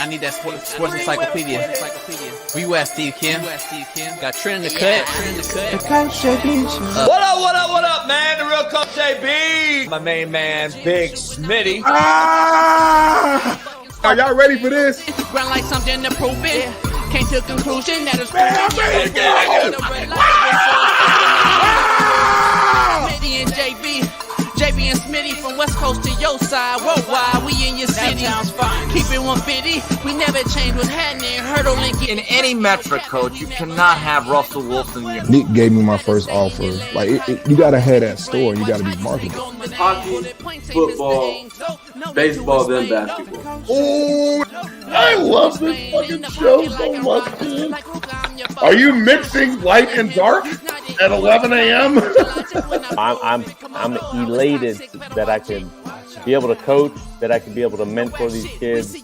I need that sports encyclopedia. Where you at, Steve Kim? Got Trent in the cut. What up, man? The real Coach JB. My main man, Big Smitty. Are y'all ready for this? Ground like something to prove it. Came to a conclusion that it's Smitty and JB and Smitty from West Coast to your side. Worldwide, we in your city. That sounds fine. Keep it 150. We never change what's happening. Hurdle and get In any metric, Coach, you cannot have Russell Wilson. Nick gave me my first offer. Like, you got to have that store. You got to be marketable. Hockey, football, baseball, then basketball. Oh, I love this fucking show so much, man. Are you mixing light and dark at 11 a.m.? I'm elated that I can be able to coach, that I can be able to mentor these kids,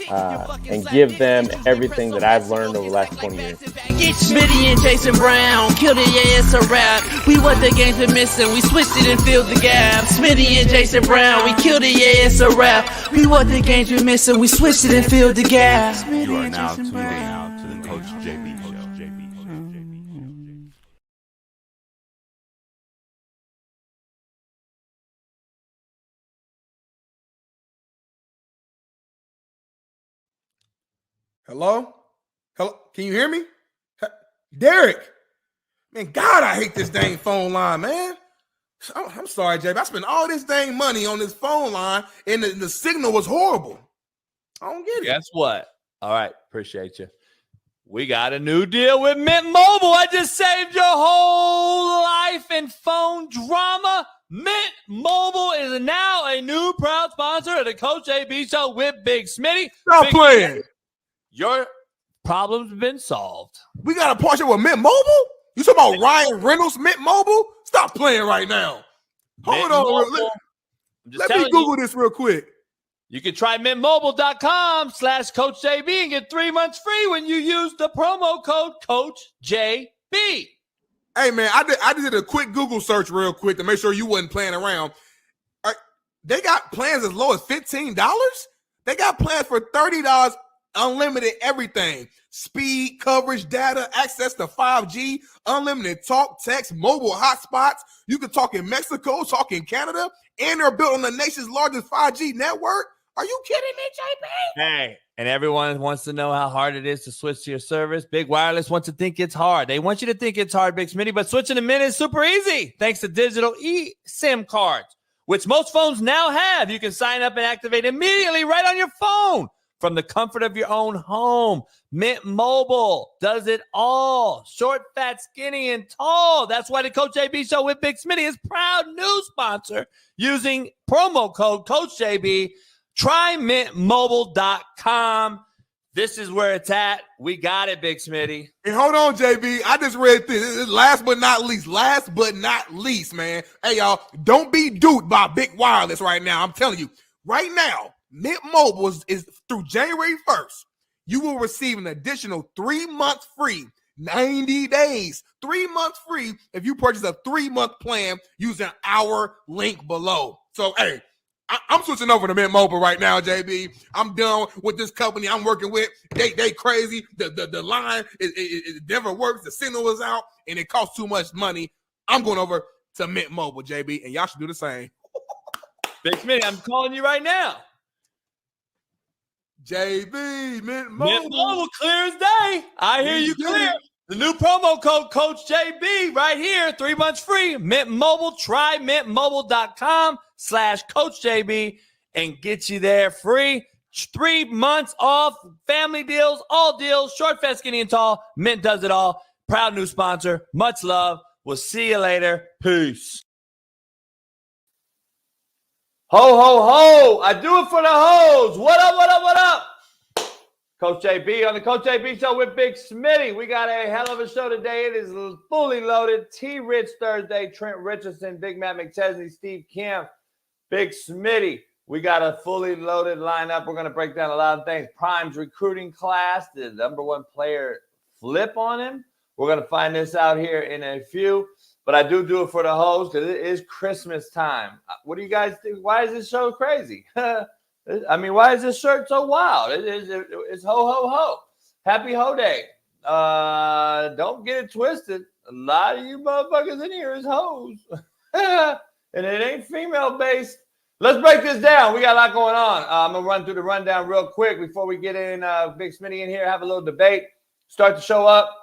and give them everything that I've learned over the last 20 years. Smitty and Jason Brown killed it, yeah, it's a rap. We what the games been missing, we switched it and filled the gap. Smitty and Jason Brown, we killed it, yeah, it's a rap. We what the games been missing, we switched it and filled the gap. You are now tuning out to the Coach JB Show. Hello? Can you hear me? Derek. Man, God, I hate this dang phone line, man. I'm sorry, JB. I spent all this dang money on this phone line, and the signal was horrible. I don't get it. Guess what? All right, appreciate you. We got a new deal with Mint Mobile. I just saved your whole life in phone drama. Mint Mobile is now a new proud sponsor of the Coach JB Show with Big Smitty. Stop Big playing. Smitty, your problem's been solved. We got a partnership with Mint Mobile? You talking about Ryan Reynolds, Mint Mobile? Stop playing right now. Hold on. Let me Google this real quick. You can try mintmobile.com/CoachJB and get 3 months free when you use the promo code CoachJB. Hey, man, I just did a quick Google search real quick to make sure you wasn't playing around. They got plans as low as $15? They got plans for $30, unlimited everything. Speed, coverage, data, access to 5G, unlimited talk, text, mobile hotspots. You can talk in Mexico, talk in Canada, and they're built on the nation's largest 5G network. Are you kidding me, JB? Hey, and everyone wants to know how hard it is to switch to your service. Big Wireless wants to think it's hard. They want you to think it's hard, Big Smitty, but switching to Mint is super easy thanks to digital eSIM cards, which most phones now have. You can sign up and activate immediately right on your phone from the comfort of your own home. Mint Mobile does it all. Short, fat, skinny, and tall. That's why the Coach JB Show with Big Smitty is proud new sponsor using promo code CoachJB. Try mintmobile.com. This is where it's at. We got it, Big Smitty. And hold on, JB. I just read this. Last but not least, man. Hey, y'all, don't be duped by Big Wireless right now. I'm telling you, right now, Mint Mobile is through January 1st. You will receive an additional 3 months free, 90 days, 3 months free if you purchase a 3-month plan using our link below. So, hey, I'm switching over to Mint Mobile right now, JB. I'm done with this company I'm working with. They crazy. The line, it never works. The signal is out, and it costs too much money. I'm going over to Mint Mobile, JB, and y'all should do the same. Big Smitty, I'm calling you right now. JB, Mint Mobile. Mint Mobile, clear as day. I hear you clear. The new promo code Coach JB right here, 3 months free. Mint Mobile, try mintmobile.com/CoachJB and get you there free. 3 months off, family deals, all deals, short, fat, skinny, and tall. Mint does it all. Proud new sponsor. Much love. We'll see you later. Peace. Ho, ho, ho. I do it for the hoes. What up, what up, what up? Coach JB on the Coach JB Show with Big Smitty. We got a hell of a show today. It is fully loaded. T-Rich Thursday, Trent Richardson, Big Matt McChesney, Steve Kim, Big Smitty. We got a fully loaded lineup. We're going to break down a lot of things. Prime's recruiting class, the number one player flip on him. We're going to find this out here in a few. But I do it for the hoes because it is Christmas time. What do you guys think? Why is this show crazy? I mean, why is this shirt so wild? It's ho, ho, ho. Happy Ho Day. Don't get it twisted. A lot of you motherfuckers in here is hoes. And it ain't female-based. Let's break this down. We got a lot going on. I'm going to run through the rundown real quick before we get in. Big Smitty in here, have a little debate. Start the show up.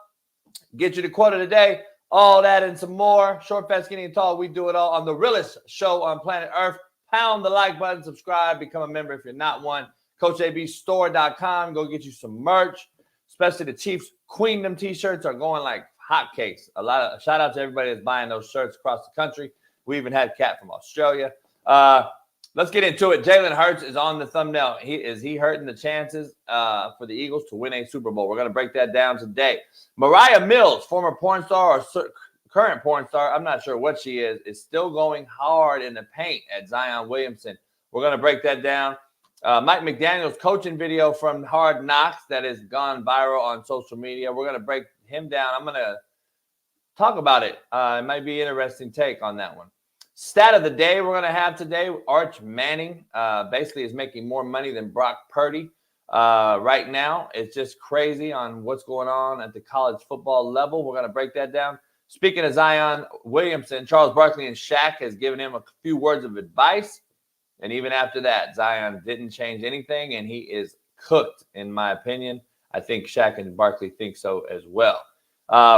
Get you the quote of the day. All that and some more. Short, fat, skinny, and tall. We do it all on the realest show on planet Earth. Pound the like button, subscribe, become a member if you're not one. CoachABstore.com. Go get you some merch, especially the Chiefs Queendom t-shirts are going like hotcakes. A lot of shout out to everybody that's buying those shirts across the country. We even had Cat from Australia. Let's get into it. Jalen Hurts is on the thumbnail. Is he hurting the chances for the Eagles to win a Super Bowl? We're going to break that down today. Mariah Mills, former porn star or current porn star, I'm not sure what she is still going hard in the paint at Zion Williamson. We're going to break that down. Mike McDaniel's coaching video from Hard Knocks that has gone viral on social media. We're going to break him down. I'm going to talk about it. It might be an interesting take on that one. Stat of the day we're going to have today, Arch Manning basically is making more money than Brock Purdy right now. It's just crazy on what's going on at the college football level. We're going to break that down. Speaking of Zion Williamson, Charles Barkley and Shaq has given him a few words of advice. And even after that, Zion didn't change anything, and he is cooked, in my opinion. I think Shaq and Barkley think so as well.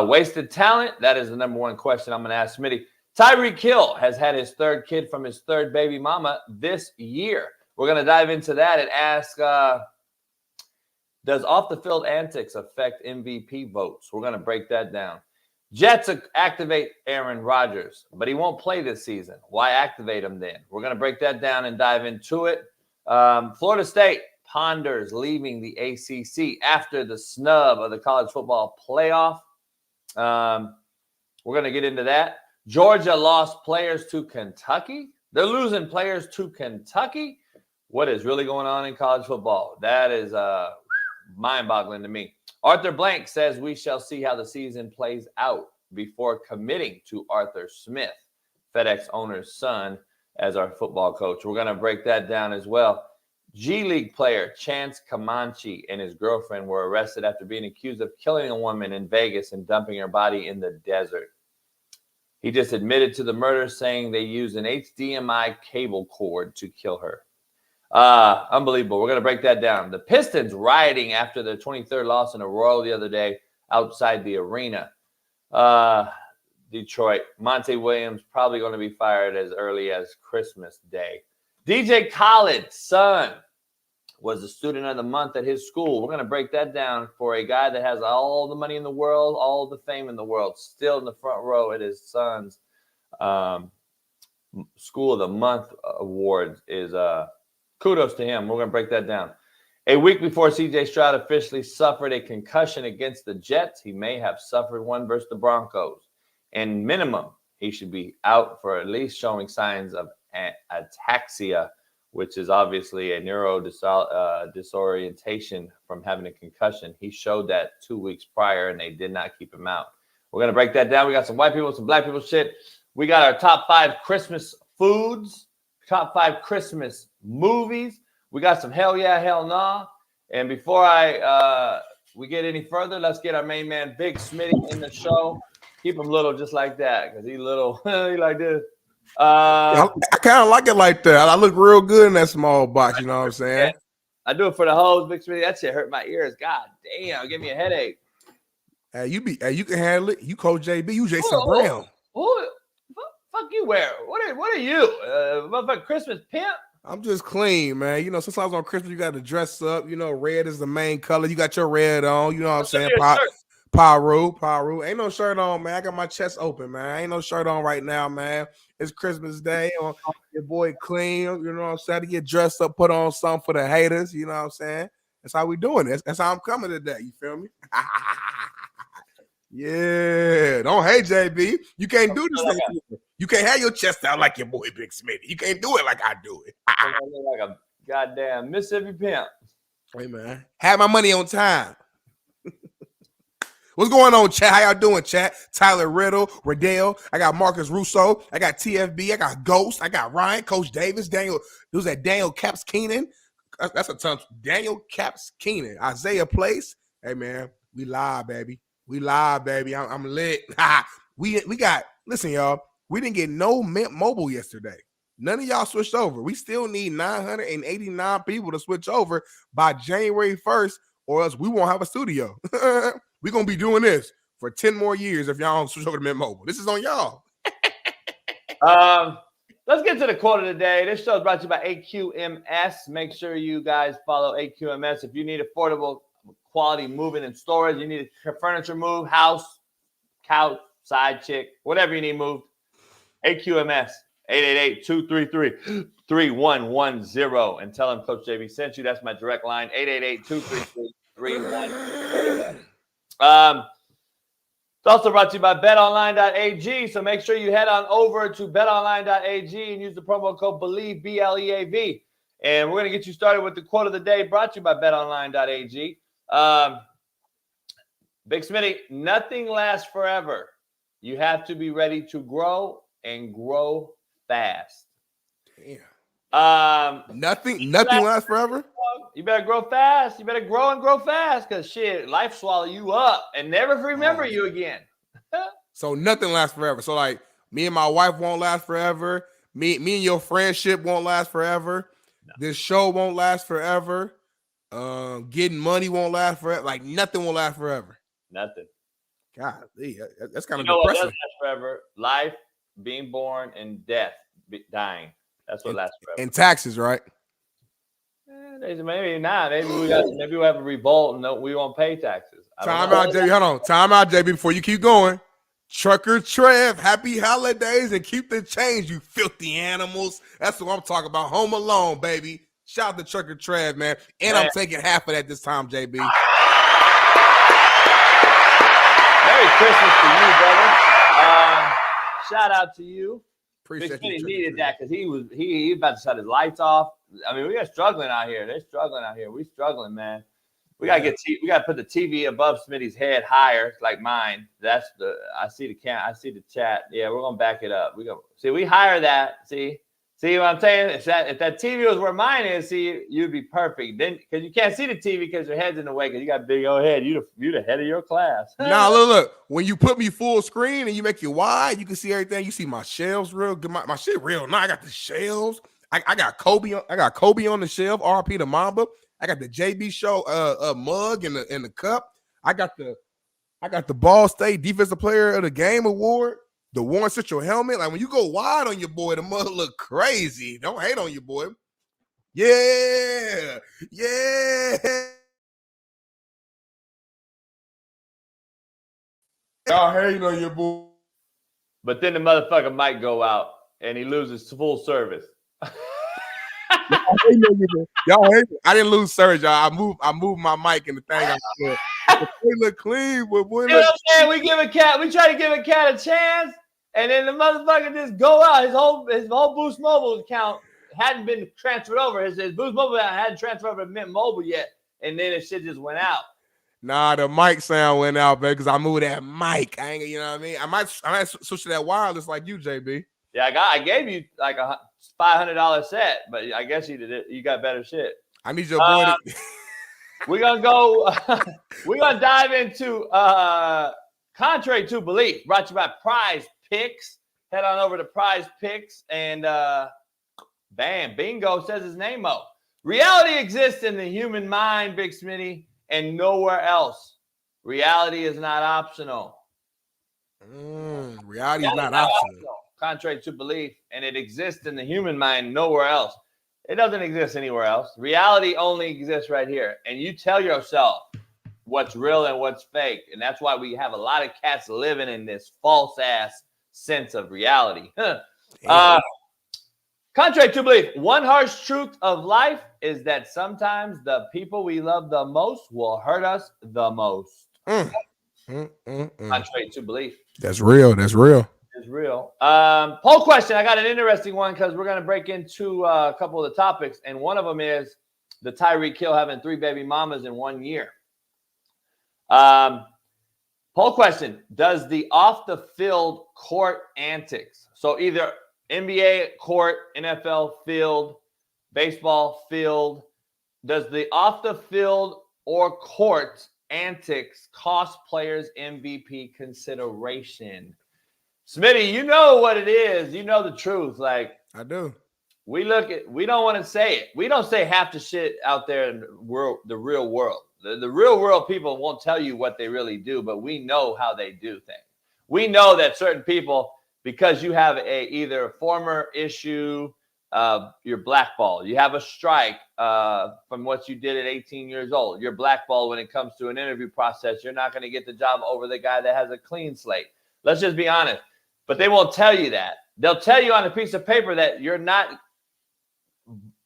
Wasted talent, that is the number one question I'm going to ask Smitty. Tyreek Hill has had his third kid from his third baby mama this year. We're going to dive into that and ask, does off-the-field antics affect MVP votes? We're going to break that down. Jets activate Aaron Rodgers, but he won't play this season. Why activate him then? We're going to break that down and dive into it. Florida State ponders leaving the ACC after the snub of the college football playoff. We're going to get into that. Georgia lost players to Kentucky. They're losing players to Kentucky. What is really going on in college football? That is mind-boggling to me. Arthur Blank says we shall see how the season plays out before committing to Arthur Smith, FedEx owner's son, as our football coach. We're going to break that down as well. G League player Chance Comanche and his girlfriend were arrested after being accused of killing a woman in Vegas and dumping her body in the desert. He just admitted to the murder, saying they used an HDMI cable cord to kill her. Unbelievable. We're going to break that down. The Pistons rioting after their 23rd loss in a row the other day outside the arena. Detroit. Monte Williams probably going to be fired as early as Christmas Day. DJ Khaled's son was the student of the month at his school. We're going to break that down for a guy that has all the money in the world, all the fame in the world, still in the front row at his son's School of the Month awards is kudos to him. We're going to break that down. A week before C.J. Stroud officially suffered a concussion against the Jets, he may have suffered one versus the Broncos. And minimum, he should be out for at least showing signs of ataxia, which is obviously a neuro disorientation from having a concussion. He showed that 2 weeks prior, and they did not keep him out. We're going to break that down. We got some white people, some black people shit. We got our top 5 Christmas foods, top 5 Christmas movies. We got some hell yeah, hell nah. And before we get any further, let's get our main man, Big Smitty, in the show. Keep him little just like that, because he little. He like this. I kind of like it like that. I look real good in that small box. You know what I'm saying? I do it for the hoes, Big Smitty. That shit hurt my ears. God damn, give me a headache. Hey, you can handle it. You Coach JB. You Jason Brown. Fuck you wear? What are you? Motherfucking Christmas pimp? I'm just clean, man. You know, sometimes on Christmas you got to dress up. You know, red is the main color. You got your red on. You know what I'm saying? Paru. Ain't no shirt on, man. I got my chest open, man. Ain't no shirt on right now, man. It's Christmas Day. Your boy clean. You know what I'm saying? To get dressed up, put on something for the haters. You know what I'm saying? That's how we doing this. That's how I'm coming today. You feel me? Yeah. Don't hate JB. You can't do this. You can't have your chest out like your boy Big Smitty. You can't do it like I do it. I look like a goddamn Mississippi pimp. Hey, man. Have my money on time. What's going on, chat? How y'all doing, chat? Tyler Riddle, I got Marcus Russo. I got TFB. I got Ghost. I got Ryan, Coach Davis, Daniel. Who's that? Daniel Caps Keenan. That's a ton. Daniel Caps Keenan, Isaiah Place. Hey man, we live, baby. We live, baby. I'm lit. we got. Listen, y'all. We didn't get no Mint Mobile yesterday. None of y'all switched over. We still need 989 people to switch over by January 1st, or else we won't have a studio. We're gonna be doing this for 10 more years if y'all don't switch over to Mint Mobile. This is on y'all. Let's get to the quote of the day. This show is brought to you by AQMS. Make sure you guys follow AQMS. If you need affordable quality moving and storage, you need a furniture move, house, couch, side chick, whatever you need moved, AQMS, 888-233-3110. And tell them Coach JB sent you. That's my direct line, 888-233-3110. It's also brought to you by betonline.ag. So make sure you head on over to betonline.ag and use the promo code BELIEVE, BLEAV. And we're going to get you started with the quote of the day brought to you by betonline.ag. Big Smitty, nothing lasts forever. You have to be ready to grow and grow fast. Damn. Nothing lasts forever. You better grow fast. You better grow and grow fast because shit, life swallow you up and never remember you again. So nothing lasts forever. So like me and my wife won't last forever. Me and your friendship won't last forever. No. This show won't last forever. Getting money won't last forever. Like nothing will last forever. Nothing. God, that's kind of depressing. What lasts forever? Life, being born, and death, dying. That's what lasts forever. And taxes, right? Maybe not. Maybe we'll have a revolt and we won't pay taxes. Time out, JB. Hold on. Time out, JB. Before you keep going, Trucker Trev, happy holidays and keep the change, you filthy animals. That's what I'm talking about. Home Alone, baby. Shout out to Trucker Trev, man. And I'm taking half of that this time, JB. Merry Christmas to you, brother. Shout out to you. Appreciate you. He needed that because he about to shut his lights off. I mean, we are struggling out here. They're struggling out here. We're struggling, man. We gotta put the TV above Smitty's head higher, like mine. I see the chat. Yeah, we're gonna back it up. We hire that. See what I'm saying? If that TV was where mine is, you'd be perfect. Then because you can't see the TV because your head's in the way because you got a big old head. You the head of your class. Nah, look. When you put me full screen and you make it wide, you can see everything. You see my shelves real good. My shit real nice. I got the shelves. I got Kobe. I got Kobe on the shelf. RP to Mamba. I got the JB Show mug and the cup. I got the Ball State Defensive Player of the Game award. The Warren Central helmet. Like when you go wide on your boy, the mug look crazy. Don't hate on your boy. Yeah. Y'all hating on your boy. But then the motherfucker might go out and he loses full service. Y'all hate me. I didn't lose service, y'all. I moved my mic and the thing. They look clean, but boy, you know what I'm saying? We try to give a cat a chance, and then the motherfucker just go out. His whole Boost Mobile account hadn't been transferred over. His Boost Mobile account hadn't transferred over to Mint Mobile yet, and then his shit just went out. Nah, the mic sound went out, man, because I moved that mic. I ain't, you know what I mean? I might switch to that wireless like you, JB. Yeah, I gave you like a $500 set, but I guess you got better shit. I need your boy to... We're gonna dive into Contrary to Belief, brought to you by Prize Picks. Head on over to Prize Picks and bam, bingo says his name-o. Reality exists in the human mind, Big Smitty, and nowhere else. Reality is not optional. Reality is not optional. Contrary to belief, and it exists in the human mind nowhere else. It doesn't exist anywhere else. Reality only exists right here. And you tell yourself what's real and what's fake. And that's why we have a lot of cats living in this false-ass sense of reality. Contrary to belief, one harsh truth of life is that sometimes the people we love the most will hurt us the most. Contrary to belief. That's real. That's real. Is real. Poll question. I got an interesting one because we're going to break into a couple of the topics. And one of them is the Tyreek Hill having 3 baby mamas in 1 year. Poll question. Does the off the field court antics, so either NBA court, NFL field, baseball field, Does the off the field or court antics cost players MVP consideration? Smitty, you know what it is. You know the truth. Like, I do. We don't want to say it. We don't say half the shit out there in the real world. The real world people won't tell you what they really do, but we know how they do things. We know that certain people, because you have either a former issue, you're blackballed. You have a strike from what you did at 18 years old. You're blackballed when it comes to an interview process. You're not going to get the job over the guy that has a clean slate. Let's just be honest. But they won't tell you that. They'll tell you on a piece of paper that you're not.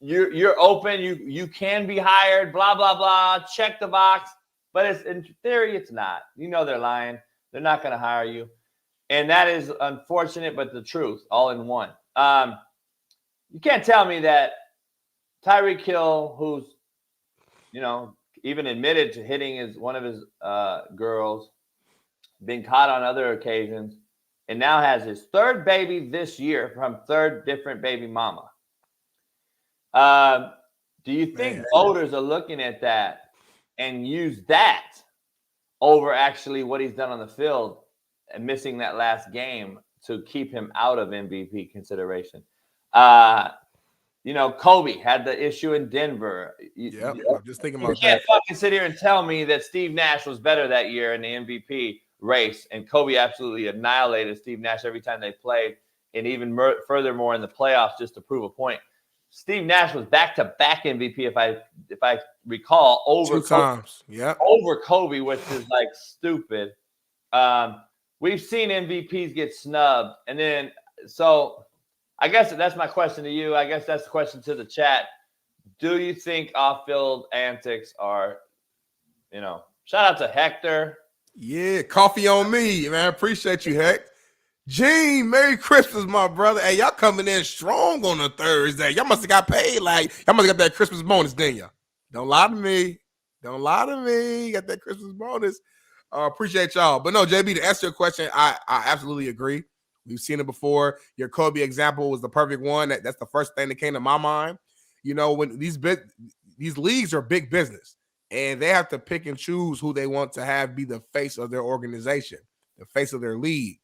You're open. You can be hired. Blah blah blah. Check the box. But it's in theory, it's not. You know they're lying. They're not going to hire you, and that is unfortunate, but the truth, all in one. You can't tell me that Tyreek Hill, who's even admitted to hitting one of his girls, been caught on other occasions, and now has his third baby this year from third different baby mama. Do you think voters are looking at that and use that over actually what he's done on the field and missing that last game to keep him out of MVP consideration? Kobe had the issue in Denver. Yeah, I'm just thinking about that. You can't fucking sit here and tell me that Steve Nash was better that year in the MVP race, and Kobe absolutely annihilated Steve Nash every time they played, and even furthermore in the playoffs just to prove a point. Steve Nash was back-to-back MVP, if I recall, over 2 times. Yeah, over Kobe, which is like stupid. We've seen MVPs get snubbed, and then so I guess that's my question to you. I guess that's the question to the chat. Do you think off-field antics are, shout out to Hector. Yeah, coffee on me, man. Appreciate you, Heck. Gene, Merry Christmas, my brother. Hey, y'all coming in strong on a Thursday. Y'all must have got paid y'all must have got that Christmas bonus, didn't y'all? Don't lie to me. Don't lie to me. You got that Christmas bonus. Appreciate y'all. But no, JB, to answer your question, I absolutely agree. We've seen it before. Your Kobe example was the perfect one. That's the first thing that came to my mind. When these leagues are big business, and they have to pick and choose who they want to have be the face of their organization, the face of their league.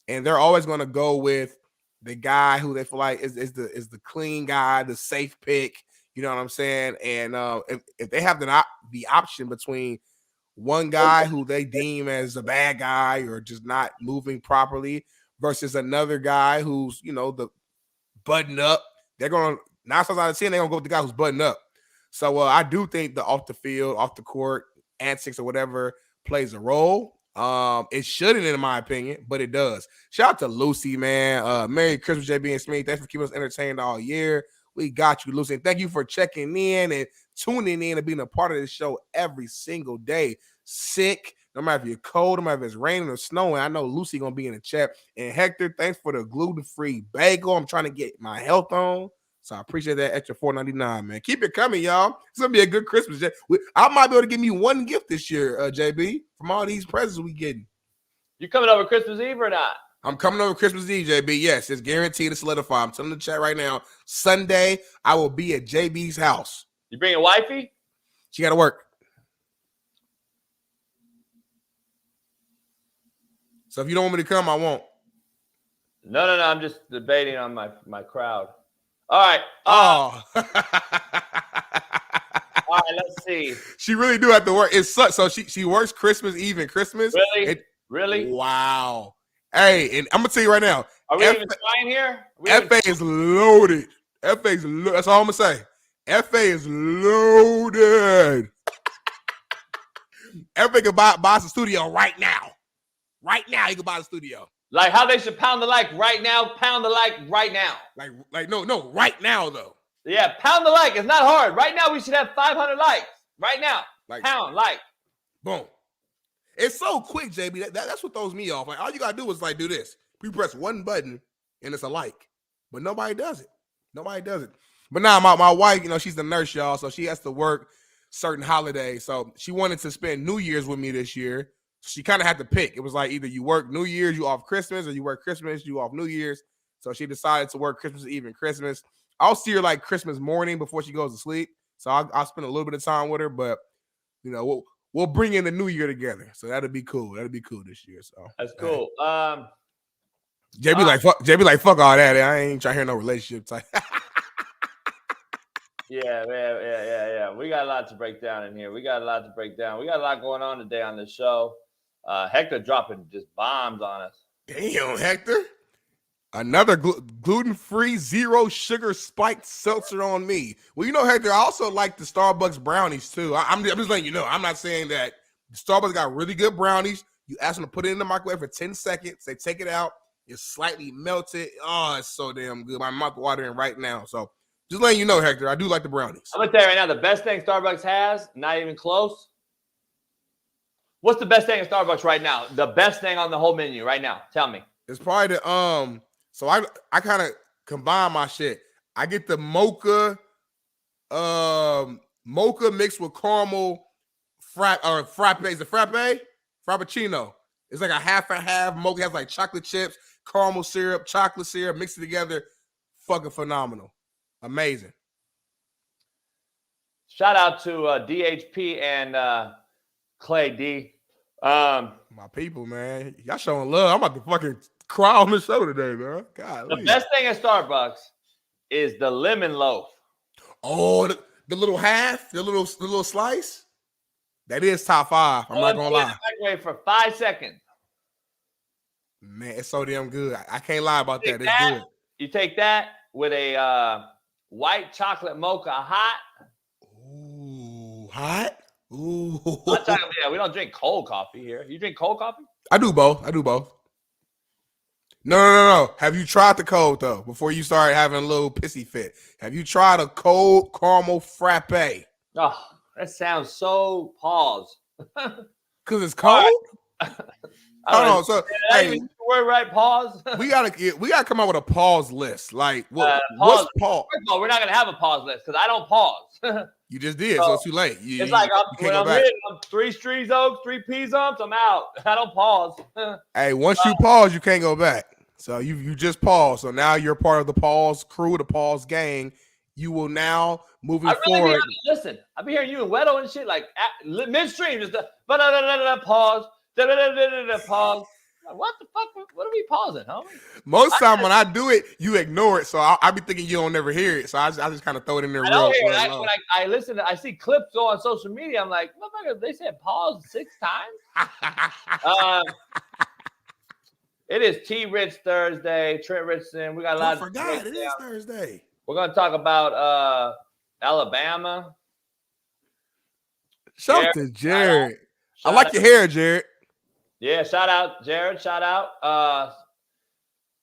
And they're always going to go with the guy who they feel like is the clean guy, the safe pick. You know what I'm saying? And if they have the option between one guy who they deem as a bad guy or just not moving properly versus another guy who's, the button up, they're going to 9 times out of 10, they're going to go with the guy who's buttoned up. So I do think the off the field, off the court antics or whatever plays a role. It shouldn't, in my opinion, but it does. Shout out to Lucy, man. Merry Christmas, JB and Smitty. Thanks for keeping us entertained all year. We got you, Lucy. And thank you for checking in and tuning in and being a part of this show every single day. Sick, no matter if you're cold, no matter if it's raining or snowing. I know Lucy gonna be in the chat. And Hector, thanks for the gluten-free bagel. I'm trying to get my health on. So I appreciate that extra $4.99, man. Keep it coming, y'all. It's going to be a good Christmas. I might be able to give me one gift this year, JB, from all these presents we getting. You coming over Christmas Eve or not? I'm coming over Christmas Eve, JB. Yes, it's guaranteed to solidify. I'm telling the chat right now, Sunday, I will be at JB's house. You bringing wifey? She got to work. So if you don't want me to come, I won't. No. I'm just debating on my crowd. All right. All right, let's see. She really do have to work. It sucks. So she works Christmas Eve and Christmas. Really? Really? Wow. Hey, and I'm gonna tell you right now. Are we even trying here? FA is loaded. That's all I'm gonna say. FA is loaded. FA can buy the studio right now. Right now, you can buy the studio. Like how they should pound the like right now, pound the like right now. Like no, right now though. Yeah, pound the like. It's not hard. Right now we should have 500 likes. Right now. Pound like. Boom. It's so quick, JB. That's what throws me off. Like all you gotta do is do this. We press one button and it's a like. But nobody does it. But now my wife, she's the nurse, y'all, so she has to work certain holidays. So she wanted to spend New Year's with me this year. She kind of had to pick. It was like either you work New Year's, you off Christmas, or you work Christmas, you off New Year's. So she decided to work Christmas Eve and Christmas. I'll see her Christmas morning before she goes to sleep. So I'll spend a little bit of time with her, but you know, we'll bring in the new year together. So that'll be cool. That'll be cool this year. So that's cool. JB like fuck all that. I ain't trying to hear no relationship type. Yeah. We got a lot to break down in here. We got a lot going on today on the show. Hector dropping just bombs on us. Damn, Hector. Another gluten-free, zero sugar spiked seltzer on me. Well, you know, Hector, I also like the Starbucks brownies too. I'm just letting you know. I'm not saying that Starbucks got really good brownies. You ask them to put it in the microwave for 10 seconds. They take it out. It's slightly melted. Oh, it's so damn good. My mouth watering right now. So just letting you know, Hector, I do like the brownies. I'm going to tell you right now, the best thing Starbucks has, not even close. What's the best thing at Starbucks right now? The best thing on the whole menu right now. Tell me. It's probably the so I kind of combine my shit. I get the mocha mixed with caramel frappe. Is it frappe? Frappuccino. It's like a half and half. Mocha has like chocolate chips, caramel syrup, chocolate syrup, mix it together. Fucking phenomenal. Amazing. Shout out to DHP and Clay D. My people, man. Y'all showing love. I'm about to fucking cry on the show today, man. God. The best thing at Starbucks is the lemon loaf. Oh, the little half, the little slice. That is top 5. I'm not gonna lie. Microwave for 5 seconds. Man, it's so damn good. I can't lie about that. It's good. You take that with a white chocolate mocha hot. Ooh, hot. Ooh. We don't drink cold coffee here. You drink cold coffee? I do both. No. Have you tried the cold though? Before you start having a little pissy fit, have you tried a cold caramel frappe? Oh, that sounds so pause. Cause it's cold. Hold on. So hey, word right? Pause. we gotta come up with a pause list. Like what's pause? First of all, we're not gonna have a pause list because I don't pause. You just did, so it's too late. It's like when I'm in, I'm 3 Streets Oaks, 3 Peas Umps, I'm out. I don't pause. Hey, once you pause, you can't go back. So you just pause. So now you're part of the pause crew, the pause gang. You will now moving forward. Listen, I've been hearing you and Weddle and shit like midstream, just pause, pause. What the fuck? What are we pausing, homie? Most time when I do it, you ignore it. So I be thinking you don't never hear it. So I just kind of throw it in there. When I listen, I see clips go on social media. I'm like, motherfucker, they said pause 6 times. It is T-Rich Thursday. Trent Richardson. We got a lot. I forgot it is Thursday. We're gonna talk about Alabama. Shout out to Jared. I like your hair, Jared. Yeah, shout out, Jared. Shout out.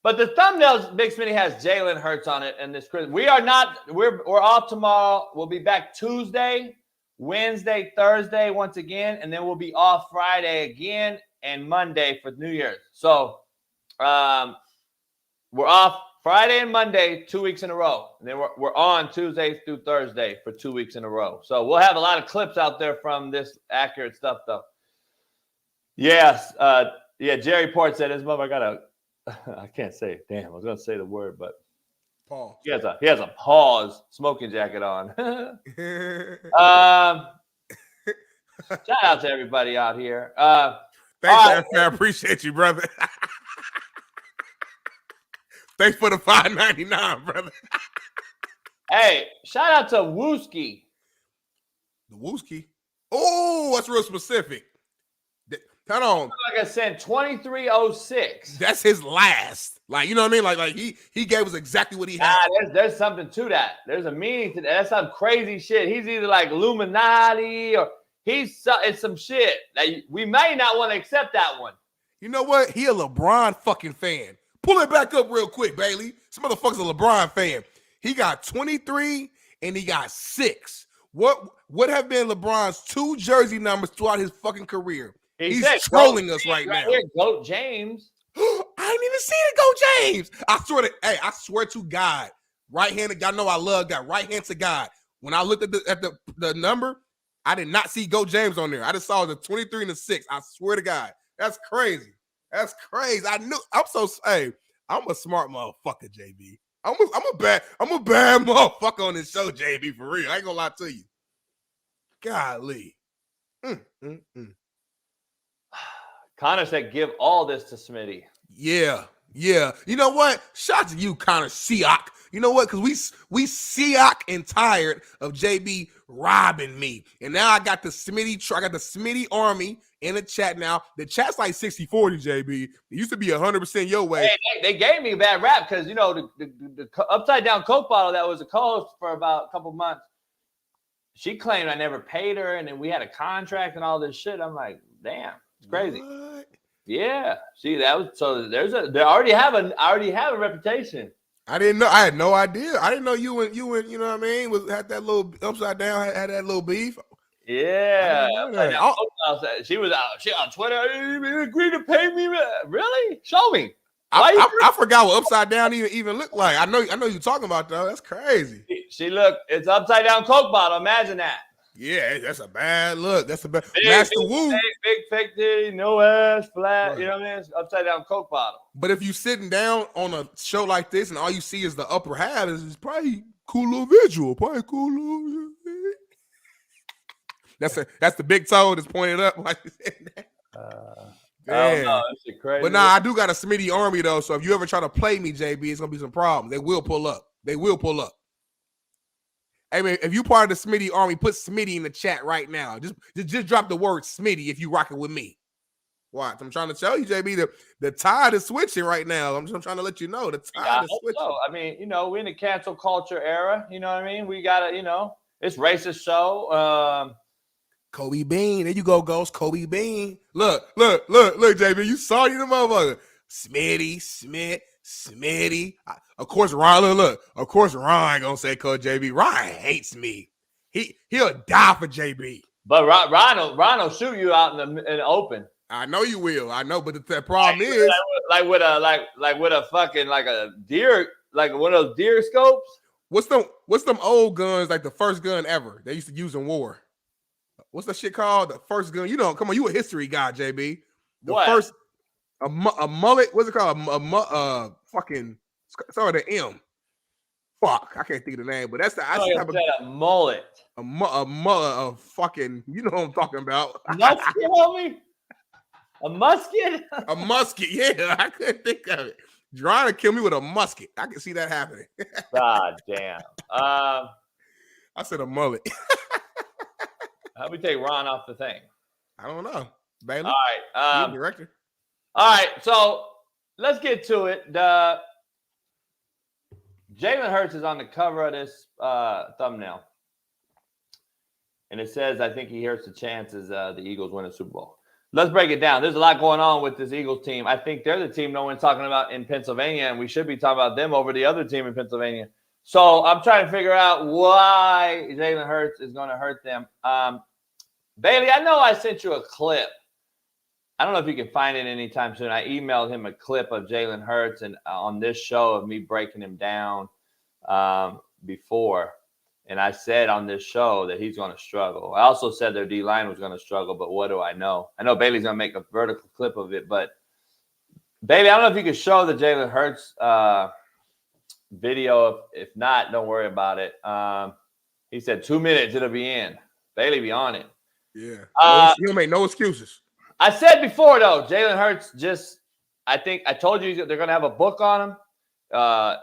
But the thumbnails, Big Smitty has Jalen Hurts on it, and this Chris. We're off tomorrow. We'll be back Tuesday, Wednesday, Thursday once again, and then we'll be off Friday again and Monday for New Year's. So we're off Friday and Monday 2 weeks in a row. And then we're on Tuesday through Thursday for 2 weeks in a row. So we'll have a lot of clips out there from this accurate stuff, though. Yes. Jerry Port said his mother got a I can't say it. Damn, I was gonna say the word, but Paul. He has a pause smoking jacket on. Shout out to everybody out here. Thanks, I appreciate you, brother. Thanks for the $5.99, brother. Hey, shout out to Wooski. The Wooski? Oh, that's real specific. Hold on. Like I said, 2306. That's his last. Like, you know what I mean? Like he gave us exactly what he had. There's something to that. There's a meaning to that. That's some crazy shit. He's either like Illuminati or it's some shit. Like, we may not want to accept that one. You know what? He a LeBron fucking fan. Pull it back up real quick, Bailey. Some motherfucker's a LeBron fan. He got 23 and he got 6. What have been LeBron's 2 jersey numbers throughout his fucking career? He's trolling us right now. Here, Goat James. I didn't even see the Goat James. I swear to God, right-handed. Y'all know I love that. Right hand to God. When I looked at the number, I did not see Goat James on there. I just saw the 23 and the 6. I swear to God, that's crazy. That's crazy. I'm a smart motherfucker, JB. I'm a bad motherfucker on this show, JB, for real. I ain't gonna lie to you. Golly. Connor said, give all this to Smitty. Yeah. You know what? Shout out to you, Connor Siak. You know what? Because we Siak and tired of JB robbing me. And now I got the Smitty Army in the chat now. The chat's like 60-40, JB. It used to be 100% your way. Hey, they gave me a bad rap because, the upside down Coke bottle that was a co-host for about a couple months. She claimed I never paid her, and then we had a contract and all this shit. I'm like, damn, it's crazy. What? Yeah. See, that was so. They already have a reputation. I didn't know. I had no idea. I didn't know you and you know what I mean, had that little upside down, had that little beef. Yeah. She was out. She on Twitter. You agreed to pay me? Really? Show me. I forgot what upside down even looked like. I know you're talking about though. That's crazy. She looked. It's upside down Coke bottle. Imagine that. Yeah, that's a bad look. That's a bad. Big, Master Wu. Big fake titty, no ass, flat. Right. You know what I mean? It's upside down Coke bottle. But if you sitting down on a show like this and all you see is the upper half, it's probably cool little visual. Probably cool little. That's the big toe that's pointed up like that. I don't know. That's crazy. But I do got a Smitty Army though. So if you ever try to play me, JB, it's gonna be some problems. They will pull up. Hey man, if you part of the Smitty Army, put Smitty in the chat right now. Just drop the word Smitty if you rocking with me. Watch, I'm trying to tell you, JB, the tide is switching right now. I'm trying to let you know the tide is switching. So. I mean, we're in the cancel culture era. You know what I mean? We gotta, it's racist show. Kobe Bean, there you go, Ghost. Kobe Bean. Look, JB, you saw you the motherfucker. Smitty. Of course, Ron. Of course, Ron gonna say Coach JB. Ron hates me. He'll die for JB. But Ron will shoot you out in the open. I know you will. I know, but the problem is like with a fucking like a deer, like one of those deer scopes. What's them old guns like the first gun ever they used to use in war? What's that shit called? The first gun. Come on, you a history guy, JB. First. A mullet, what's it called? A fucking start with an M. Fuck, I can't think of the name, but that's the type of a mullet. A fucking, you know what I'm talking about. Musket, homie? A musket? A musket, yeah. I couldn't think of it. Trying to kill me with a musket. I can see that happening. God damn. I said a mullet. How we take Ron off the thing? I don't know. Bailey? All right. Director. All right, so let's get to it. Jalen Hurts is on the cover of this thumbnail. And it says, I think he hurts the chances the Eagles win a Super Bowl. Let's break it down. There's a lot going on with this Eagles team. I think they're the team no one's talking about in Pennsylvania, and we should be talking about them over the other team in Pennsylvania. So I'm trying to figure out why Jalen Hurts is going to hurt them. Bailey, I know I sent you a clip. I don't know if you can find it anytime soon. I emailed him a clip of Jalen Hurts and on this show of me breaking him down before. And I said on this show that he's going to struggle. I also said their D-line was going to struggle, but what do I know? I know Bailey's going to make a vertical clip of it, but Bailey, I don't know if you could show the Jalen Hurts video. If not, don't worry about it. He said 2 minutes, it'll be in. Bailey be on it. Yeah. He'll make no excuses. I said before, though, Jalen Hurts I think I told you they're going to have a book on him,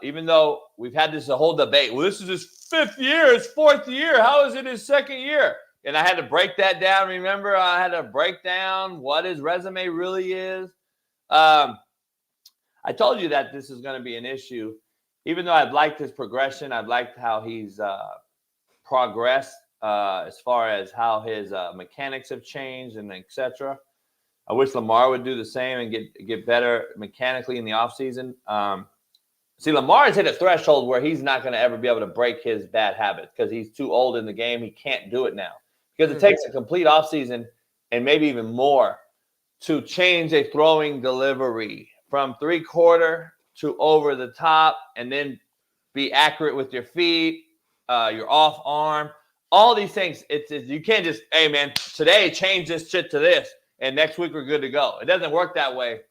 even though we've had this whole debate. Well, this is his 5th year, his 4th year. How is it his 2nd year? And I had to break that down. Remember, I had to break down what his resume really is. I told you that this is going to be an issue. Even though I've liked his progression, I've liked how he's progressed as far as how his mechanics have changed and et cetera. I wish Lamar would do the same and get better mechanically in the offseason. See, Lamar has hit a threshold where he's not going to ever be able to break his bad habits because he's too old in the game. He can't do it now because it takes a complete offseason and maybe even more to change a throwing delivery from 3/4 to over the top and then be accurate with your feet, your off arm, all these things. You can't just, hey, man, today change this shit to this. And next week we're good to go. It doesn't work that way.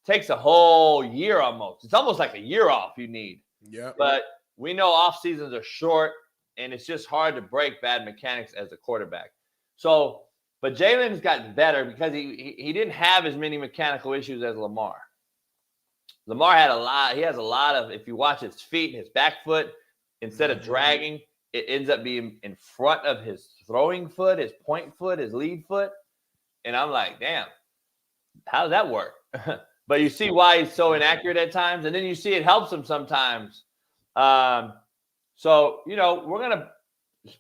Takes a whole year almost. It's almost like a year off you need. Yeah. But we know off seasons are short, and it's just hard to break bad mechanics as a quarterback. So, but Jalen's gotten better because he didn't have as many mechanical issues as Lamar. Lamar had a lot. He has a lot of, if you watch his feet, his back foot, instead of dragging, it ends up being in front of his throwing foot, his point foot, his lead foot. And I'm like, damn, how does that work? But you see why he's so inaccurate at times. And then you see it helps him sometimes. So, you know, we're going to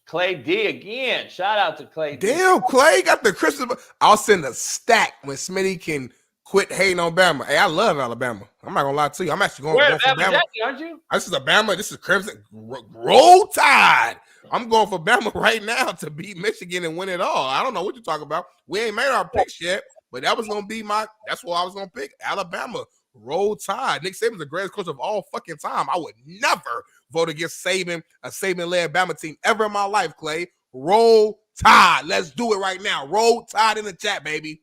Clay D again. Shout out to Clay D. Damn, Clay got the Christmas. I'll send a stack when Smitty can quit hating on Bama. Hey, I love Alabama. I'm not gonna lie to you. I'm actually going for Bama. Aren't you? This is a Bama. This is Crimson. Roll Tide. I'm going for Bama right now to beat Michigan and win it all. I don't know what you're talking about. We ain't made our picks yet, but that was gonna be that's what I was gonna pick. Alabama. Roll Tide. Nick Saban's the greatest coach of all fucking time. I would never vote against Saban, a Saban-led Bama team ever in my life, Clay. Roll Tide. Let's do it right now. Roll Tide in the chat, baby.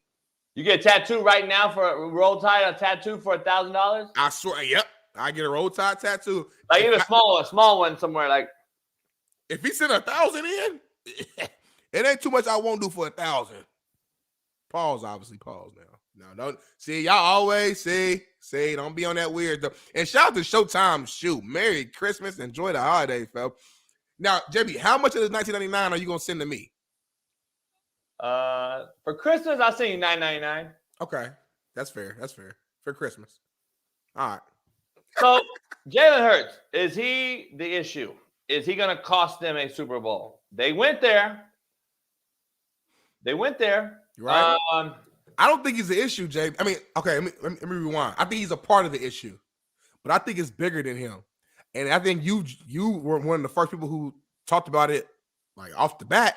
You get a tattoo right now for Roll Tide, a tattoo for $1,000? I swear, yep. I get a Roll Tide tattoo. Like even a small one somewhere. Like if he sent 1,000 in, it ain't too much I won't do for 1,000. Pause, obviously. Pause now. No, don't see y'all always say don't be on that weird stuff. And shout out to Showtime Shoot. Merry Christmas. Enjoy the holidays, fella. Now, JB, how much of this $19.99 are you gonna send to me? For Christmas, I'll send you $9.99. Okay. That's fair. That's fair. For Christmas. All right. So Jalen Hurts, is he the issue? Is he gonna cost them a Super Bowl? They went there. You're right. I don't think he's the issue, Jay. I mean, okay, let me rewind. I think he's a part of the issue, but I think it's bigger than him. And I think you were one of the first people who talked about it, like off the bat.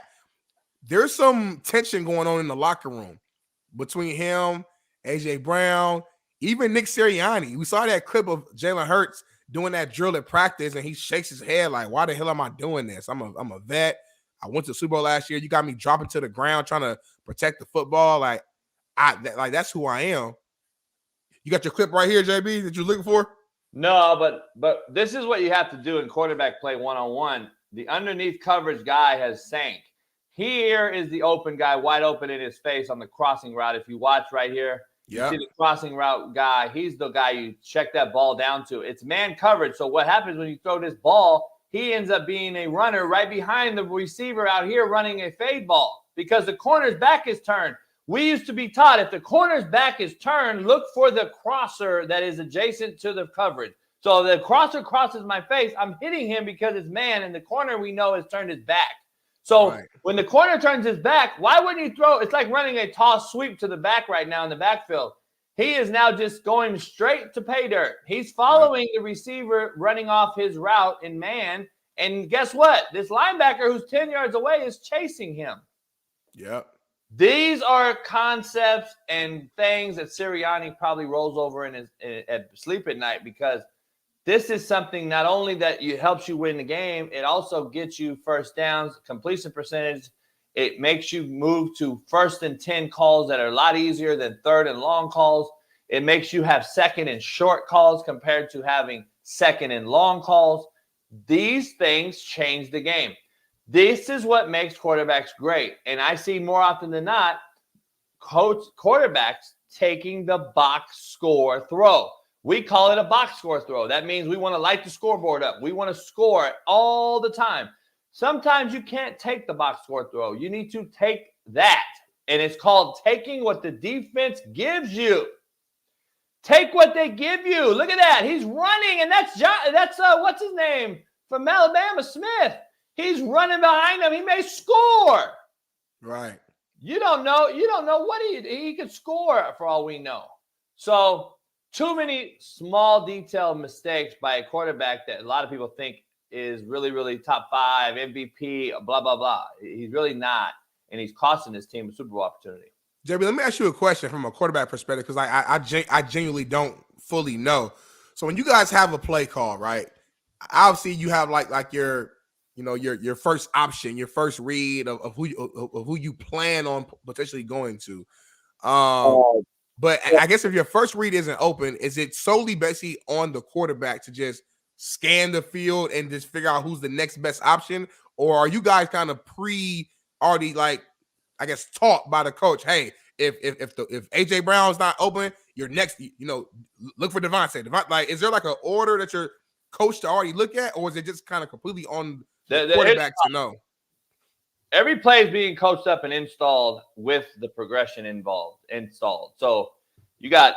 There's some tension going on in the locker room between him, AJ Brown, even Nick Sirianni. We saw that clip of Jalen Hurts doing that drill at practice, and he shakes his head like, "Why the hell am I doing this? I'm a vet. I went to the Super Bowl last year. You got me dropping to the ground trying to protect the football. Like that's who I am." You got your clip right here, JB, that you're looking for? No, but this is what you have to do in quarterback play one-on-one. The underneath coverage guy has sank. Here is the open guy, wide open in his face on the crossing route. If you watch right here, you see the crossing route guy. He's the guy you check that ball down to. It's man coverage. So what happens when you throw this ball, he ends up being a runner right behind the receiver out here running a fade ball because the corner's back is turned. We used to be taught if the corner's back is turned, look for the crosser that is adjacent to the coverage. So the crosser crosses my face. I'm hitting him because it's man, and the corner we know has turned his back. So when the corner turns his back, why wouldn't you throw? It's like running a toss sweep to the back right now in the backfield. He is now just going straight to pay dirt. He's following the receiver running off his route in man. And guess what? This linebacker who's 10 yards away is chasing him. Yep. These are concepts and things that Sirianni probably rolls over in his at sleep at night, because this is something not only that helps you win the game, it also gets you first downs, completion percentage. It makes you move to 1st and 10 calls that are a lot easier than 3rd and long calls. It makes you have 2nd and short calls compared to having 2nd and long calls. These things change the game. This is what makes quarterbacks great. And I see more often than not quarterbacks taking the box score throw. We call it a box score throw. That means we want to light the scoreboard up. We want to score all the time. Sometimes you can't take the box score throw. You need to take that. And it's called taking what the defense gives you. Take what they give you. Look at that. He's running, and that's what's his name from Alabama, Smith. He's running behind him. He may score. Right. You don't know what he could score for all we know. So too many small detailed mistakes by a quarterback that a lot of people think is really, really top 5, MVP, blah, blah, blah. He's really not, and he's costing his team a Super Bowl opportunity. JB, let me ask you a question from a quarterback perspective, because I genuinely don't fully know. So when you guys have a play call, right? Obviously, you have like your first option, your first read of who you plan on potentially going to. But I guess if your first read isn't open, is it solely basically on the quarterback to just scan the field and just figure out who's the next best option? Or are you guys kind of already like, I guess, taught by the coach, hey, if AJ Brown's not open, you're next, look for Devontae. Like, is there like an order that you're coached to already look at, or is it just kind of completely on the quarterback to know? Every play is being coached up and installed with the progression installed. So you got,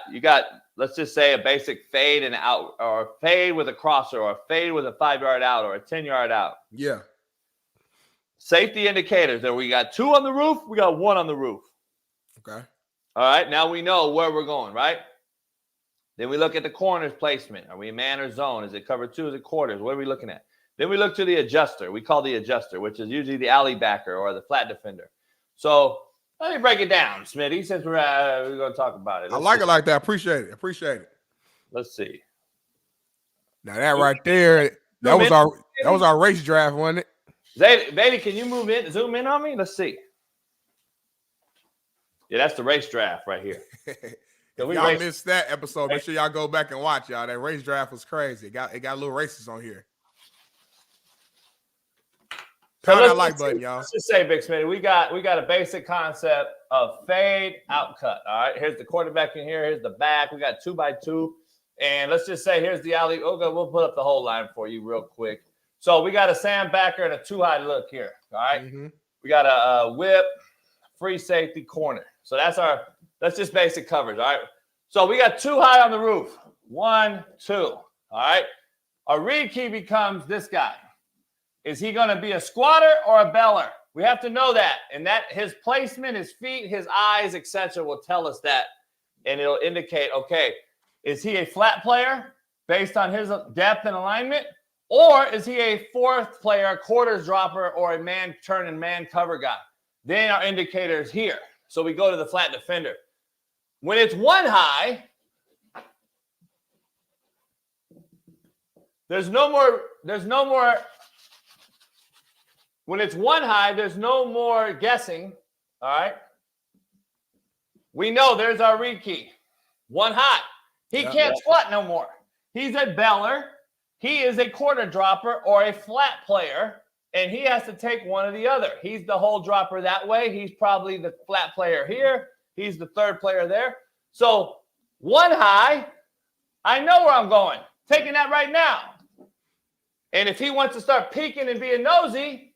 let's just say, a basic fade and out, or a fade with a crosser, or a fade with a 5-yard out, or a 10-yard out. Yeah. Safety indicators. There, we got 2 on the roof. We got 1 on the roof. Okay. All right. Now we know where we're going, right? Then we look at the corner's placement. Are we man or zone? Is it cover 2? Is it quarters? What are we looking at? Then we look to the adjuster. We call the adjuster, which is usually the alley backer or the flat defender. So let me break it down, Smitty, since we're going to talk about it. I like it like that. Appreciate it. Let's see. Now that right there, that was our race draft, wasn't it? Baby, can you zoom in on me? Let's see. Yeah, that's the race draft right here. If y'all missed that episode, make sure y'all go back and watch, y'all. That race draft was crazy. It got little races on here. Pound that like button, y'all. Let's just say, Big Smitty, we got a basic concept of fade, out cut. All right, here's the quarterback in here. Here's the back. We got 2x2. And let's just say here's the alley. Okay, we'll put up the whole line for you real quick. So we got a Sam backer and a 2-high look here. All right. Mm-hmm. We got a whip, free safety, corner. So that's just basic coverage. All right. So we got 2-high on the roof. 1, 2. All right. Our read key becomes this guy. Is he going to be a squatter or a beller? We have to know that. And that his placement, his feet, his eyes, etc. will tell us that. And it'll indicate, okay, is he a flat player based on his depth and alignment? Or is he a fourth player, quarters dropper, or a man turn and man cover guy? Then our indicator is here. So we go to the flat defender. When it's 1 high, there's no more. When it's 1 high, there's no more guessing. All right. We know there's our read key. 1 high. He can't squat no more. He's a beller. He is a quarter dropper or a flat player, and he has to take one or the other. He's the whole dropper that way. He's probably the flat player here. He's the third player there. So 1 high, I know where I'm going. Taking that right now. And if he wants to start peeking and being nosy,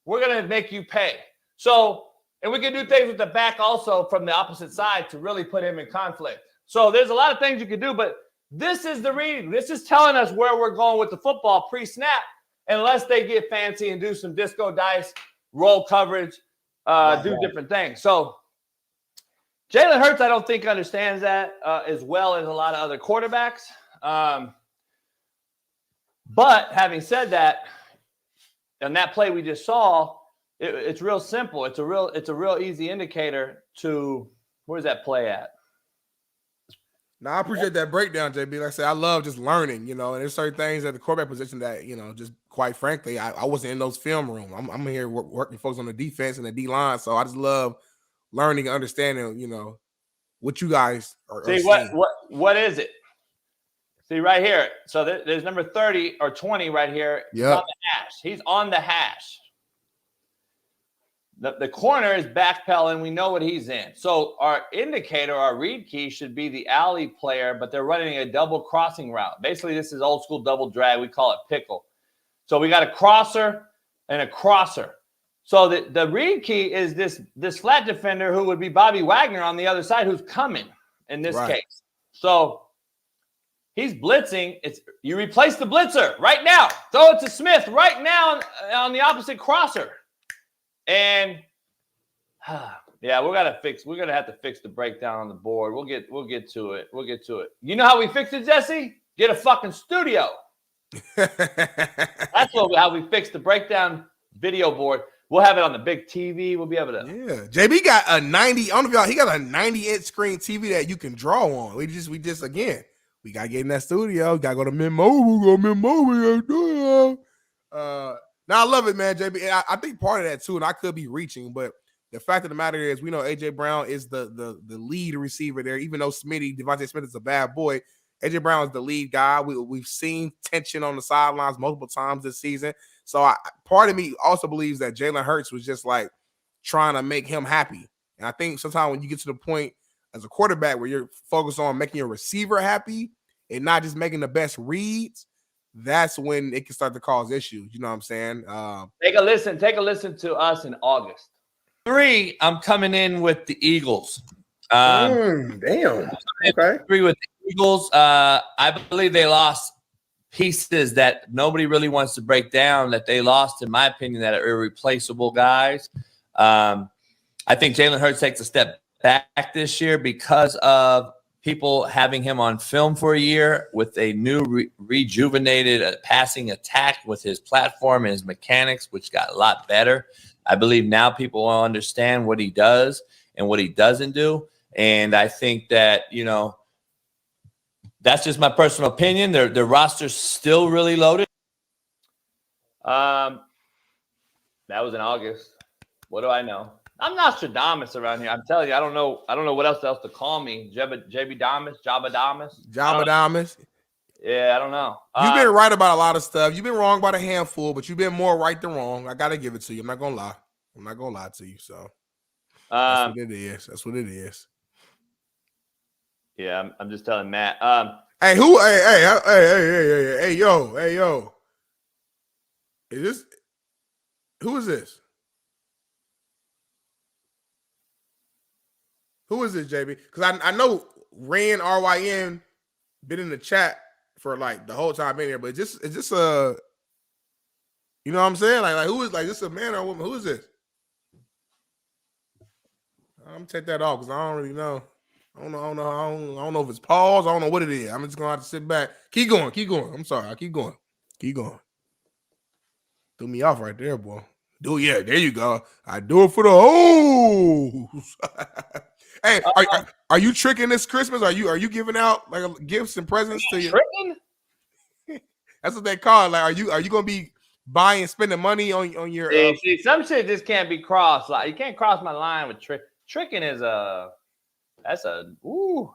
we're going to make you pay. So, and we can do things with the back also from the opposite side to really put him in conflict. So there's a lot of things you can do, but this is the read. This is telling us where we're going with the football pre-snap, unless they get fancy and do some disco dice, roll coverage, do different things. So Jalen Hurts, I don't think understands that as well as a lot of other quarterbacks. But having said that, on that play we just saw, it's real simple. It's a real easy indicator to where's that play at. Now, I appreciate that breakdown, JB. Like I said, I love just learning, and there's certain things at the quarterback position that, just quite frankly, I wasn't in those film rooms. I'm here working folks on the defense and the D-line, so I just love learning and understanding, what you guys are seeing. What is it? See right here. So there's number 30 or 20 right here. Yeah. On the hash. He's on the hash. The corner is backpedaling. We know what he's in. So our indicator, our read key should be the alley player, but they're running a double crossing route. Basically, this is old school double drag. We call it pickle. So we got a crosser and a crosser. So the read key is this flat defender who would be Bobby Wagner on the other side who's coming in this case. So he's blitzing. You replace the blitzer right now. Throw it to Smith right now on the opposite crosser. And yeah, we're gonna have to fix the breakdown on the board. We'll get to it. You know how we fix it, Jesse? Get a fucking studio. That's how we fix the breakdown video board. We'll have it on the big TV. We'll be able to. Yeah, JB got a 90. I don't know if y'all. He got a 90-inch screen TV that you can draw on. We just again, we gotta get in that studio. We gotta go to Mid-Mobile. Now, I love it, man, JB. And I think part of that, too, and I could be reaching, but the fact of the matter is we know A.J. Brown is the lead receiver there. Even though Devontae Smith is a bad boy, AJ Brown is the lead guy. We've seen tension on the sidelines multiple times this season. So part of me also believes that Jalen Hurts was just like trying to make him happy. And I think sometimes when you get to the point as a quarterback where you're focused on making your receiver happy and not just making the best reads, that's when it can start to cause issues. You know what I'm saying? Take a listen to us in August. 3, I'm coming in with the Eagles. Damn. Okay. 3 with the Eagles. I believe they lost pieces that nobody really wants to break down, that they lost, in my opinion, that are irreplaceable guys. I think Jalen Hurts takes a step back this year because of people having him on film for a year with a new rejuvenated passing attack with his platform and his mechanics, which got a lot better. I believe now people will understand what he does and what he doesn't do. And I think that, that's just my personal opinion. Their roster's still really loaded. That was in August. What do I know? I'm Nostradamus around here. I'm telling you, I don't know what else to call me. JB Damas, Jabba Damas. Yeah, I don't know. You've been right about a lot of stuff. You've been wrong about a handful, but you've been more right than wrong. I gotta give it to you. I'm not gonna lie to you. So that's what it is. That's what it is. Yeah, I'm just telling Matt. Hey, yo. Who is this? Who is this, JB? Because I know Ryan RYN been in the chat for like the whole time in here, but is this a, you know what I'm saying? Like who is, like, this a man or a woman? Who is this? I'm gonna take that off because I don't really know. I don't know if it's pause. I don't know what it is. I'm just gonna have to sit back. Keep going. I'm sorry. I keep going. Threw me off right there, boy. Yeah, there you go. I do it for the hoes. Hey, are you tricking this Christmas? Are you giving out like gifts and presents to you? Tricking? That's what they call it. Like, are you gonna be buying, spending money on your? See, some shit just can't be crossed. Like, you can't cross my line with tricking. Is that's a no.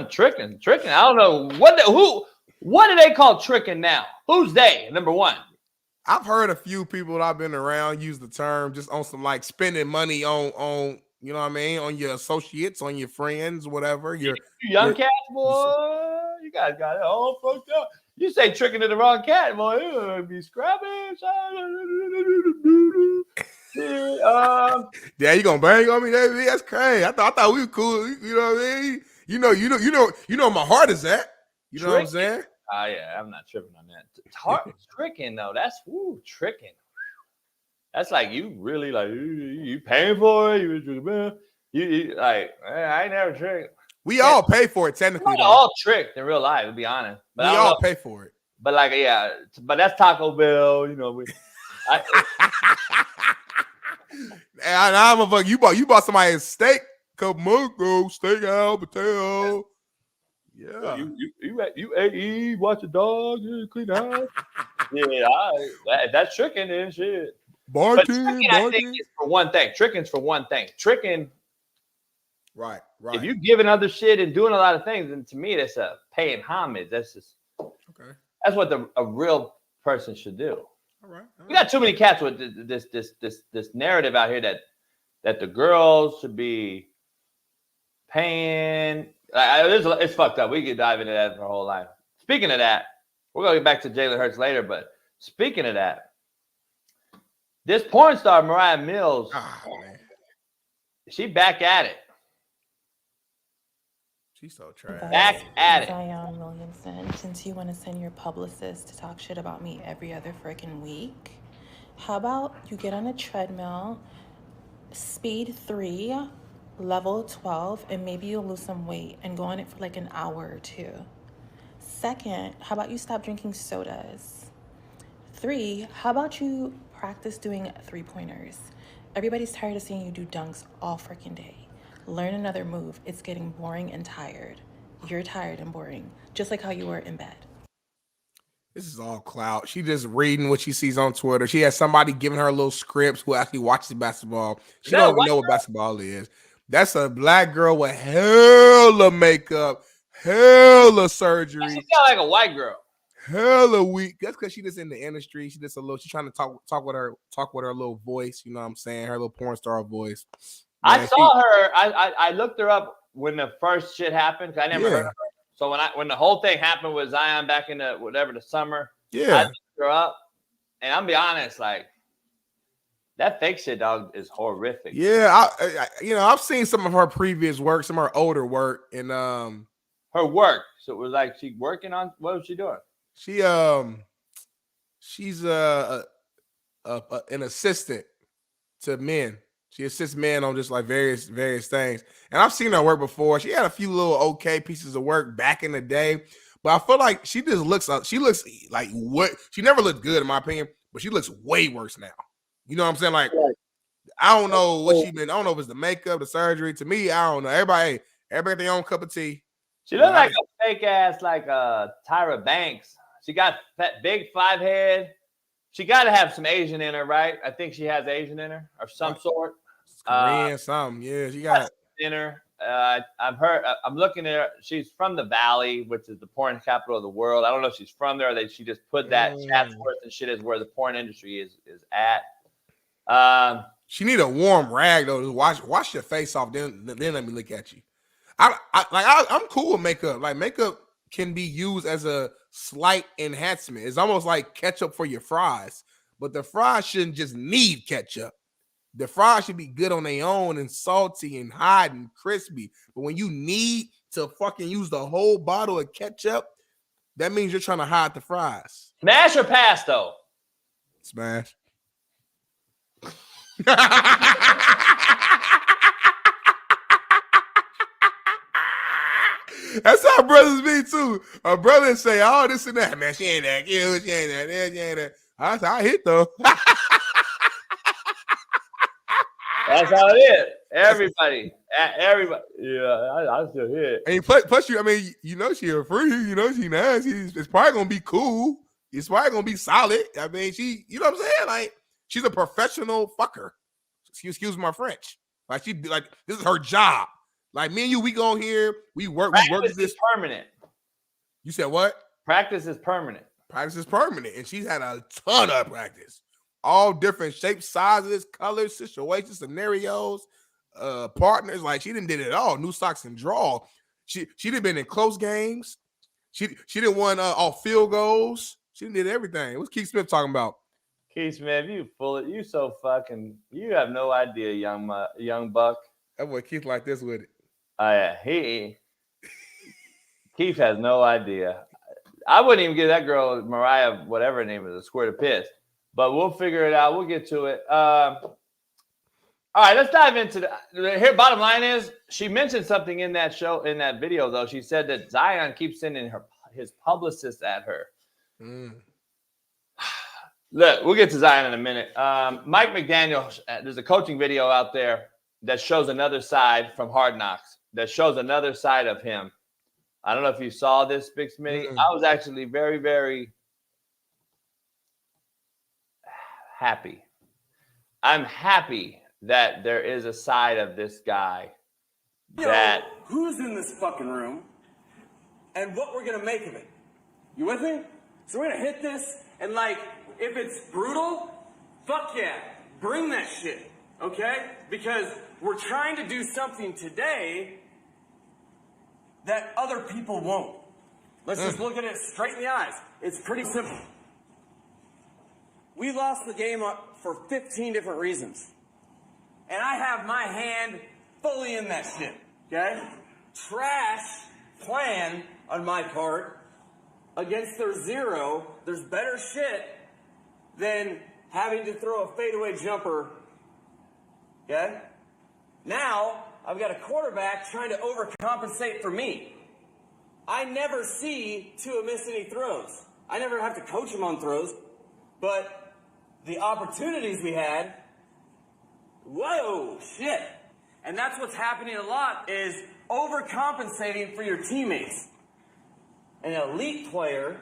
Tricking. I don't know what do they call tricking now? Who's they? Number one. I've heard a few people that I've been around use the term just on some like spending money on you know what I mean, on your associates, on your friends, whatever. Your young cats, boy. You guys got it all fucked up. You say tricking to the wrong cat, boy. It'll be scrappy. Yeah, you gonna bang on me, David? That's crazy. I thought we were cool. You know what I mean? You know my heart is at. You know what I'm saying? Oh yeah, I'm not tripping on that. Heart tricking though. That's tricking. That's like you really like you paying for it. You like I ain't never tricked. We all pay for it technically. We all tricked in real life, to be honest. But we all pay for it. But like, yeah, but that's Taco Bell. I'm a fuck. You bought somebody a steak a couple months ago. Steak out, potato. Yeah. You ate, watch the dog, clean the house. Yeah, that's tricking and shit. Barking. I think is for one thing. Tricking's for one thing. Tricking. Right. If you're giving other shit and doing a lot of things, then to me that's a paying homage. That's just okay. That's what a real person should do. All right. We got too many cats with this narrative out here that the girls should be paying. It's fucked up. We could dive into that for a whole life. Speaking of that, we're gonna get back to Jalen Hurts later. But speaking of that, this porn star Mariah Mills, she back at it. She's so trash. Back at it. Zion Williamson, since you want to send your publicist to talk shit about me every other freaking week, how about you get on a treadmill, speed 3, level 12, and maybe you'll lose some weight and go on it for like an hour or 2. Second, how about you stop drinking sodas? 3, how about you practice doing 3-pointers? Everybody's tired of seeing you do dunks all freaking day. Learn another move. It's getting boring and tired. You're tired and boring, just like how you were in bed. This is all clout. She just reading what she sees on Twitter. She has somebody giving her little scripts who actually watches basketball. She don't even know what basketball is. That's a black girl with hella makeup, hella surgery. She sound like a white girl. Hella weak. That's because she just in the industry. She just a little. She's trying to talk with her little voice. You know what I'm saying? Her little porn star voice. Man, I saw her. I looked her up when the first shit happened. Cause I never heard of her. So when the whole thing happened with Zion back in the summer, I looked her up, and I'm be honest, like that fake shit, dog, is horrific. Yeah, I've seen some of her previous work, some of her older work, and her work. So it was like she working on what was she doing? She's an assistant to men. She assists men on just like various things. And I've seen her work before. She had a few little okay pieces of work back in the day, but I feel like she looks like what she never looked good in my opinion, but she looks way worse now. You know what I'm saying? Like I don't know what she been. I don't know if it's the makeup, the surgery. To me, I don't know. Everybody their own cup of tea. She looked like a fake ass like Tyra Banks. She got that big 5 head. She got to have some Asian in her, right? I think she has Asian in her of some sort. Korean, something. Yeah, she got in her. I've heard. I'm looking at her. She's from the Valley, which is the porn capital of the world. I don't know if she's from there. Or she just put that Chatsworth and shit is where the porn industry is at. She need a warm rag though to wash your face off. Then let me look at you. I'm cool with makeup. Like makeup can be used as a slight enhancement. It's almost like ketchup for your fries, but the fries shouldn't just need ketchup. The fries should be good on their own and salty and hot and crispy. But when you need to fucking use the whole bottle of ketchup, that means you're trying to hide the fries. Smash or pass though? Smash. That's how brothers be too. A brother say, "Oh, this and that, man. She ain't that cute. She ain't that. She ain't that." I hit though. That's how it is. Everybody. Yeah, I still hit. And plus, she a free. You know, she nice. It's probably gonna be cool. It's probably gonna be solid. I mean, you know what I'm saying? Like, she's a professional fucker. Excuse my French. Like, this is her job. Like, me and you, we go here, we work. Practice is permanent. You said what? Practice is permanent. Practice is permanent, and she's had a ton of practice. All different shapes, sizes, colors, situations, scenarios, partners. Like, she done did it all. New socks and draw. She done been in close games. She done won off field goals. She done did everything. What's Keith Smith talking about? Keith Smith, you so fucking, you have no idea, young buck. That boy Keith like this with it. Oh yeah, Keith has no idea. I wouldn't even give that girl Mariah, whatever her name is, a squirt of piss. But we'll figure it out. We'll get to it. All right, let's dive into here. Bottom line is, she mentioned something in that video, though. She said that Zion keeps sending his publicist at her. Look, we'll get to Zion in a minute. Mike McDaniel, there's a coaching video out there that shows another side from Hard Knocks, that shows another side of him. I don't know if you saw this, Big Smitty. I was actually very, very happy. I'm happy that there is a side of this guy that... Who's in this fucking room and what we're going to make of it. You with me? So we're going to hit this, and like, if it's brutal, fuck yeah, bring that shit, okay? Because we're trying to do something today that other people won't. Let's just look at it straight in the eyes. It's pretty simple. We lost the game for 15 different reasons. And I have my hand fully in that shit, okay? Trash plan on my part against their zero. There's better shit than having to throw a fadeaway jumper, okay? Now, I've got a quarterback trying to overcompensate for me. I never see Tua miss any throws. I never have to coach him on throws, but the opportunities we had, whoa, shit. And that's what's happening a lot, is overcompensating for your teammates. An elite player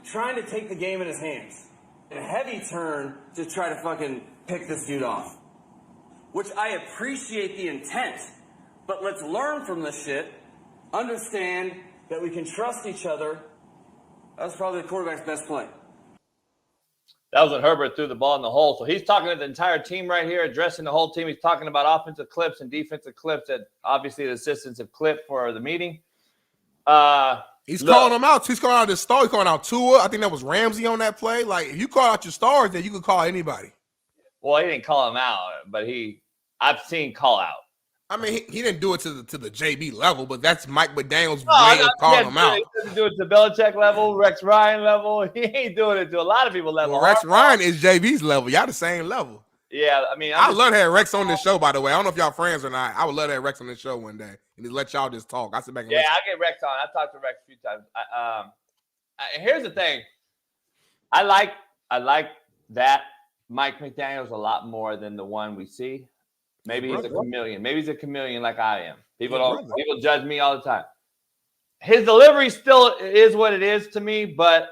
trying to take the game in his hands. A heavy turn to try to fucking pick this dude off. Which I appreciate the intent. But let's learn from this shit, understand that we can trust each other. That's probably the quarterback's best play. That was when Herbert threw the ball in the hole. So he's talking to the entire team right here, addressing the whole team. He's talking about offensive clips and defensive clips that obviously the assistants have clipped for the meeting. He's calling them out. He's calling out his star. He's calling out Tua. I think that was Ramsey on that play. Like, if you call out your stars, then you can call anybody. Well, he didn't call him out, but I've seen call out. I mean, he didn't do it to the JB level, but that's Mike McDaniel's way of calling him out. He doesn't do it to Belichick level, Rex Ryan level. He ain't doing it to a lot of people level. Well, Rex Ryan is JB's level. Y'all the same level. Yeah, I mean, I love to have Rex on this show, by the way. I don't know if y'all friends or not. I would love to have Rex on this show one day and just let y'all just talk. I sit back and listen. I get Rex on. I've talked to Rex a few times. Here's the thing. I like that Mike McDaniel's a lot more than the one we see. Maybe he's a chameleon. Maybe he's a chameleon like I am. People judge me all the time. His delivery still is what it is to me, but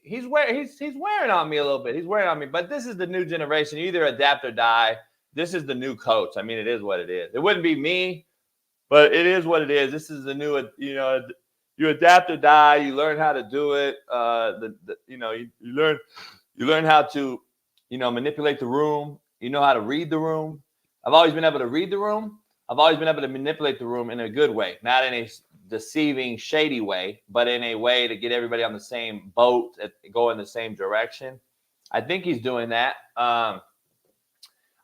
he's wearing on me a little bit. He's wearing on me. But this is the new generation. You either adapt or die. This is the new coach. I mean, it is what it is. It wouldn't be me, but it is what it is. This is the new, you adapt or die. You learn how to do it. You learn how to, manipulate the room. You know how to read the room. I've always been able to read the room. I've always been able to manipulate the room in a good way, not in a deceiving, shady way, but in a way to get everybody on the same boat, go in the same direction. I think he's doing that. I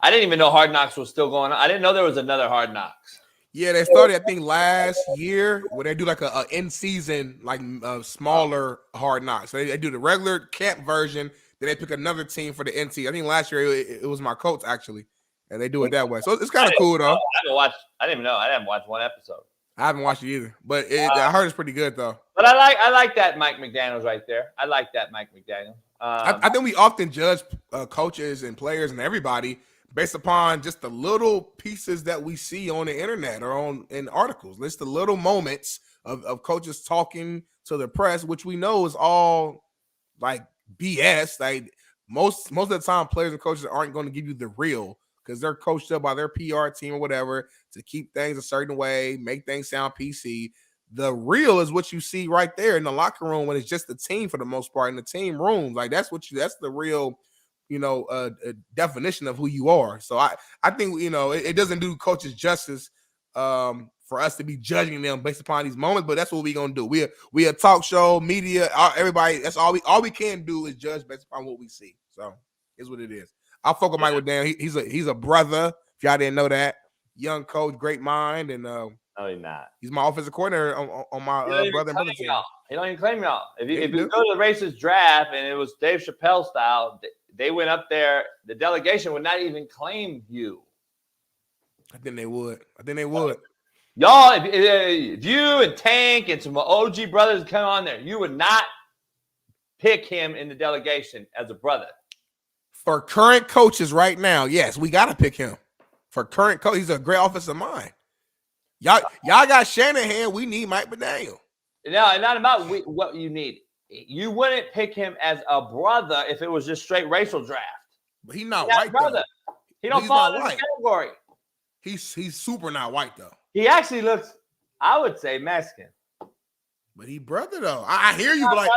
didn't even know Hard Knocks was still going on. I didn't know there was another Hard Knocks. Yeah, they started, I think, last year where they do like a in-season, like smaller Hard Knocks. So they do the regular camp version, then they pick another team for the NC. I think last year it was my coach, actually, and they do it that way. So it's kind of cool, though. I didn't even know. I haven't watched one episode. I haven't watched it either, but I heard it's pretty good, though. But I like that Mike McDaniel's right there. I like that Mike McDaniel. I think we often judge coaches and players and everybody based upon just the little pieces that we see on the internet or in articles. It's the little moments of coaches talking to the press, which we know is all like BS. Like most of the time, players and coaches aren't going to give you the real because they're coached up by their PR team or whatever to keep things a certain way, make things sound PC. The real is what you see right there in the locker room when it's just the team for the most part in the team rooms. Like that's the real, definition of who you are. So I think, it doesn't do coaches justice for us to be judging them based upon these moments, but that's what we're going to do. We a talk show, media, everybody. That's all we can do is judge based upon what we see. So it's what it is. I'll focus Mike with Dan. He's a brother. If y'all didn't know that, young coach, great mind, and no, he's not. He's my offensive coordinator on my brother and brother team. He don't even claim y'all. If you go to the racist draft and it was Dave Chappelle style, they went up there. The delegation would not even claim you. I think they would. Y'all, if you and Tank and some OG brothers come on there, you would not pick him in the delegation as a brother. For current coaches right now, yes, we got to pick him. For current coach, he's a great offensive mind. Y'all got Shanahan. We need Mike McDaniel. No, not about what you need. You wouldn't pick him as a brother if it was just straight racial draft. But he's not white, brother. Though. He don't fall in the category. He's super not white, though. He actually looks, I would say, Mexican. But he brother, though. I hear you, but like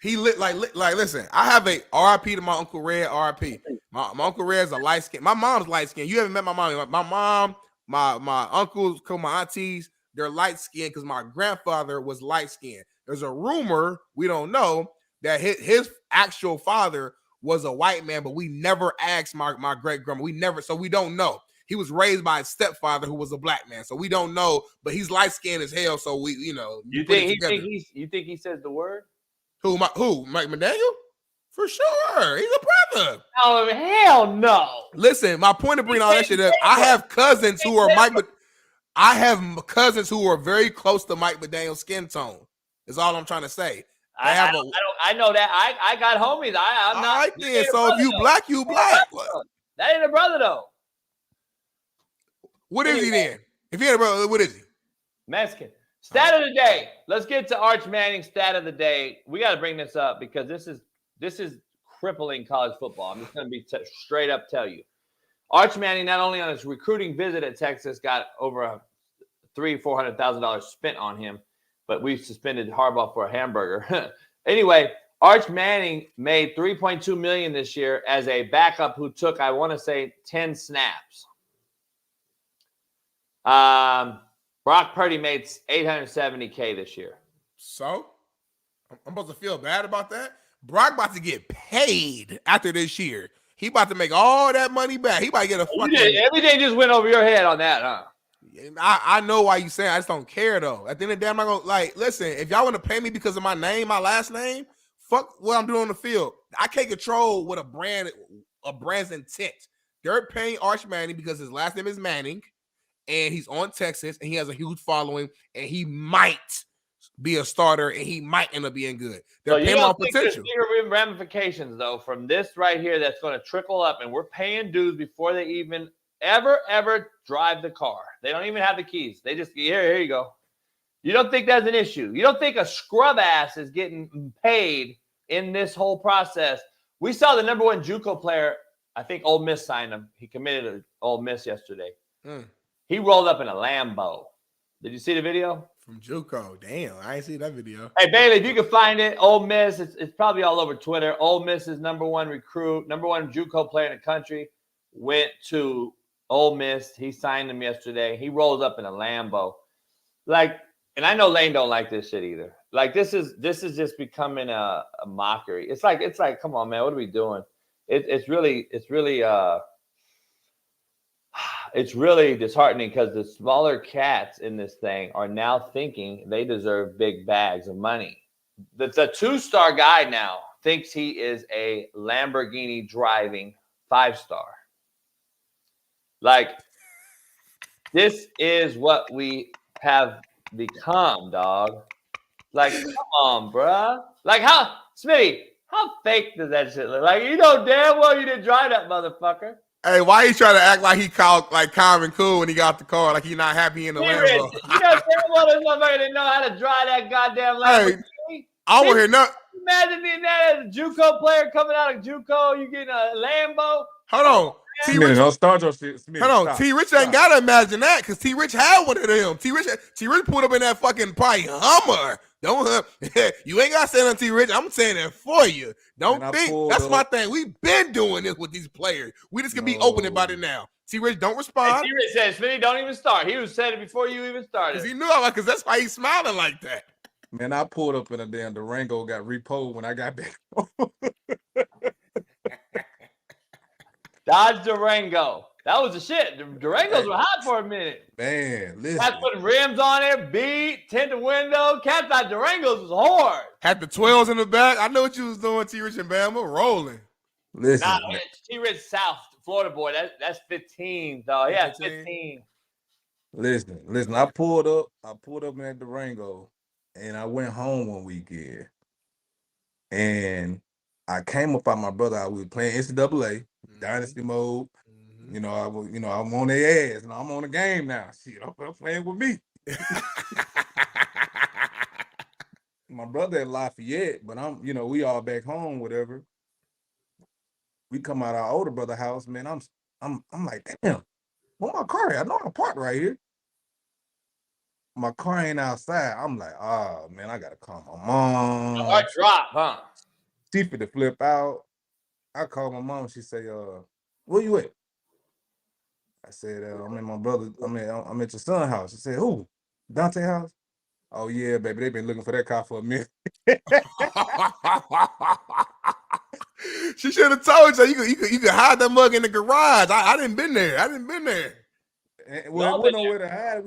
he lit like listen, I have a RIP to my Uncle Red, RIP. My Uncle Red's a light skin. My mom's light skin. You haven't met my mom. My mom, my uncles, my aunties, they're light skinned because my grandfather was light skinned. There's a rumor, we don't know, that his actual father was a white man, but we never asked my great grandma. So we don't know. He was raised by his stepfather who was a black man. So we don't know, but he's light skinned as hell. So we, you think he says the word? Who? Mike McDaniel? For sure. He's a brother. Oh, hell no. Listen, my point of bringing all that shit up, I have cousins who are very close to Mike McDaniel's skin tone. Is all I'm trying to say. I know that. I got homies. I'm not. All right, then. So if you black, you black. That ain't a brother, though. What is he then? If he ain't a brother, what is he? Mexican. Stat of the day. Let's get to Arch Manning's stat of the day. We got to bring this up because this is crippling college football. I'm just going to be straight up tell you. Arch Manning, not only on his recruiting visit at Texas, got over $300,000-$400,000 spent on him, but we suspended Harbaugh for a hamburger. Anyway, Arch Manning made $3.2 million this year as a backup who took, I want to say, 10 snaps. Brock Purdy made $870K this year. So I'm supposed to feel bad about that? Brock about to get paid after this year. He about to make all that money back. He about to get a fucking... Everything just went over your head on that, huh? I know why you saying. I just don't care though. At the end of the day, I'm not gonna like. Listen, if y'all want to pay me because of my name, my last name, fuck what I'm doing on the field. I can't control what a brand's intent. They're paying Arch Manning because his last name is Manning, and he's on Texas, and he has a huge following, and he might be a starter, and he might end up being good. They're paying on potential. There's ramifications though from this right here that's going to trickle up, and we're paying dudes before they even ever drive the car. They don't even have the keys. They just, here you go. You don't think that's an issue? You don't think a scrub ass is getting paid in this whole process? We saw the number one JUCO player. I think Ole Miss signed him. He committed to Ole Miss yesterday. He rolled up in a Lambo. Did you see the video? From JUCO. Damn, I ain't see that video. Hey, Bailey, if you can find it, Ole Miss, it's probably all over Twitter. Ole Miss's number one recruit, number one JUCO player in the country, went to Ole Miss. He signed him yesterday. He rolls up in a Lambo. Like, and I know Lane don't like this shit either. Like, this is just becoming a mockery. It's like, come on, man, what are we doing? It's really disheartening because the smaller cats in this thing are now thinking they deserve big bags of money. The 2-star guy now thinks he is a Lamborghini driving 5-star. Like, this is what we have become, dog. Like, come on, bruh. Like, Smitty, how fake does that shit look? Like, you know damn well you didn't drive that motherfucker. Hey, why he trying to act like he called like calm and cool when he got the car, like he not happy in the Lambo? You know damn well this motherfucker didn't know how to drive that goddamn Lamborghini. Hey, I don't hear nothing. Imagine being that as a JUCO player coming out of JUCO, you getting a Lambo. Hold on. T-Rich, don't start your shit. Hold on. T-Rich ain't got to imagine that because T-Rich had one of them. T-Rich pulled up in that fucking probably Hummer. Don't you ain't got to say nothing, T-Rich. I'm saying that for you. Don't think. That's my thing. We've been doing this with these players. We just can be open about it now. T-Rich, don't respond. Hey, T-Rich said, Smitty, don't even start. He was saying it before you even started. Because he knew because that's why he's smiling like that. Man, I pulled up in a damn Durango, got repoed when I got back. Dodge Durango. That was the shit. The Durangos were hot for a minute. Man, listen. Cats putting rims on it, beat, tinted window. Cats thought Durangos was hard. Had the 12s in the back. I know what you was doing, T-Rich and Bama. Rolling. Listen. Nah, T-Rich South, Florida boy. That's 15, though. Yeah, 15. Listen. I pulled up in that Durango, and I went home one weekend. And I came up on my brother. We were playing NCAA, Dynasty mode. You know, I'm on their ass, and I'm on the game now. Shit, I'm playing with me. My brother at Lafayette, but we all back home, whatever. We come out our older brother house, man. I'm like, damn, where my car at? I know I'm parked right here. My car ain't outside. I'm like, oh man, I gotta call my mom. I drop, huh? She fit to flip out. I called my mom. She say, where you at? I said, I'm in my brother. I'm at your son's house. She said, who? Dante house? Oh yeah, baby. They've been looking for that car for a minute. She should have told you. You could hide that mug in the garage. I didn't been there. Well, we know where to hide.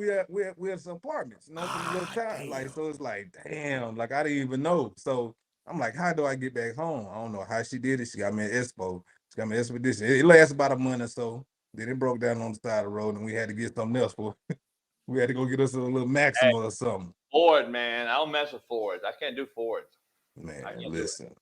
We have some apartments, some little time. Like, so it's like, damn, like I didn't even know. So I'm like, how do I get back home? I don't know how she did it. She got me an Expo. She got me an Expedition. It lasts about a month or so. Then it broke down on the side of the road, and we had to get something else for. We had to go get us a little Maxima or something. Ford, man. I don't mess with Fords. I can't do Fords. Man, listen.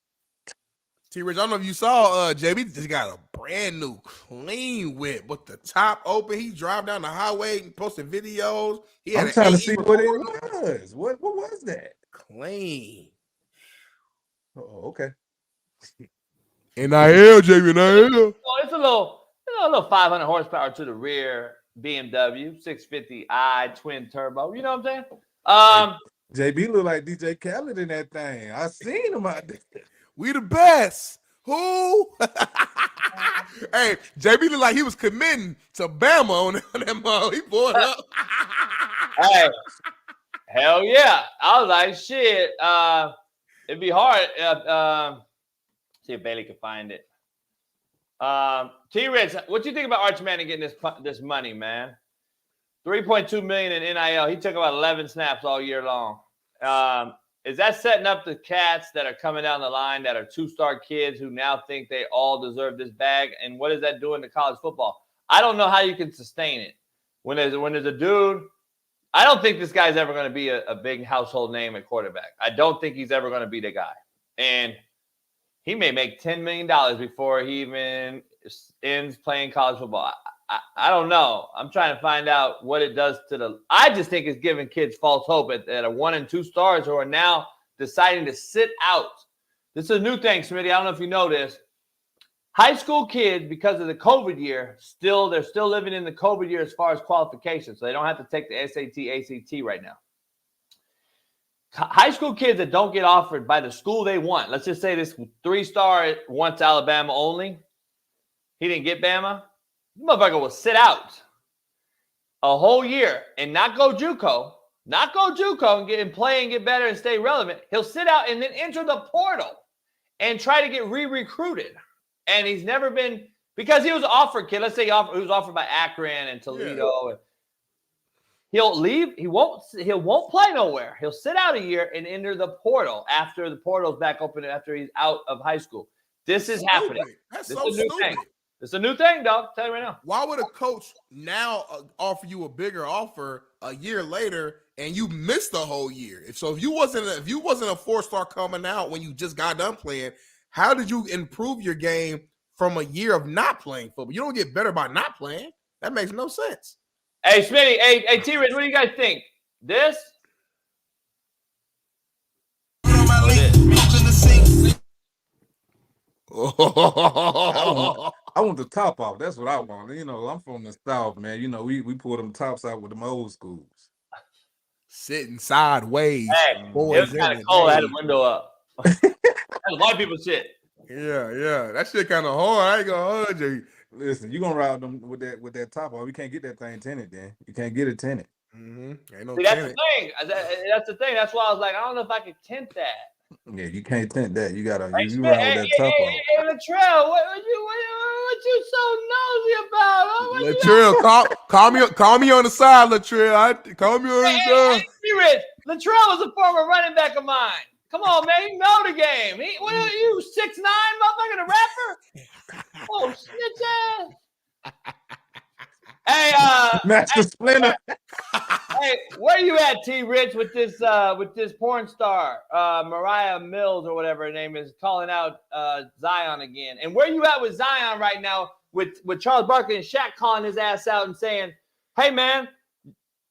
T-Rich, I don't know if you saw JB just got a brand new clean whip with the top open. He drive down the highway and posted videos. I'm trying to see what it was. What was that? Clean. Oh, okay. NIL, JB, NIL. Oh, it's a little. a little 500 horsepower to the rear BMW 650i twin turbo. You know what I'm saying? JB look like DJ Khaled in that thing. I seen him out there. We the best. Who? Hey, JB looked like he was committing to Bama on that mug. He pulled up. Hey, hell yeah. I was like, shit. It'd be hard. See if Bailey can find it. T-Rich, what do you think about Arch Manning getting this money, man? $3.2 million in NIL. He took about 11 snaps all year long. Is that setting up the cats that are coming down the line that are two-star kids who now think they all deserve this bag? And what is that doing to college football? I don't know how you can sustain it. When there's a dude, I don't think this guy's ever going to be a big household name at quarterback. I don't think he's ever going to be the guy. And he may make $10 million before he even ends playing college football. I don't know. I'm trying to find out what it does to I just think it's giving kids false hope that are 1 and 2 stars who are now deciding to sit out. This is a new thing, Smitty. I don't know if you know this. High school kids, because of the COVID year, they're still living in the COVID year as far as qualifications. So they don't have to take the SAT, ACT right now. High school kids that don't get offered by the school they want. Let's just say this 3-star wants Alabama only. He didn't get Bama. This motherfucker will sit out a whole year and not go JUCO and play and get better and stay relevant. He'll sit out and then enter the portal and try to get re-recruited. And he's never been, because he was offered, kid. Let's say he was offered by Akron and Toledo. Yeah. He'll leave. He won't play nowhere. He'll sit out a year and enter the portal after the portal's back open after he's out of high school. This is happening. That's so stupid. It's a new thing, dog. I'll tell you right now. Why would a coach now offer you a bigger offer a year later and you missed the whole year? If you wasn't a 4-star coming out when you just got done playing, how did you improve your game from a year of not playing football? You don't get better by not playing. That makes no sense. Hey, Smitty. Hey, T-Rich, what do you guys think? This? I want the top off. That's what I want. You know, I'm from the South, man. You know, we pull them tops out with them old schools. Sitting sideways. Hey, it was kind of cold. I had the window up. That's a lot of people shit. Yeah. That shit kind of hard. I ain't gonna hold you. Listen, you gonna ride them with that top off. We can't get that thing tinted, then. You can't get it tinted. Mm-hmm. Ain't no See, that's the thing. That's the thing. That's why I was like, I don't know if I could tint that. Yeah, you can't tint that. You gotta Hey, you ride with that top off. Hey, Latrell, what you so nosy about? Latrell, call me on the side, Latrell. Call me on the side. Hey, Rich. Latrell was a former running back of mine. Come on, man. You know the game. What are you, 6'9", motherfucker, the rapper? Oh, snitch ass. Hey, Master Splinter. Hey, where you at, T-Rich, with this porn star, Mariah Mills or whatever her name is, calling out Zion again? And where you at with Zion right now with Charles Barkley and Shaq calling his ass out and saying, hey, man,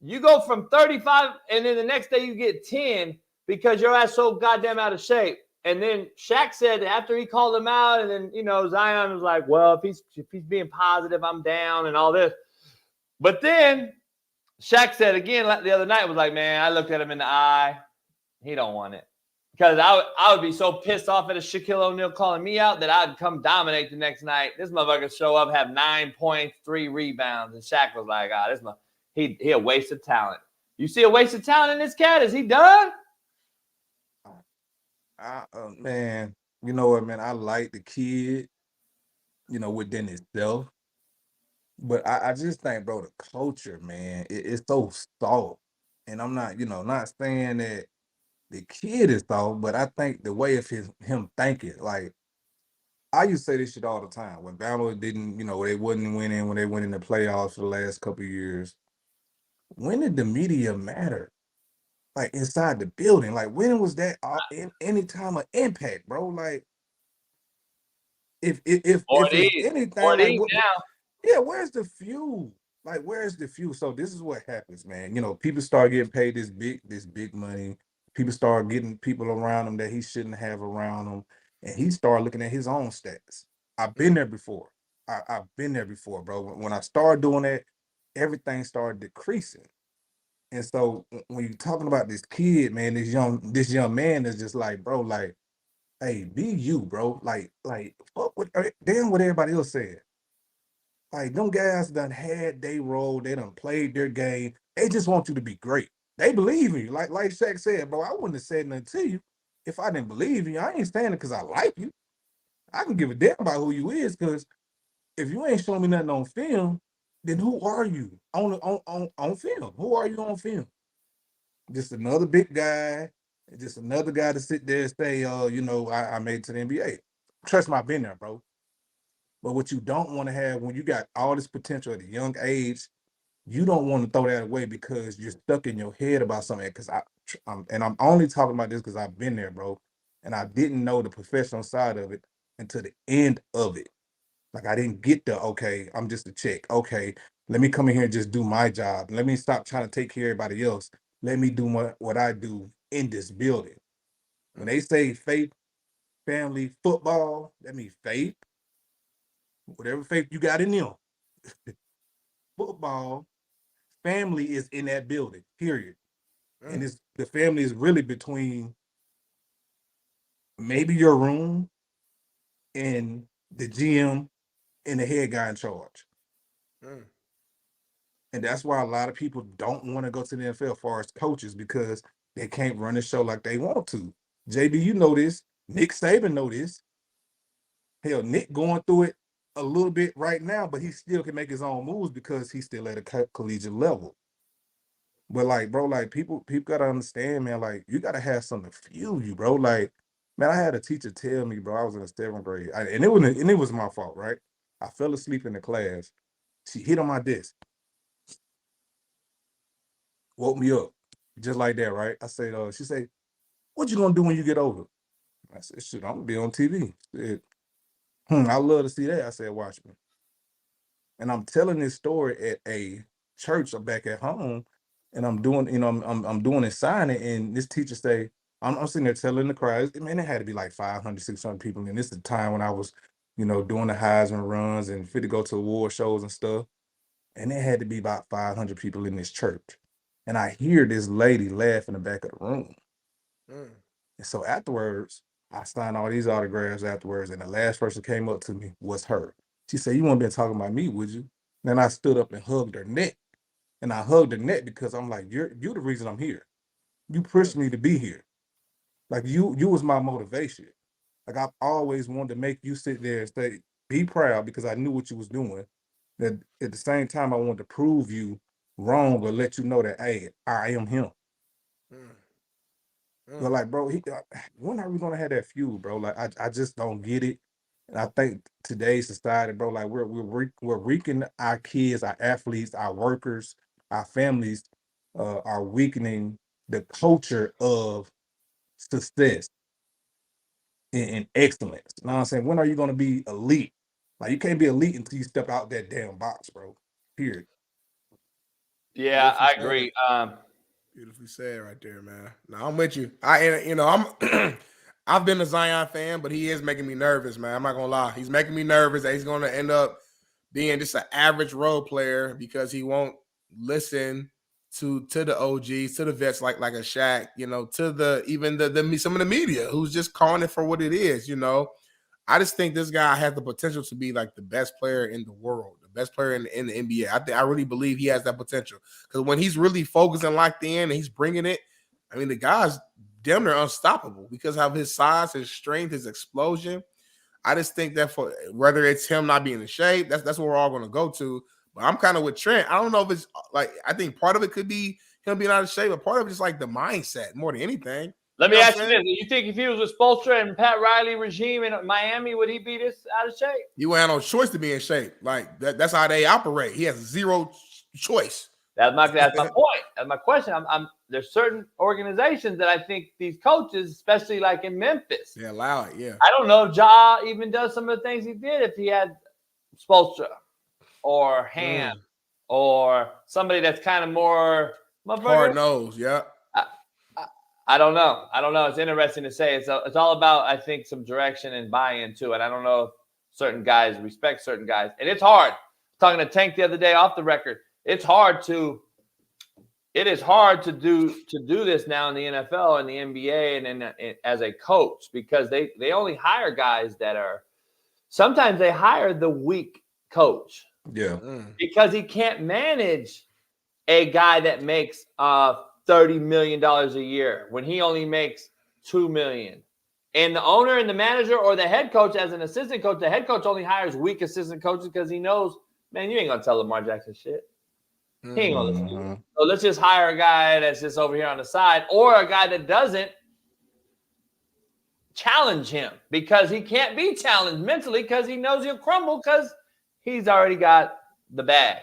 you go from 35 and then the next day you get 10 because your ass so goddamn out of shape. And then Shaq said after he called him out, and then, Zion was like, well, if he's being positive, I'm down and all this. But then Shaq said again the other night, was like, man, I looked at him in the eye. He don't want it. Because I would be so pissed off at a Shaquille O'Neal calling me out that I'd come dominate the next night. This motherfucker show up, have 9 points, 3 rebounds. And Shaq was like, he a waste of talent. You see a waste of talent in this cat? Is he done? Man, you know what, man? I like the kid, within itself. But I just think, bro, the culture, man, it's so soft. And I'm not, not saying that the kid is soft, but I think the way of him thinking, like, I used to say this shit all the time. When Bama didn't, they wouldn't win when they went in the playoffs for the last couple of years. When did the media matter? Like, inside the building? Like, when was that any time of impact, bro? Like, if anything, like, yeah, where's the fuel? Like, where's the fuel? So this is what happens, man. People start getting paid this big money. People start getting people around him that he shouldn't have around him. And he started looking at his own stats. I've been there before. I've been there before, bro. When I started doing that, everything started decreasing. And so when you're talking about this kid, man, this young man is just like, bro, like, hey, be you, bro. Like, fuck what damn what everybody else said. Like, them guys done had they role, they done played their game. They just want you to be great. They believe in you. Like Shaq said, bro, I wouldn't have said nothing to you if I didn't believe in you. I ain't saying it because I like you. I can give a damn about who you is, because if you ain't showing me nothing on film, then who are you on film? Who are you on film? Just another big guy, just another guy to sit there and say, I made it to the NBA. Trust me, I've been there, bro. But what you don't want to have when you got all this potential at a young age, you don't want to throw that away because you're stuck in your head about something. Because I'm only talking about this because I've been there, bro. And I didn't know the professional side of it until the end of it. Like, I didn't get the, okay, I'm just a check. Okay, let me come in here and just do my job. Let me stop trying to take care of everybody else. Let me do what I do in this building. When they say faith, family, football, that means faith. Whatever faith you got in them. Football, family is in that building, period. And the family is really between maybe your room and the GM and the head guy in charge. And that's why a lot of people don't want to go to the NFL as far as coaches, because they can't run the show like they want to. JB, you know this. Nick Saban know this. Hell, Nick going through it a little bit right now, but he still can make his own moves because he's still at a collegiate level. But like, bro, like people gotta understand, man, like you gotta have something to fuel you, bro. Like, man, I had a teacher tell me, bro, I was in the 7th grade, and it was my fault, right? I fell asleep in the class. She hit on my desk, woke me up, just like that, right? I said, she said, "What you gonna do when you get over?" I said, "Shit, I'm gonna be on TV." She said, I love to see that. I said, "Watch me." And I'm telling this story at a church back at home, and I'm doing, I'm doing a signing, and this teacher say, I'm sitting there telling the crowd, man, it had to be like 500, 600 people. And this is the time when I was, doing the Heisman runs and fit to go to award shows and stuff. And it had to be about 500 people in this church. And I hear this lady laugh in the back of the room. And so afterwards, I signed all these autographs afterwards, and the last person came up to me was her. She said, "You wouldn't been talking about me, would you?" Then I stood up and hugged her neck. And I hugged her neck because I'm like, you're the reason I'm here. You pushed me to be here. Like, you was my motivation. Like, I've always wanted to make you sit there and say, be proud, because I knew what you was doing. That at the same time, I wanted to prove you wrong, but let you know that, hey, I am him. But like, bro, when are we gonna have that feud, bro? Like, I just don't get it. And I think today's society, bro, like we're weakening our kids, our athletes, our workers, our families, are weakening the culture of success and excellence. You know what I'm saying? When are you gonna be elite? Like, you can't be elite until you step out that damn box, bro. Period. Yeah, I agree. Beautifully said right there, man. No, I'm with you. I've been a Zion fan, but he is making me nervous, man. I'm not gonna lie. He's making me nervous that he's gonna end up being just an average role player because he won't listen to the OGs, to the vets like a Shaq, to the some of the media who's just calling it for what it is, I just think this guy has the potential to be like the best player in the world, the best player in the NBA. I really believe he has that potential, because when he's really focused and locked in and he's bringing it, I mean, the guy's damn near unstoppable because of his size, his strength, his explosion. I just think that for whether it's him not being in shape, that's what we're all going to go to. But I'm kind of with Trent. I don't know if it's like, I think part of it could be him being out of shape, but part of it is like the mindset more than anything. Let me ask you this. You think if he was with Spoelstra and Pat Riley regime in Miami, would he be this out of shape? You wouldn't have no choice to be in shape. Like, that's how they operate. He has zero choice. That's my point. That's my question. There's certain organizations that I think these coaches, especially like in Memphis, they allow it. Yeah. I don't know if Ja even does some of the things he did if he had Spoelstra or Ham or somebody that's kind of more hard nose. Yeah. I don't know. It's interesting to say. It's all about, I think, some direction and buy-in to it. I don't know if certain guys respect certain guys. And it's hard. Talking to Tank the other day off the record, it is hard to do this now in the NFL and the NBA and as a coach, because they only hire guys that are, sometimes they hire the weak coach. Yeah. Because he can't manage a guy that makes $30 million a year when he only makes $2 million. And the owner and the manager or the head coach, as an assistant coach, the head coach only hires weak assistant coaches because he knows, man, you ain't gonna tell Lamar Jackson shit. He ain't gonna listen to you. So let's just hire a guy that's just over here on the side, or a guy that doesn't challenge him, because he can't be challenged mentally because he knows he'll crumble because he's already got the bag.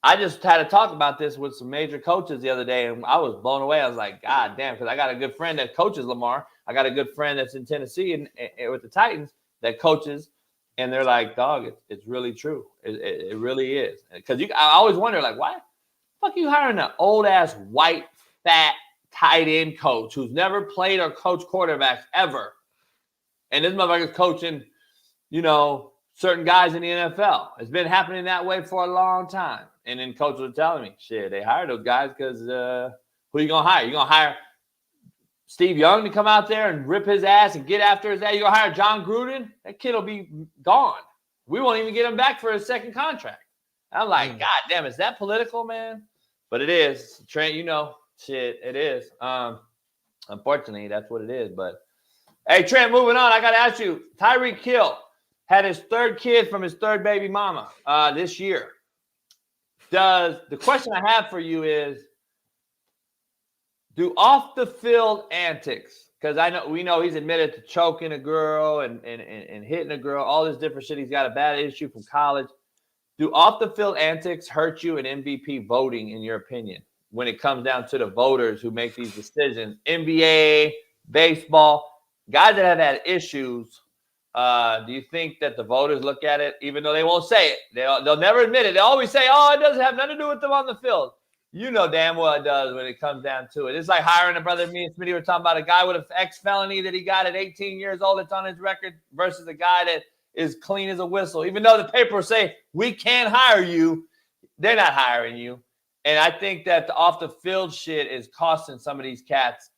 I just had to talk about this with some major coaches the other day, and I was blown away. I was like, God damn, because I got a good friend that coaches Lamar. I got a good friend that's in Tennessee and with the Titans that coaches, and they're like, dog, it's really true. It really is. Because I always wonder, like, why the fuck are you hiring an old-ass, white, fat, tight end coach who's never played or coached quarterbacks ever? And this motherfucker's coaching, certain guys in the NFL. It's been happening that way for a long time. And then coaches were telling me, shit, they hired those guys because who are you going to hire? You going to hire Steve Young to come out there and rip his ass and get after his ass? You going to hire John Gruden? That kid will be gone. We won't even get him back for his second contract. I'm like, God damn, is that political, man? But it is. Trent, shit, it is. Unfortunately, that's what it is. But, hey, Trent, moving on, I got to ask you, Tyreek Hill had his third kid from his third baby mama this year. The question I have for you is, do off the field antics, because we know he's admitted to choking a girl and hitting a girl, all this different shit. He's got a bad issue from college. Do off the field antics hurt you in MVP voting, in your opinion, when it comes down to the voters who make these decisions? NBA, baseball, guys that have had issues. Do you think that the voters look at it, even though they won't say it? They'll never admit it. They always say, oh, it doesn't have nothing to do with them on the field. You know damn well it does when it comes down to it. It's like hiring a brother. Me and Smitty were talking about a guy with an ex-felony that he got at 18 years old that's on his record versus a guy that is clean as a whistle. Even though the papers say, we can't hire you, they're not hiring you. And I think that the off-the-field shit is costing some of these cats,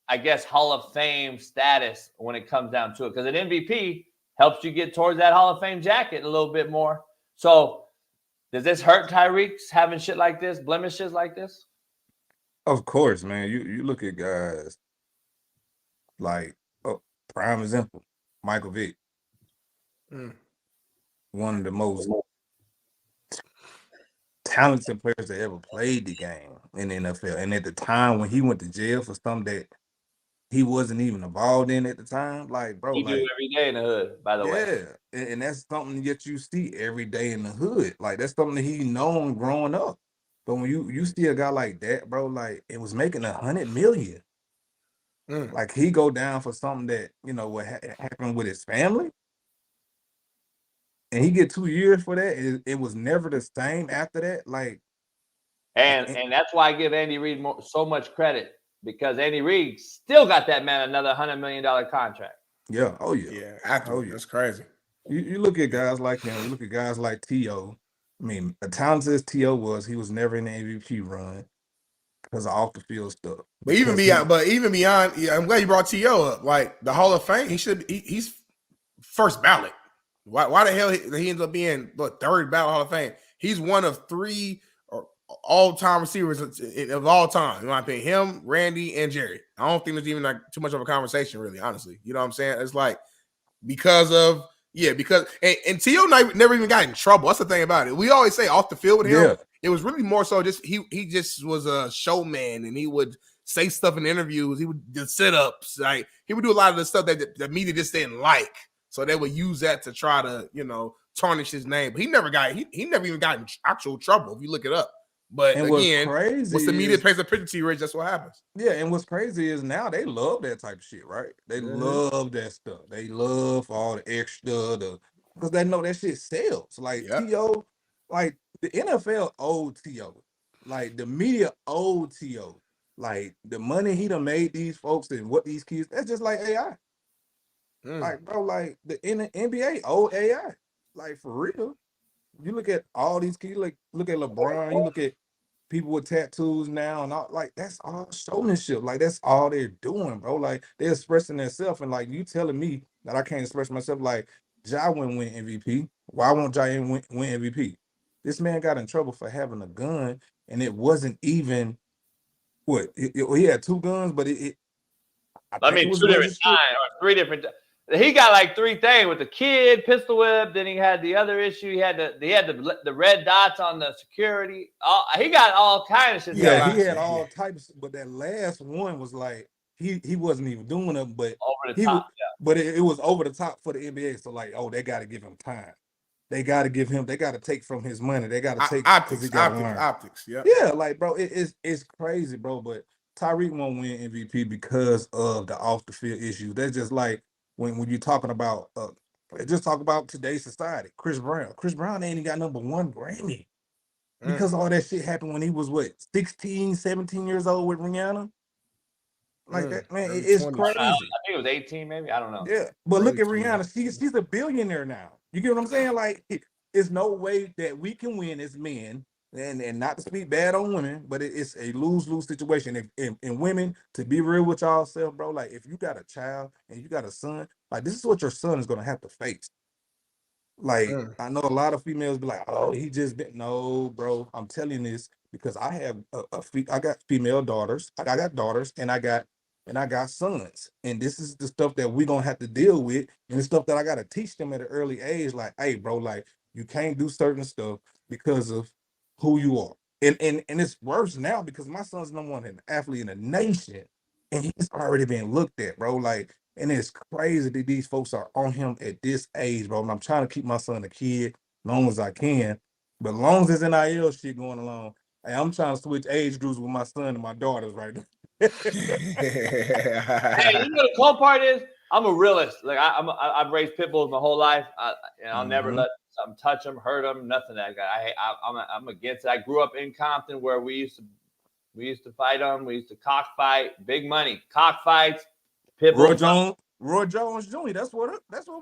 I guess, Hall of Fame status when it comes down to it. Because an MVP helps you get towards that Hall of Fame jacket a little bit more. So does this hurt Tyreek's having shit like this, blemishes like this? Of course, man. You look at guys like, prime example, Michael Vick. One of the most talented players that ever played the game in the NFL. And at the time when he went to jail for something that he wasn't even involved in at the time, like, bro. He do every day in the hood, by the way. Yeah, and that's something that you see every day in the hood. Like, that's something that he known growing up. But when you see a guy like that, bro, like, it was making $100 million. Like, he go down for something that, what happened with his family. And he get 2 years for that. It was never the same after that. Like, and that's why I give Andy Reid so much credit, because Andy Reid still got that man another $100 million contract. Yeah. Oh yeah. Yeah. That's crazy. You look at guys like him. You look at guys like T.O. I mean, as talented as T.O. was, he was never in the MVP run because of off the field stuff. But even beyond, I'm glad you brought T.O. up. Like, the Hall of Fame, he's first ballot. Why the hell he ends up being third ballot Hall of Fame? He's one of 3 all-time receivers of all time. In my opinion, him, Randy, and Jerry. I don't think there's even like too much of a conversation, really, honestly. You know what I'm saying? It's like because and T.O. never even got in trouble. That's the thing about it. We always say off the field with him. Yeah. It was really more so just he just was a showman, and he would say stuff in interviews. He would do sit-ups. Like, he would do a lot of the stuff that the media just didn't like. So they would use that to try to, tarnish his name. But he never even got in actual trouble if you look it up. But again, once the media pays attention to you, Rich, that's what happens. Yeah, and what's crazy is now they love that type of shit, right? They love that stuff. They love all the extra, because they know that shit sells. Like, T.O., like, the NFL owed T.O. Like, the media owed T.O. Like, the money he done made these folks and what these kids, that's just like AI. Like, bro, like in the NBA, old AI, like for real. You look at all these kids, like look at LeBron, you look at people with tattoos now, and all, like that's all showmanship. Like that's all they're doing, bro. Like they're expressing themselves, and like you telling me that I can't express myself. Like Ja wouldn't win MVP. Why won't Ja win MVP? This man got in trouble for having a gun, and it wasn't even what he had 2 guns, but I mean, 2 different times or 3 different. He got like 3 things with the kid, pistol whip. Then he had the other issue. He had the red dots on the security. He got all kinds of shit. Yeah, he had all types. But that last one was like he wasn't even doing it, but over the top. But it was over the top for the NBA. So like, oh, they got to give him time. They got to give him. They got to take from his money. They got to take optics. Yeah, yeah. Like, bro, it's crazy, bro. But Tyreek won't win MVP because of the off the field issues. That's just like when you're talking about just talk about today's society. Chris Brown ain't even got #1 Grammy because all that shit happened when he was what 16, 17 years old with Rihanna. Like that, man, it's crazy. I think it was 18, maybe. I don't know. Yeah, but look at Rihanna. She's a billionaire now. You get what I'm saying? Like, it's no way that we can win as men, and not to speak bad on women, but it's a lose-lose situation. And women, to be real with y'all, bro, like if you got a child and you got a son, like this is what your son is gonna have to face. Like I know a lot of females be like, "Oh, he just been." No, bro, I'm telling you this because I have I got female daughters. I got daughters, and I got sons, and this is the stuff that we're gonna have to deal with, and the stuff that I gotta teach them at an early age. Like, hey, bro, like you can't do certain stuff because of who you are, and it's worse now because my son's #1 athlete in the nation, and he's already been looked at, bro. Like, and it's crazy that these folks are on him at this age, bro. And I'm trying to keep my son a kid long as I can, but long as this NIL shit going along, hey, I'm trying to switch age groups with my son and my daughters right now. Hey, you know the cool part is I'm a realist. Like I've raised pit bulls my whole life, and I'll never let something touch them, hurt them, nothing like that. I'm against it. I grew up in Compton where we used to fight them. We used to cockfight, big money, cockfights. Pit bulls. Roy Jones Jr. That's what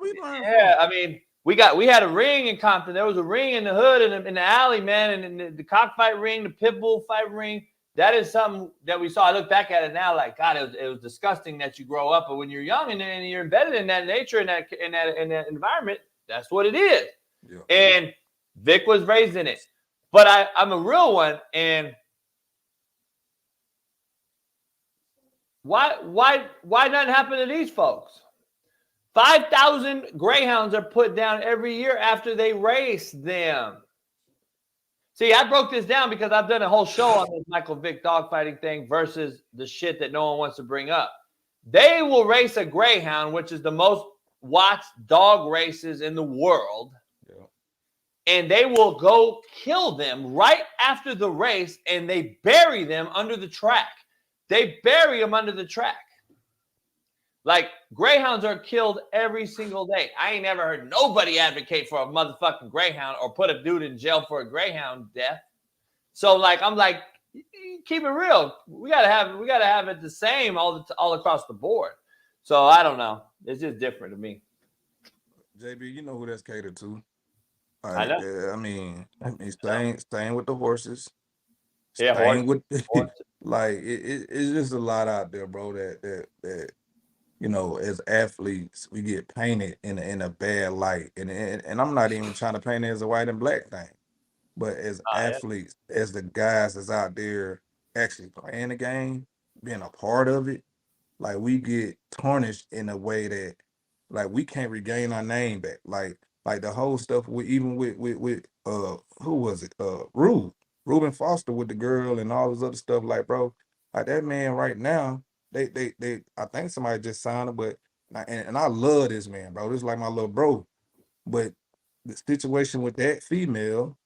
we learned. Yeah, I mean we had a ring in Compton. There was a ring in the hood in the alley, man, and the cockfight ring, the pit bull fight ring. That is something that we saw. I look back at it now, like God, it was disgusting that you grow up, but when you're young and you're embedded in that nature, in that environment, that's what it is. Yeah. And Vic was raised in it, but I'm a real one. And why nothing happen to these folks? 5,000 greyhounds are put down every year after they race them. See, I broke this down because I've done a whole show on this Michael Vick dogfighting thing versus the shit that no one wants to bring up. They will race a greyhound, which is the most watched dog races in the world, and they will go kill them right after the race, and they bury them under the track. They bury them under the track. Like, greyhounds are killed every single day. I ain't never heard nobody advocate for a motherfucking greyhound or put a dude in jail for a greyhound death. So, like, I'm like, keep it real. We gotta have it the same all across the board. So I don't know. It's just different to me. JB, you know who that's catered to. Like, I know. Yeah, I mean, staying with the horses. Yeah, Staying with horses. like it's just a lot out there, bro. That you know, as athletes, we get painted in a bad light, and I'm not even trying to paint it as a white and black thing, but as athletes, as the guys that's out there actually playing the game, being a part of it, like we get tarnished in a way that, like, we can't regain our name back. Like the whole stuff with who was it? Reuben Foster with the girl and all this other stuff. Like, bro, like that man right now. They I think somebody just signed him, but and I love this man, bro. This is like my little bro. But the situation with that female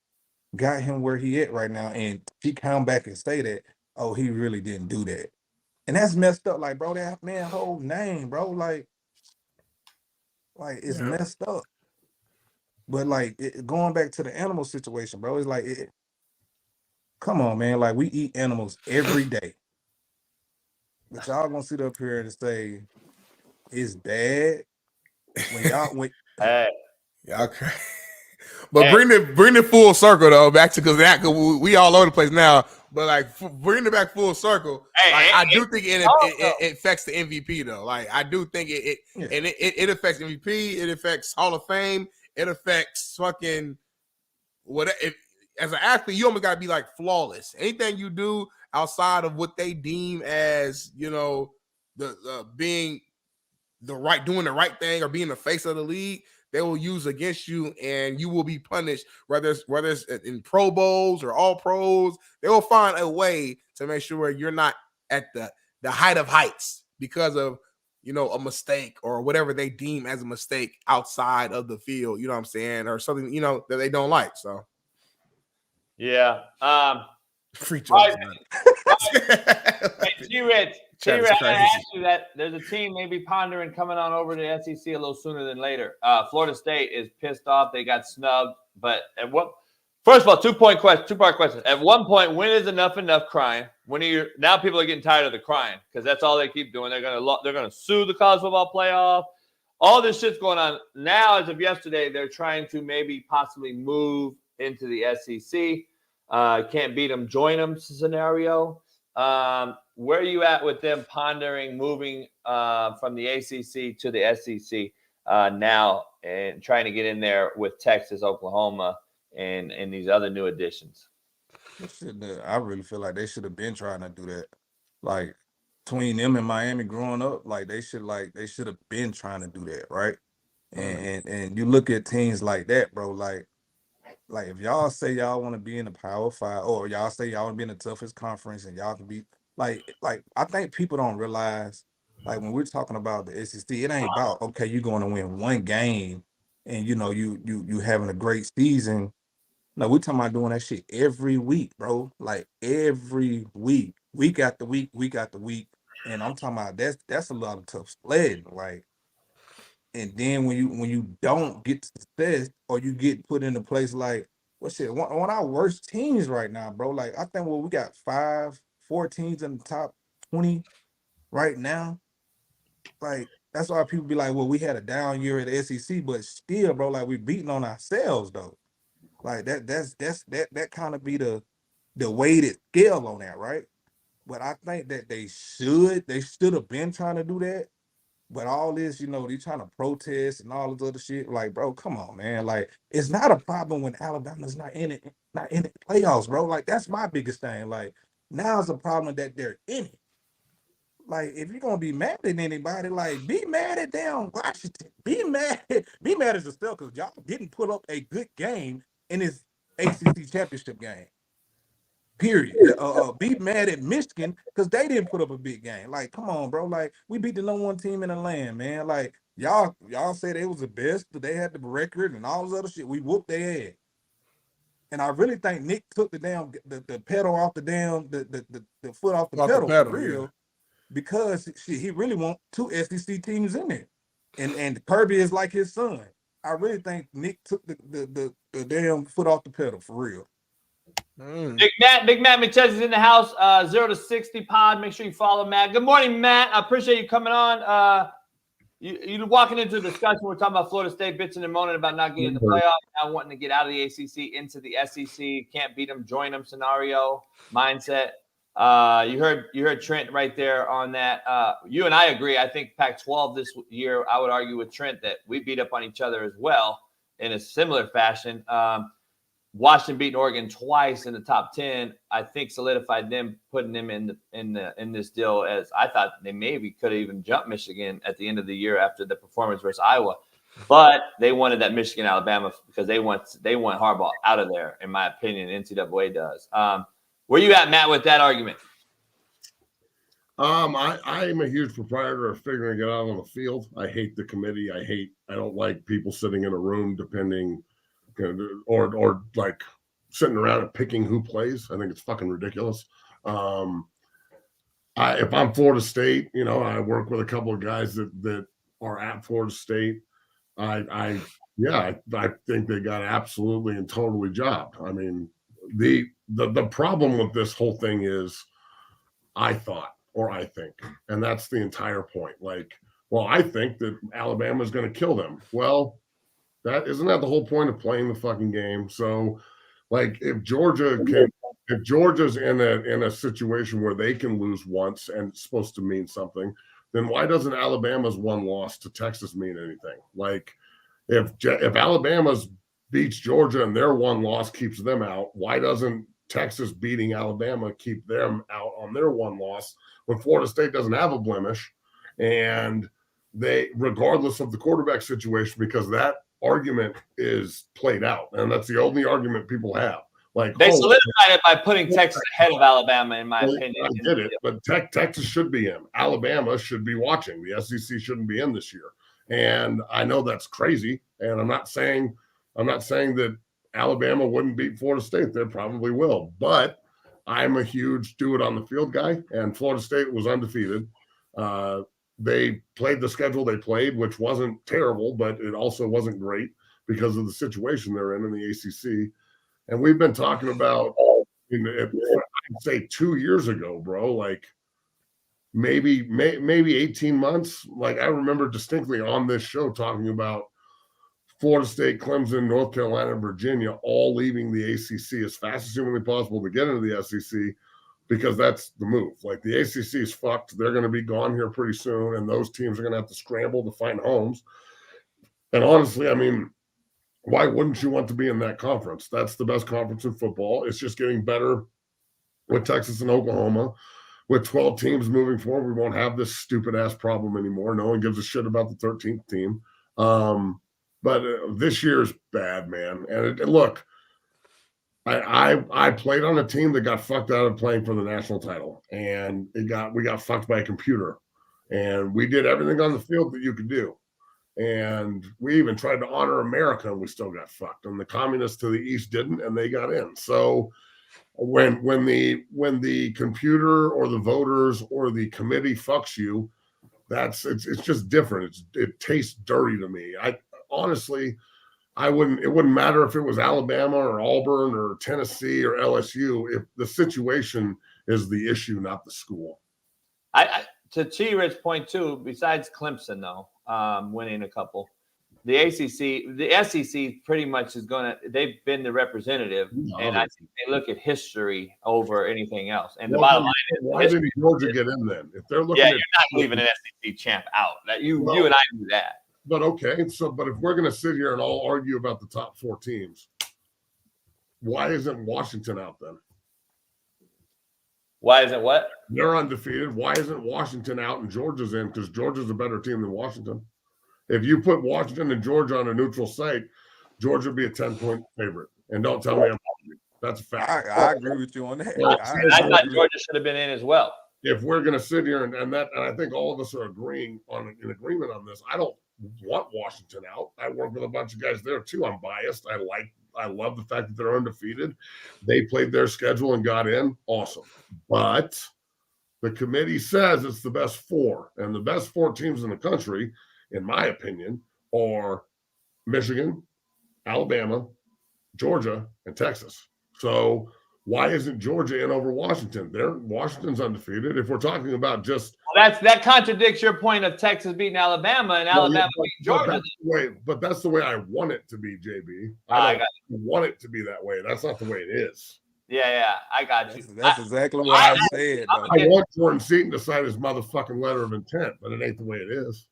got him where he at right now, and she come back and say that, oh, he really didn't do that. And that's messed up. Like, bro, that man whole name, bro, like it's messed up. But like going back to the animal situation, bro, it's like come on, man. Like, we eat animals every day. But y'all gonna sit up here and say it's bad when Hey, Yeah, okay. But bring it full circle though, back to because we all over the place now. But like bring it back full circle. Hey, I do think it affects the MVP though. Like I do think it affects MVP. It affects Hall of Fame. It affects fucking what. As an athlete, you almost gotta be like flawless. Anything you do outside of what they deem as the being doing the right thing or being the face of the league, they will use against you, and you will be punished. Whether it's in Pro Bowls or All Pros, they will find a way to make sure you're not at the height of heights because of a mistake or whatever they deem as a mistake outside of the field. You know what I'm saying, or something that they don't like. So yeah, free choice. G-Rich, I asked you that there's a team maybe pondering coming on over to the SEC a little sooner than later. Florida State is pissed off. They got snubbed. But first of all, two-part question. At one point, when is enough crying? Now people are getting tired of the crying because that's all they keep doing. They're gonna sue the college football playoff. All this shit's going on. Now, as of yesterday, they're trying to maybe possibly move into the SEC. Can't beat them, join them scenario. Where are you at with them pondering moving from the ACC to the SEC now and trying to get in there with Texas, Oklahoma, and these other new additions? I really feel like they should have been trying to do that. Like between them and Miami growing up, like they should have been trying to do that, right? And you look at teams like that, bro, like if y'all say y'all want to be in the Power 5 or y'all say y'all want to be in the toughest conference and y'all can be like I think people don't realize, like when we're talking about the SEC, it ain't about okay, you're going to win one game and you having a great season. No, we're talking about doing that shit every week, bro. Like every week, week after week, and I'm talking about that's a lot of tough sledding, like. And then when you don't get success or you get put in a place like one of our worst teams right now, bro. Like I think we got 4 teams in the top 20 right now. Like that's why people be like, well, we had a down year at the SEC, but still, bro, like we beating on ourselves though. Like that kind of be the weighted scale on that, right? But I think that they should have been trying to do that. But all this, they trying to protest and all this other shit. Like, bro, come on, man. Like, it's not a problem when Alabama's not in the playoffs, bro. Like, that's my biggest thing. Like, now it's a problem that they're in it. Like, if you're gonna be mad at anybody, like, be mad at damn Washington. Be mad at yourself because y'all didn't put up a good game in this ACC championship game. Period. Be mad at Michigan because they didn't put up a big game. Like, come on, bro. Like, we beat the number 1 team in the land, man. Like, y'all say they was the best, but they had the record and all this other shit. We whooped their ass. And I really think Nick took the pedal off the foot off the pedal for real, because he really want 2 SEC teams in there. And Kirby is like his son. I really think Nick took the damn foot off the pedal for real. Big Matt McChesney's in the house. 0 to 60 pod. Make sure you follow Matt. Good morning, Matt. I appreciate you coming on. You walking into a discussion. We're talking about Florida State bitching and moaning about not getting in the playoffs, now wanting to get out of the ACC into the SEC. Can't beat them, join them scenario mindset. You heard Trent right there on that. You and I agree. I think Pac-12 this year, I would argue with Trent that we beat up on each other as well in a similar fashion. Washington beating Oregon twice in the top 10, I think solidified them, putting them in this deal, as I thought they maybe could have even jumped Michigan at the end of the year after the performance versus Iowa. But they wanted that Michigan Alabama because they want Harbaugh out of there, in my opinion. NCAA does. Where you at, Matt, with that argument? I am a huge proprietor of figuring it out on the field. I hate the committee. I don't like people sitting in a room or like sitting around and picking who plays. I think it's fucking ridiculous. If I'm Florida State, I work with a couple of guys that are at Florida State. I think they got absolutely and totally jobbed. I mean, the problem with this whole thing is, I think, and that's the entire point. Like, Well, I think that Alabama is going to kill them. Well, isn't that the whole point of playing the fucking game? So, like, if Georgia's in a situation where they can lose once and it's supposed to mean something, then why doesn't Alabama's one loss to Texas mean anything? Like, if Alabama's beats Georgia and their one loss keeps them out, why doesn't Texas beating Alabama keep them out on their one loss when Florida State doesn't have a blemish? And they, regardless of the quarterback situation, because that argument is played out, and that's the only argument people have. Like, they solidified it by putting Texas ahead of Alabama, in my opinion. I get it, but Texas should be in. Alabama should be watching. The SEC shouldn't be in this year. And I know that's crazy. And I'm not saying that Alabama wouldn't beat Florida State. They probably will. But I'm a huge do it on the field guy, and Florida State was undefeated. They played the schedule they played, which wasn't terrible, but it also wasn't great because of the situation they're in the ACC. And we've been talking about, I'd say 2 years ago, bro, like maybe 18 months. Like, I remember distinctly on this show talking about Florida State, Clemson, North Carolina, and Virginia all leaving the ACC as fast as humanly possible to get into the SEC, because that's the move. Like, the ACC is fucked. They're going to be gone here pretty soon, and those teams are going to have to scramble to find homes. And honestly, I mean, why wouldn't you want to be in that conference? That's the best conference in football. It's just getting better with Texas and Oklahoma. With 12 teams moving forward, we won't have this stupid-ass problem anymore. No one gives a shit about the 13th team. But this year's bad, man. And look, I played on a team that got fucked out of playing for the national title, and we got fucked by a computer, and we did everything on the field that you could do, and we even tried to honor America, and we still got fucked. And the communists to the east didn't, and they got in. So when the computer or the voters or the committee fucks you, it's just different. It tastes dirty to me. Honestly, it wouldn't matter if it was Alabama or Auburn or Tennessee or LSU if the situation is the issue, not the school. To T-Rich's point too, besides Clemson though, winning a couple, the SEC pretty much they've been the representative, and I think they look at history over anything else. And the bottom line is, why didn't Georgia get in then? If they're looking, you're not leaving an SEC champ out. You and I knew that. But okay, but if we're going to sit here and all argue about the top 4 teams, why isn't Washington out then? Why isn't what? They're undefeated. Why isn't Washington out and Georgia's in? Because Georgia's a better team than Washington. If you put Washington and Georgia on a neutral site, Georgia would be a 10-point favorite. And don't tell me I'm wrong. That's a fact. I agree with you on that. I thought Georgia should have been in as well. If we're going to sit here and I think all of us are in agreement on this. I don't want Washington out. I work with a bunch of guys there too. I'm biased. I love the fact that they're undefeated. They played their schedule and got in. Awesome. But the committee says it's the best 4, and the best 4 teams in the country, in my opinion, are Michigan, Alabama, Georgia, and Texas. So why isn't Georgia in over Washington? Washington's undefeated. If we're talking about just that contradicts your point of Texas beating Alabama and Alabama beating Georgia. But that's the way I want it to be, JB. I don't want it to be that way. That's not the way it is. Yeah, I got you. That's exactly what I said. I want Jordan Seaton to sign his motherfucking letter of intent, but it ain't the way it is.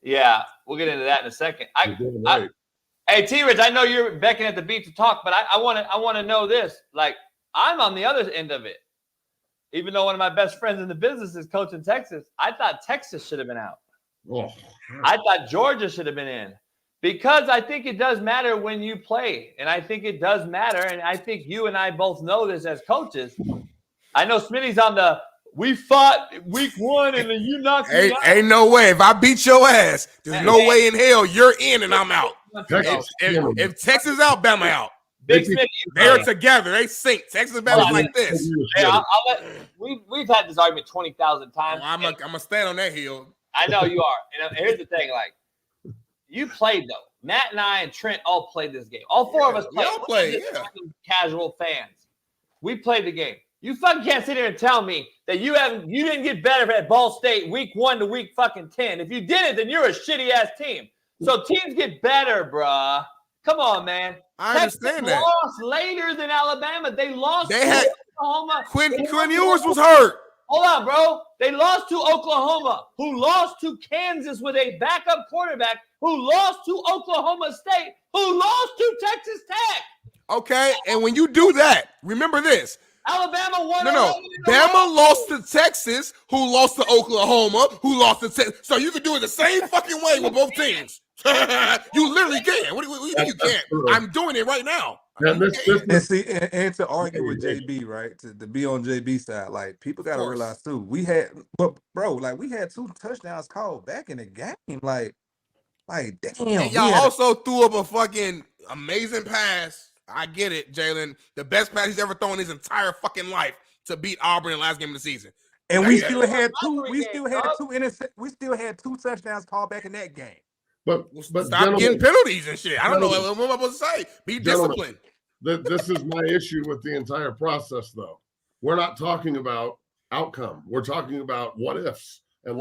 Yeah, we'll get into that in a second. Hey, T-Rich, I know you're beckoning at the beat to talk, but I want to know this. Like, I'm on the other end of it. Even though one of my best friends in the business is coaching Texas, I thought Texas should have been out. Oh. I thought Georgia should have been in, because I think it does matter when you play. And I think it does matter. And I think you and I both know this as coaches. I know Smitty's on the, we fought week 1 and then you knocked me out. Ain't no way. If I beat your ass, there's no way in hell you're in and I'm out. If Texas out, Bama out. Big Smitty, they're together. They sync. Texas and Bama's like this. Yeah, we've had this argument 20,000 times. I'm gonna stand on that hill. I know you are. And here's the thing: like, you played though. Matt and I and Trent all played this game. All 4 of us played. We all played. Yeah. Casual fans. We played the game. You fucking can't sit here and tell me that you didn't get better at Ball State week 1 to week fucking 10. If you didn't, then you're a shitty ass team. So teams get better, bruh. Come on, man. I understand that. Lost later than Alabama. They lost They had Oklahoma. Quinn Ewers was hurt. Hold on, bro. They lost to Oklahoma, who lost to Kansas with a backup quarterback, who lost to Oklahoma State, who lost to Texas Tech. Okay, and when you do that, remember this. Alabama won. No. Bama lost to Texas, who lost to Oklahoma, who lost to Texas. So you can do it the same fucking way with both teams. You literally can. What do you mean you can't? I'm doing it right now. And to argue with JB, right? To be on JB's side, like people got to realize too, we had 2 touchdowns called back in the game. Like damn. And y'all also threw up a fucking amazing pass. I get it, Jalen. The best pass he's ever thrown in his entire fucking life to beat Auburn in the last game of the season. And we still had 2. We still had 2 touchdowns called back in that game. But stop getting penalties and shit. I don't know what I'm supposed to say. Be disciplined. This is my issue with the entire process, though. We're not talking about outcome. We're talking about what ifs and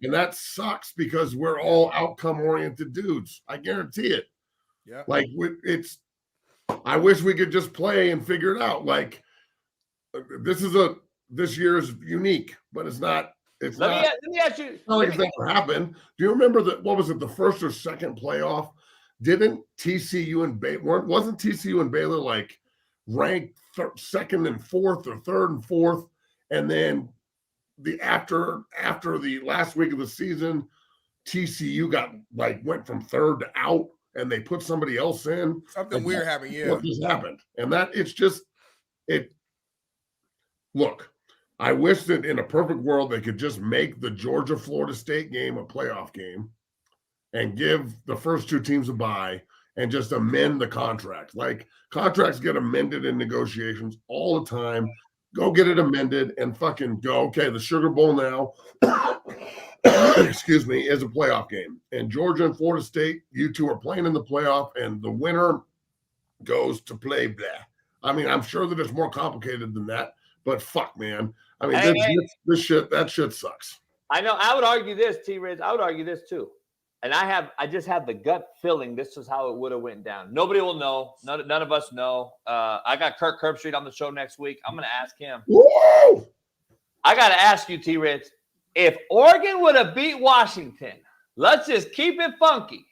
and that sucks because we're all outcome oriented dudes. I guarantee it. Yeah. Like I wish we could just play and figure it out. Like this year is unique, but it's not. Let me ask you. It's not like it's never happened. Do you remember that? What was it? The first or second playoff? Didn't TCU and Baylor wasn't TCU and Baylor like ranked second and fourth or third and fourth, and then after the last week of the season, TCU went from third to out, and they put somebody else in. Something weird happened. Yeah, what just happened, and that it's just it. Look. I wish that in a perfect world they could just make the Georgia-Florida State game a playoff game and give the first 2 teams a bye and just amend the contract. Like contracts get amended in negotiations all the time. Go get it amended and fucking go. Okay, the Sugar Bowl now, excuse me, is a playoff game. And Georgia and Florida State, you 2 are playing in the playoff and the winner goes to play blah. I mean, I'm sure that it's more complicated than that, but fuck, man. I mean, that shit sucks. I know. I would argue this, T-Riz. I would argue this too. And I just have the gut feeling this is how it would have went down. Nobody will know. None of us know. I got Kirk Herbstreit on the show next week. I'm going to ask him. Whoa! I got to ask you, T-Riz, if Oregon would have beat Washington, let's just keep it funky.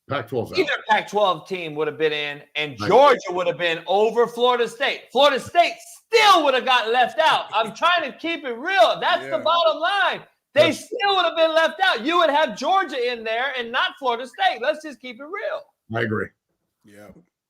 Pac-12's out. Either Pac-12 team would have been in, and Georgia would have been over Florida State. Florida State still would have got left out. I'm trying to keep it real. That's the bottom line. They still would have been left out. You would have Georgia in there and not Florida State. Let's just keep it real. I agree. Yeah,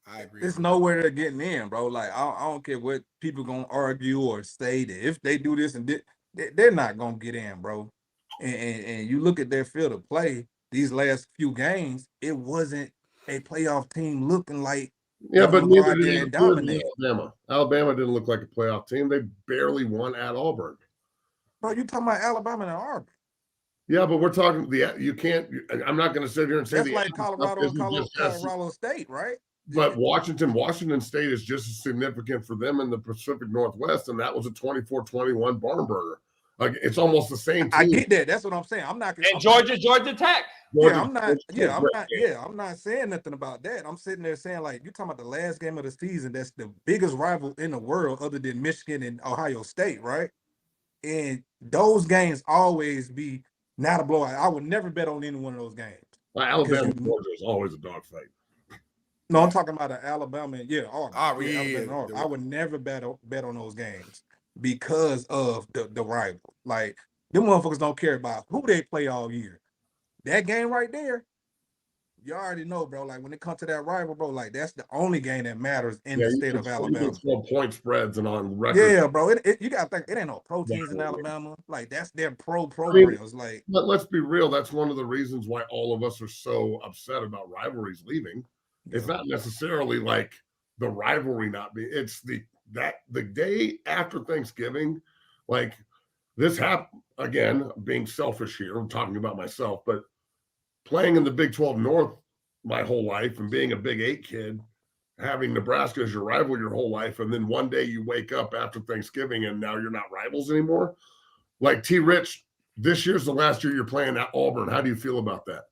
I agree. There's nowhere they're getting in, bro. Like, I don't care what people going to argue or say that if they do this and they're not going to get in, bro. And you look at their field of play, these last few games, it wasn't a playoff team looking like but neither did Alabama. Alabama didn't look like a playoff team. They barely won at Auburn. Bro, you talking about Alabama and Auburn? Yeah, but we're talking you can't. I'm not going to sit here and say that's like Colorado State, right? But Washington State is just as significant for them in the Pacific Northwest, and that was a 24-21 barn burner. Like it's almost the same team. I get that. That's what I'm saying. I'm not. And Georgia Tech. I'm not saying nothing about that. I'm sitting there saying, like, you're talking about the last game of the season. That's the biggest rival in the world, other than Michigan and Ohio State, right? And those games always be not a blowout. I would never bet on any one of those games. Well, Alabama and Georgia is always a dogfight. No, I'm talking about Alabama. Auburn. I would never bet on those games because of the rival. Like, them motherfuckers don't care about who they play all year. That game right there, you already know, bro. Like, when it comes to that rival, bro, like, that's the only game that matters in the state of Alabama. Point spreads and on record. Yeah, bro. You got to think, it ain't no pro teams in Alabama. Like, that's their programs. But let's be real. That's one of the reasons why all of us are so upset about rivalries leaving. Yeah. It's not necessarily like the rivalry not being. It's the day after Thanksgiving, like this happened again. Being selfish here, I'm talking about myself, but playing in the Big 12 North my whole life and being a Big 8 kid, having Nebraska as your rival your whole life, and then one day you wake up after Thanksgiving and now you're not rivals anymore. Like T. Rich, this year's the last year you're playing at Auburn. How do you feel about that?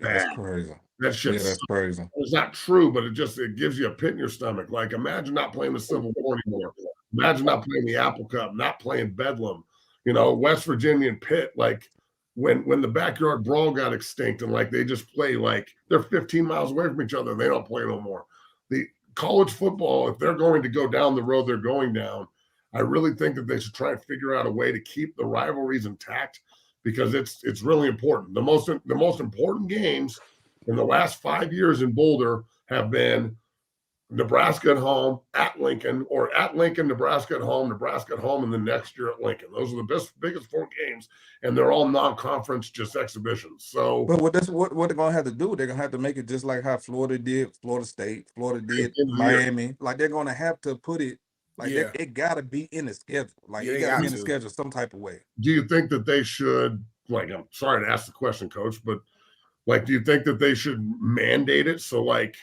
That's crazy. That shit. Yeah, that's crazy. It's not true, but it gives you a pit in your stomach. Like, imagine not playing the Civil War anymore. Imagine not playing the Apple Cup, not playing Bedlam. West Virginia and Pitt. Like, when the backyard brawl got extinct and like they just play like they're 15 miles away from each other, they don't play no more. The college football, if they're going to go down the road they're going down, I really think that they should try and figure out a way to keep the rivalries intact, because it's really important. The most important games in the last 5 years in Boulder have been Nebraska at home, at Lincoln, or at Lincoln, Nebraska at home, and then next year at Lincoln. Those are the biggest 4 games, and they're all non-conference, just exhibitions. So, but what they're gonna have to do, they're gonna have to make it just like how Florida did, Florida State, Florida did, Miami. Like they're gonna have to put it like it gotta be in the schedule. Like it gotta be in the schedule some type of way. Do you think that they should? Like, I'm sorry to ask the question, Coach, but like, do you think that they should mandate it so like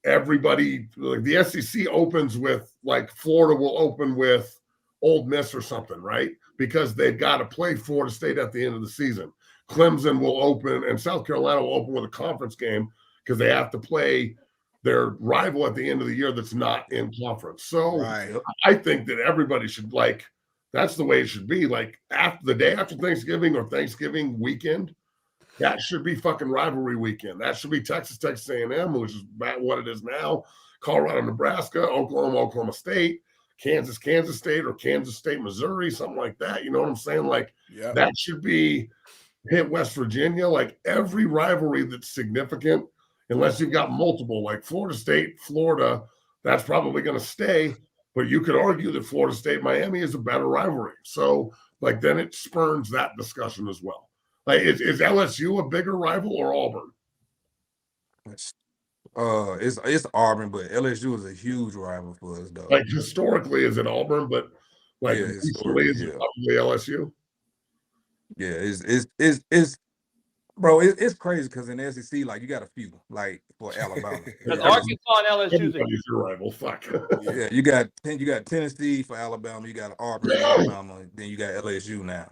everybody, like the SEC opens with, like Florida will open with Ole Miss or something, right? Because they've got to play Florida State at the end of the season. Clemson will open and South Carolina will open with a conference game because they have to play their rival at the end of the year that's not in conference. So I think that everybody should, like, that's the way it should be. Like, after the day after Thanksgiving or Thanksgiving weekend, that should be fucking rivalry weekend. That should be Texas A&M, which is about what it is now. Colorado, Nebraska, Oklahoma State, Kansas State, or Kansas State, Missouri, something like that. You know what I'm saying? Like, that should be hit West Virginia. Like, every rivalry that's significant, unless you've got multiple, like Florida State, Florida, that's probably going to stay. But you could argue that Florida State, Miami is a better rivalry. So, like, then it spurns that discussion as well. Like, is LSU a bigger rival or Auburn? It's Auburn, but LSU is a huge rival for us, though. Like, historically, is it Auburn? But like, recently, is it probably LSU? Yeah, it's bro. It's crazy because in the SEC, like, you got a few, like for Alabama. Because Arkansas and LSU is your rival. Fuck. Yeah, you got Tennessee for Alabama. You got Auburn for Alabama. Then you got LSU now.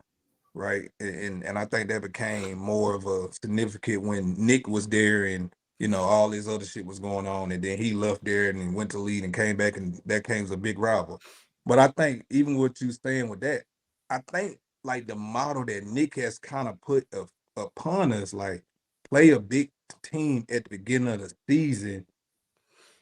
Right. And I think that became more of a significant when Nick was there and, all this other shit was going on. And then he left there and he went to lead and came back, and that came as a big rival. But I think even what you saying with that, I think like the model that Nick has kind of put upon us, like play a big team at the beginning of the season,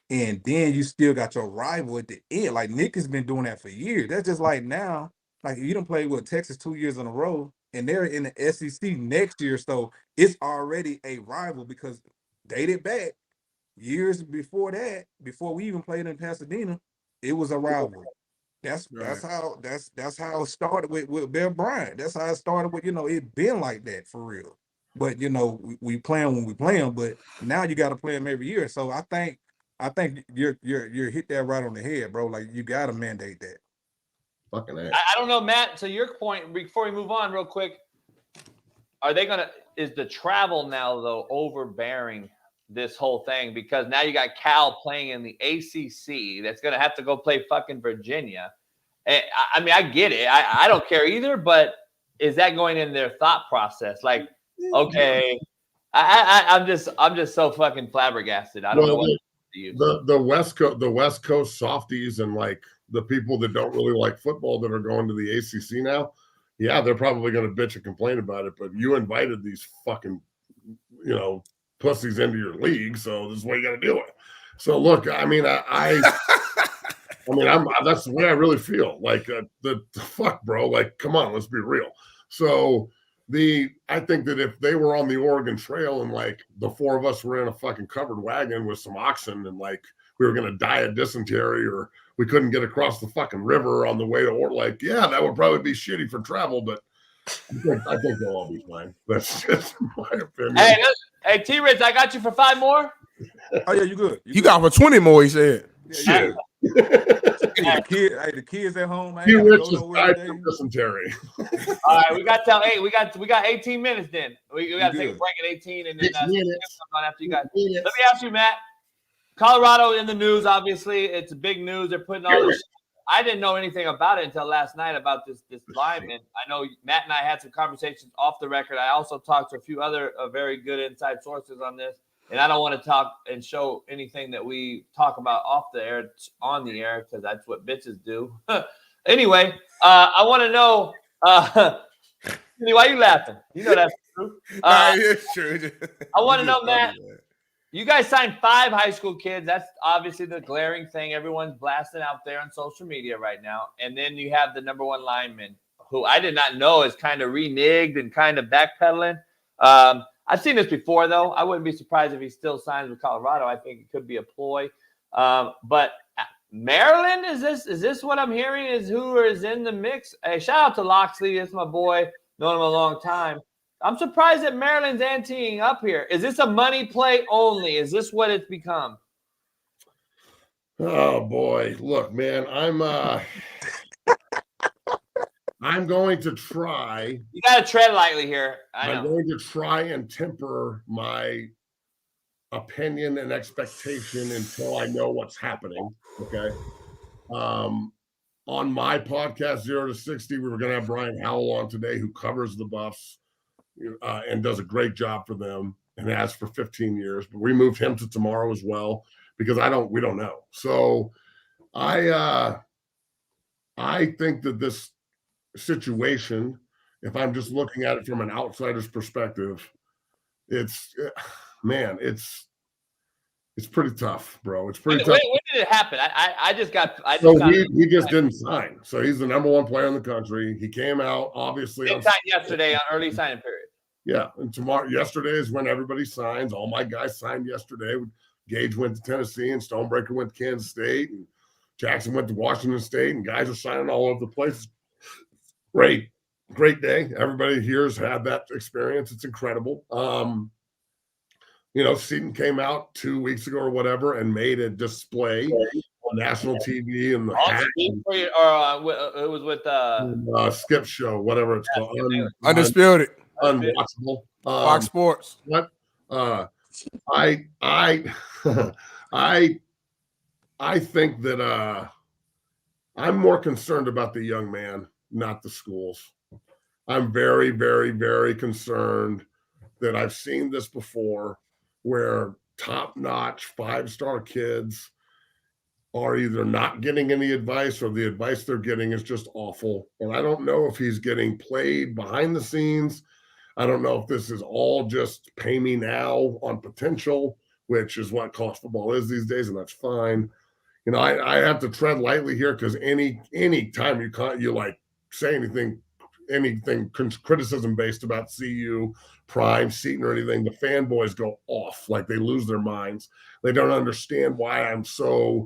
and then you still got your rival at the end. Like Nick has been doing that for years. That's just like now. Like, you done played with Texas 2 years in a row, and they're in the SEC next year, so it's already a rival because dated back years before that, before we even played in Pasadena, it was a rivalry. That's how it started with Bear Bryant. That's how it started with, it been like that for real. But we play them when we play them, but now you got to play them every year. So I think you're hit that right on the head, bro. Like, you got to mandate that. Fucking ass. I don't know, Matt. To your point, before we move on real quick, is the travel now, though, overbearing this whole thing? Because now you got Cal playing in the ACC that's going to have to go play fucking Virginia. And, I mean, I get it. I don't care either, but is that going in their thought process? Like, okay, I'm just so fucking flabbergasted. I don't know what to use. The West Coast softies and like the people that don't really like football that are going to the ACC now, yeah, they're probably going to bitch and complain about it. But you invited these fucking, pussies into your league, so this is what you got to deal with. So look, I mean, I mean, that's the way I really feel. Like, the fuck, bro. Like, come on, let's be real. So I think that if they were on the Oregon Trail and like the 4 of us were in a fucking covered wagon with some oxen and like we were going to die of dysentery or we couldn't get across the fucking river on the way to Oregon, like, yeah, that would probably be shitty for travel, but I think they'll all be fine. That's just my opinion. Hey, T-Rich, I got you for 5 more. Oh yeah, you good. You got for 20 more, he said. Shit. The kids at home, man. T-Rich is died from dysentery. All right, we got till 8. We got 18 minutes then. We got to take a break at 18, and then after you guys. Let me ask you, Matt. Colorado in the news, obviously. It's big news. They're putting all this. I didn't know anything about it until last night about this lineman. I know Matt and I had some conversations off the record. I also talked to a few other very good inside sources on this. And I don't want to talk and show anything that we talk about off the air on the air because that's what bitches do. Anyway, I want to know, why are you laughing? You know that's true. It's true. I want to know, Matt, you guys signed 5 high school kids. That's obviously the glaring thing. Everyone's blasting out there on social media right now. And then you have the number 1 lineman, who I did not know is kind of reneged and kind of backpedaling. I've seen this before, though. I wouldn't be surprised if he still signs with Colorado. I think it could be a ploy. But Maryland, is this what I'm hearing is who is in the mix? Hey, shout out to Loxley. That's my boy. Known him a long time. I'm surprised that Maryland's anteing up here. Is this a money play only? Is this what it's become? Oh boy, look, man, I'm going to try. You got to tread lightly here. I'm going to try and temper my opinion and expectation until I know what's happening. Okay. On my podcast, 0 to 60, we were going to have Brian Howell on today, who covers the Buffs and does a great job for them and has for 15 years. But we moved him to tomorrow as well because we don't know. So I think that this situation, if I'm just looking at it from an outsider's perspective, it's pretty tough, bro. It's pretty tough. When did it happen? He just didn't sign. So he's the number 1 player in the country. He came out, obviously. He signed yesterday on early signing period. Yeah, and yesterday is when everybody signs. All my guys signed yesterday. Gage went to Tennessee, and Stonebreaker went to Kansas State, and Jackson went to Washington State, and guys are signing all over the place. Great day. Everybody here's had that experience. It's incredible. Seaton came out 2 weeks ago or whatever and made a display on national TV and the hat. It was with Skip Show, whatever it's called. Undisputed. Unwatchable. Fox Sports. What? I think that I'm more concerned about the young man, not the schools. I'm very, very, very concerned that I've seen this before where top-notch 5-star kids are either not getting any advice or the advice they're getting is just awful. And I don't know if he's getting played behind the scenes. I don't know if this is all just pay me now on potential, which is what college football is these days, and that's fine. I have to tread lightly here because any time you like say anything criticism based about CU, Prime, Seton, or anything, the fanboys go off, like they lose their minds. They don't understand why I'm so.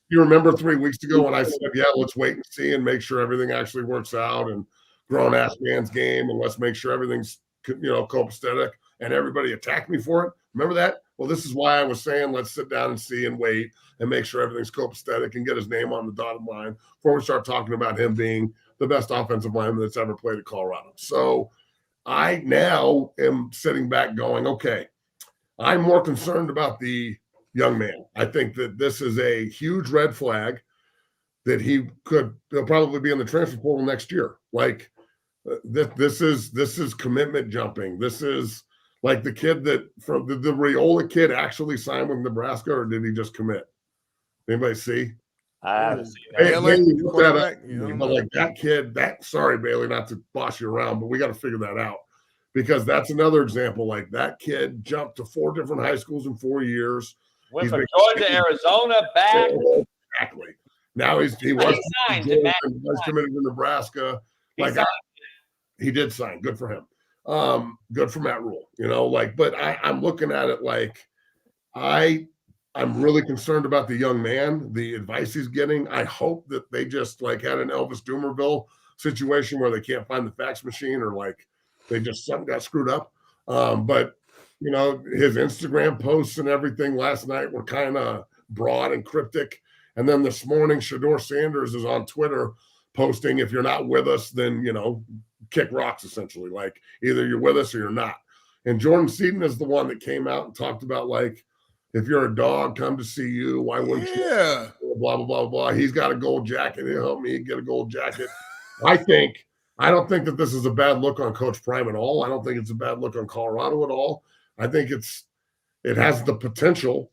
You remember 3 weeks ago when I said, yeah, let's wait and see and make sure everything actually works out and grown ass man's game and let's make sure everything's copacetic, and everybody attacked me for it. Remember that? Well, this is why I was saying let's sit down and see and wait and make sure everything's copacetic and get his name on the dotted line before we start talking about him being the best offensive lineman that's ever played at Colorado. So I now am sitting back going, okay, I'm more concerned about the young man. I think that this is a huge red flag that he'll probably be in the transfer portal next year. Like this is commitment jumping. This is like the kid that from the Riola kid actually signed with Nebraska, or did he just commit? Anybody see? I haven't seen that. But like that kid, sorry, Bailey, not to boss you around, but we got to figure that out because that's another example. Like that kid jumped to 4 different high schools in 4 years. Went from Georgia, Arizona, back. Exactly. Now he was committed to Nebraska. He did sign. Good for him. Good for Matt Rule. But I'm looking at it like I'm really concerned about the young man, the advice he's getting. I hope that they just had an Elvis Doomerville situation where they can't find the fax machine or they just something got screwed up. But his Instagram posts and everything last night were kind of broad and cryptic. And then this morning, Shador Sanders is on Twitter posting, if you're not with us, then, kick rocks, essentially. Like either you're with us or you're not. And Jordan Seaton is the one that came out and talked about If you're a dog, come to see you. Why wouldn't you? Blah, blah, blah, blah. He's got a gold jacket. He'll help me get a gold jacket. I don't think that this is a bad look on Coach Prime at all. I don't think it's a bad look on Colorado at all. I think it has the potential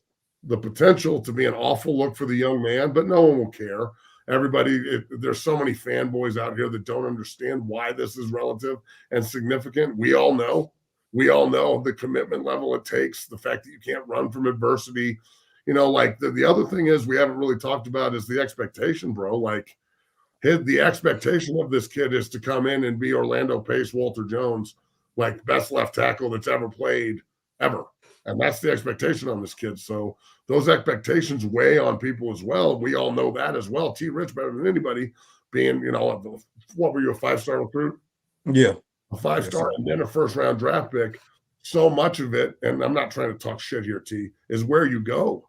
to be an awful look for the young man, but no one will care. There's so many fanboys out here that don't understand why this is relative and significant. We all know the commitment level it takes, the fact that you can't run from adversity. Like the other thing is we haven't really talked about is the expectation, bro. Like the expectation of this kid is to come in and be Orlando Pace, Walter Jones, like best left tackle that's ever played ever. And that's the expectation on this kid. So those expectations weigh on people as well. We all know that as well. T. Rich better than anybody being, what were you, a 5-star recruit? Yeah. A 5-star and then a first-round draft pick. So much of it, and I'm not trying to talk shit here, T, is where you go.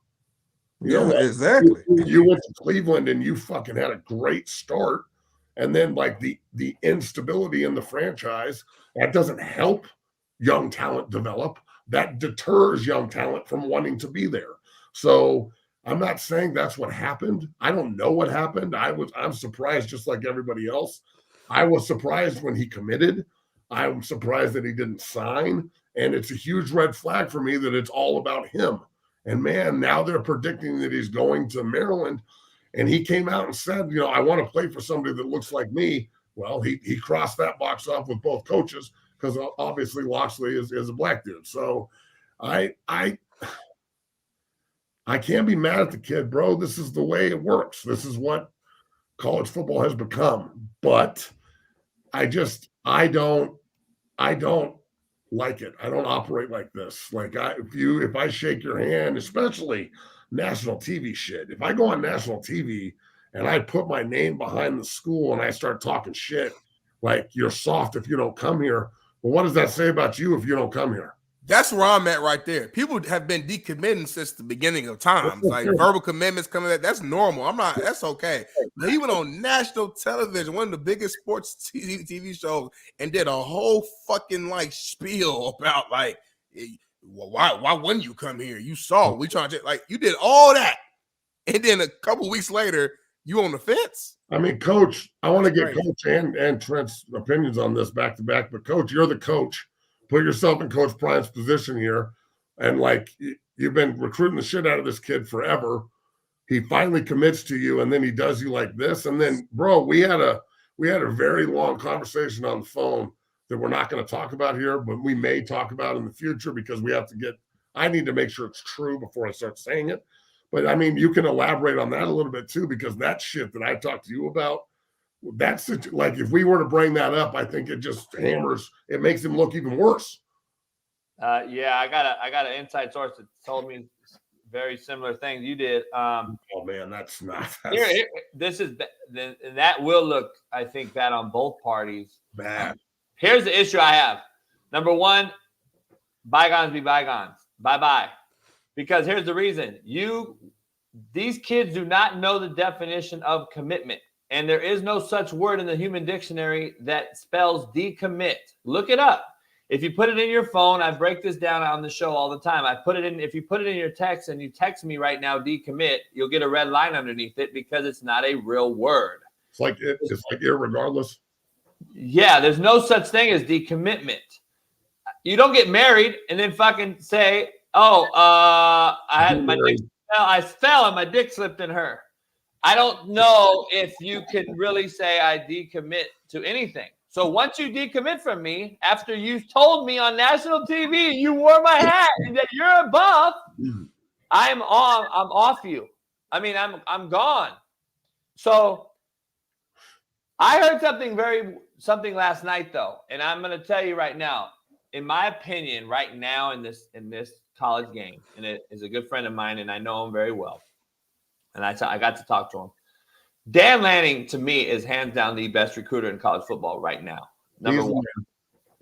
Exactly. You went to Cleveland and you fucking had a great start. And then like the instability in the franchise, that doesn't help young talent develop. That deters young talent from wanting to be there. So I'm not saying that's what happened. I don't know what happened. I'm surprised just like everybody else. I was surprised when he committed. I'm surprised that he didn't sign. And it's a huge red flag for me that it's all about him. And man, now they're predicting that he's going to Maryland. And he came out and said, I want to play for somebody that looks like me. Well, he crossed that box off with both coaches because obviously Loxley is a black dude. So I can't be mad at the kid, bro. This is the way it works. This is what college football has become. But I don't like it. I don't operate like this. Like if I shake your hand, especially national TV shit, if I go on national TV and I put my name behind the school and I start talking shit, like you're soft if you don't come here. Well, what does that say about you if you don't come here? That's where I'm at right there. People have been decommitting since the beginning of times. Like verbal commitments coming at that's normal. That's okay. But he went on national television, one of the biggest sports TV shows, and did a whole fucking like spiel about like, why wouldn't you come here? You saw we trying to like you did all that. And then a couple weeks later, you on the fence. I mean, Coach, I want to get Coach and Trent's opinions on this back to back, but Coach, you're the coach. Put yourself in Coach Prime's position here. And like you've been recruiting the shit out of this kid forever. He finally commits to you and then he does you like this. And then, bro, we had a very long conversation on the phone that we're not going to talk about here, but we may talk about in the future because I need to make sure it's true before I start saying it. But I mean, you can elaborate on that a little bit too, because that shit that I talked to you about, that's like if we were to bring that up, I think it just it makes him look even worse. Yeah, I got an inside source that told me very similar things you did. Oh man, that's not. That will look, I think, bad on both parties. Bad. Here's the issue I have. Number one, bygones be bygones. Bye-bye. Because here's the reason. These kids do not know the definition of commitment. And there is no such word in the human dictionary that spells decommit. Look it up. If you put it in your phone, I break this down on the show all the time. If you put it in your text and you text me right now, decommit, you'll get a red line underneath it because it's not a real word. It's like irregardless. Yeah, there's no such thing as decommitment. You don't get married and then fucking say, I fell and my dick slipped in her. I don't know if you can really say I decommit to anything. So once you decommit from me, after you told me on national TV you wore my hat and that you're a buff, I'm off you. I mean, I'm gone. So I heard something last night though, and I'm going to tell you right now. In my opinion, right now in this college game, and it is a good friend of mine, and I know him very well, and I got to talk to him. Dan Lanning, to me, is hands down the best recruiter in college football right now. Number one.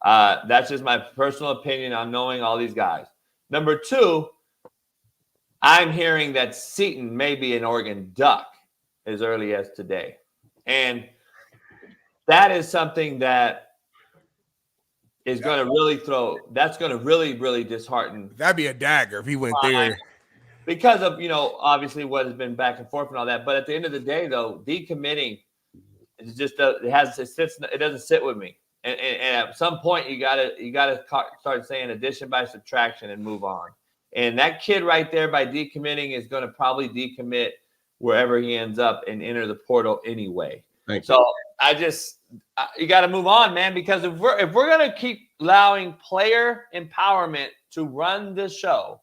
That's just my personal opinion on knowing all these guys. Number two, I'm hearing that Seton may be an Oregon Duck as early as today. And that is something that is going to really really dishearten. That'd be a dagger if he went there. because of, obviously what has been back and forth and all that. But at the end of the day, though, decommitting is just it doesn't sit with me. And at some point, you gotta start saying addition by subtraction and move on. And that kid right there, by decommitting, is going to probably decommit wherever he ends up and enter the portal anyway. So you got to move on, man, because if we're going to keep allowing player empowerment to run the show,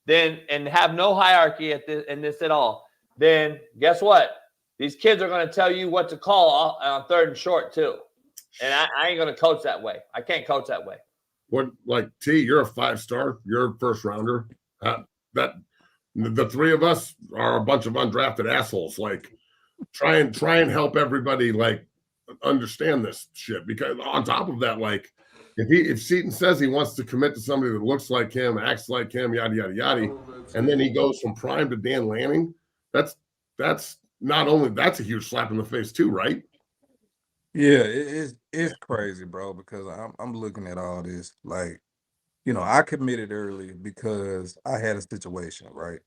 then and have no hierarchy in this at all, then guess what? These kids are going to tell you what to call on third and short too. And I ain't going to coach that way. I can't coach that way. What, like, T, you're a 5-star, you're a first rounder. That the three of us are a bunch of undrafted assholes. Like, try and help everybody like understand this shit. Because on top of that, like, if Seton says he wants to commit to somebody that looks like him, acts like him, yada yada yada, and then he goes from Prime to Dan Lanning, that's not only that's a huge slap in the face too, right? Yeah, it's crazy, bro, because I'm looking at all this. Like, I committed early because I had a situation, right?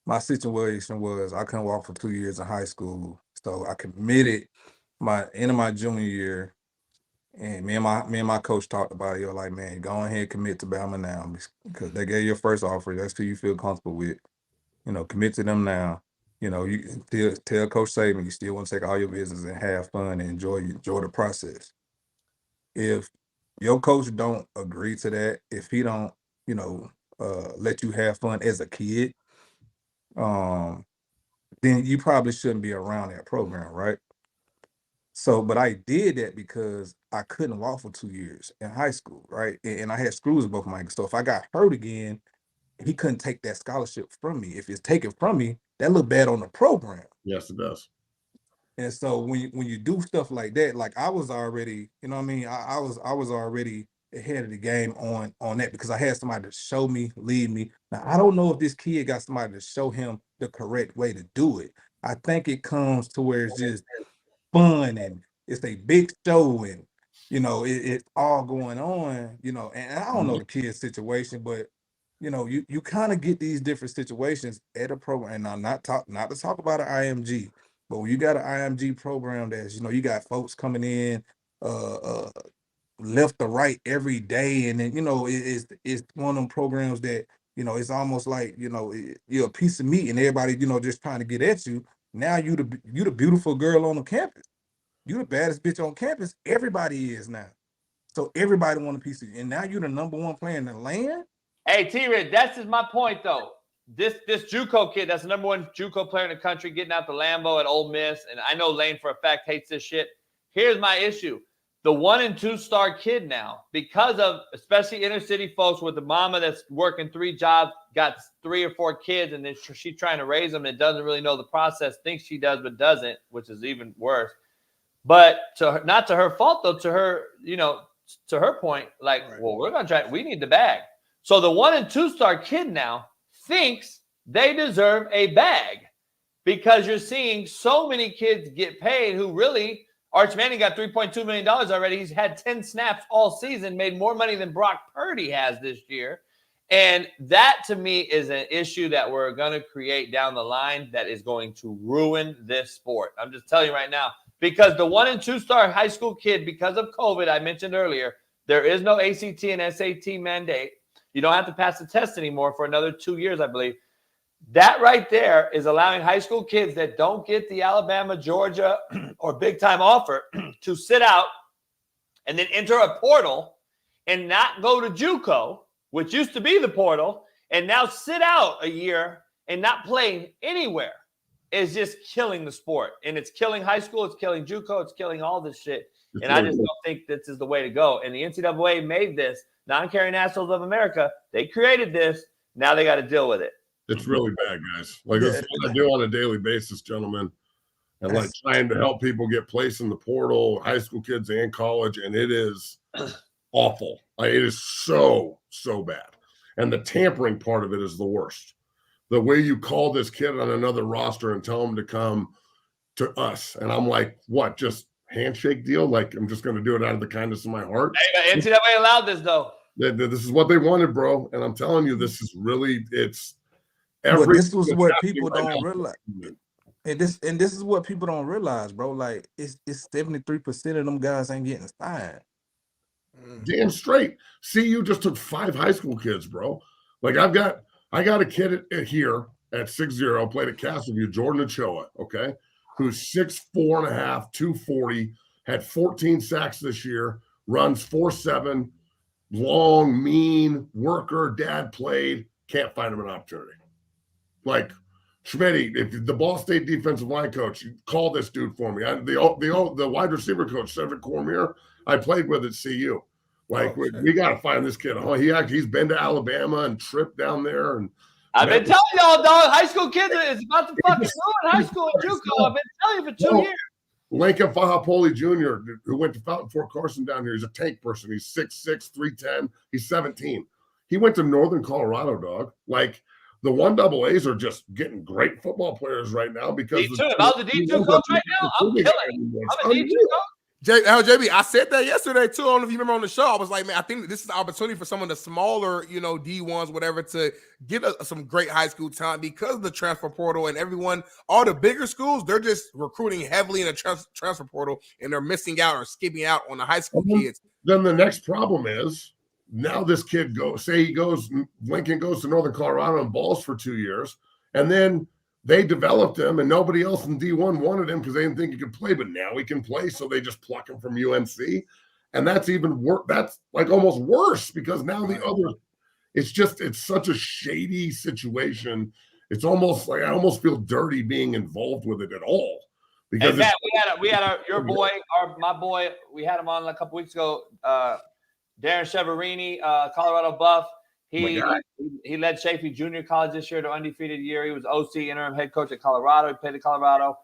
My situation was I couldn't walk for 2 years in high school. So I committed end of my junior year. And me and my coach talked about it. He was like, man, go ahead and commit to Bama now because they gave you your first offer. That's who you feel comfortable with. Commit to them now. You tell Coach Saban you still want to take all your business and have fun and enjoy the process. If your coach don't agree to that, if he don't, let you have fun as a kid, then you probably shouldn't be around that program, right? So, but I did that because I couldn't walk for 2 years in high school, right? And I had screws in both my ankles. So if I got hurt again, he couldn't take that scholarship from me. If it's taken from me, that look bad on the program. Yes, it does. And so when you do stuff like that, like I was already, you know what I mean? I was already ahead of the game on that because I had somebody to show me, lead me. Now, I don't know if this kid got somebody to show him the correct way to do it. I think it comes to where it's just fun and it's a big show and, it's all going on, and I don't know the kid's situation, but you kind of get these different situations at a program. And I'm not to talk about an IMG, but when you got an IMG program that's, you got folks coming in left to right every day, and then it's one of them programs that it's almost like you're a piece of meat and everybody just trying to get at you. Now you the beautiful girl on the campus. You the baddest bitch on campus. Everybody is now. So everybody want a piece of you. And now you're the number one player in the land. Hey, T-Rid, that's my point, though. This JUCO kid, that's the number one JUCO player in the country, getting out the Lambo at Ole Miss. And I know Lane for a fact hates this shit. Here's my issue. The 1- and 2-star kid now, because of especially inner city folks with the mama that's working 3 jobs, got 3 or 4 kids, and then she's trying to raise them and doesn't really know the process, thinks she does but doesn't, which is even worse. But not to her fault, though, to her, to her point, like, well, we're going to try. We need the bag. So the 1- and 2-star kid now thinks they deserve a bag because you're seeing so many kids get paid who really – Arch Manning got $3.2 million already. He's had 10 snaps all season, made more money than Brock Purdy has this year. And that, to me, is an issue that we're going to create down the line that is going to ruin this sport. I'm just telling you right now, because the 1- and 2-star high school kid, because of COVID, I mentioned earlier, there is no ACT and SAT mandate. You don't have to pass the test anymore for another 2 years, I believe. That right there is allowing high school kids that don't get the Alabama, Georgia, or big-time offer to sit out and then enter a portal and not go to JUCO, which used to be the portal, and now sit out a year and not play anywhere. Is just killing the sport. And it's killing high school. It's killing JUCO. It's killing all this shit. And I just don't think this is the way to go. And the NCAA made this. Non-carrying assholes of America, they created this. Now they got to deal with it. It's really bad, guys. Like, this is what I do on a daily basis, gentlemen. And like trying to help people get placed in the portal, high school kids and college. And it is awful. Like, it is so bad. And the tampering part of it is the worst. The way you call this kid on another roster and tell him to come to us. And I'm like, what, just handshake deal? Like, I'm just going to do it out of the kindness of my heart. Hey, NCAA allowed this, though. This is what they wanted, bro. And I'm telling you, this is really, But this was what people don't realize. And this is what people don't realize, bro. Like it's 73% of them guys ain't getting signed. Damn straight. CU just took 5 high school kids, bro. Like I got a kid here at 6'0", played at Castleview, Jordan Ochoa, okay, who's 6'4.5", 240, had 14 sacks this year, runs 4.7, long, mean, worker, dad played, can't find him an opportunity. Like Smitty, if the Ball State defensive line coach, call this dude for me. The wide receiver coach, Cedric Cormier, I played with at CU. Like we got to find this kid. Oh, he's been to Alabama and tripped down there. And I've been telling y'all, dog. High school kids is about to fucking ruin high school at JUCO. I've been telling you for 2 years. Lincoln Fahapoli Jr., who went to Fountain Fort Carson down here, he's a tank person. He's 6'6", 310. He's 17. He went to Northern Colorado, dog. Like the 1AAs are just getting great football players right now because D2. If I was a D2 coach right now, I'm killing. I'm a D2 coach. JB, I said that yesterday too. I don't know if you remember on the show. I was like, man, I think this is the opportunity for some of the smaller, D1s, whatever, to get some great high school talent because of the transfer portal and everyone. All the bigger schools, they're just recruiting heavily in the transfer portal, and they're missing out or skipping out on the high school kids. Then the next problem is now this kid Lincoln goes to Northern Colorado and balls for 2 years, and then they developed him, and nobody else in D1 wanted him because they didn't think he could play. But now he can play, so they just pluck him from UNC, and that's even worse. That's like almost worse because now the other. It's such a shady situation. It's almost like I almost feel dirty being involved with it at all. Because Matt, we had my boy. We had him on a couple weeks ago. Darren Cheverini, Colorado Buff. He led Chaffee Junior College this year to undefeated year. He was OC, interim head coach at Colorado. He played at Colorado,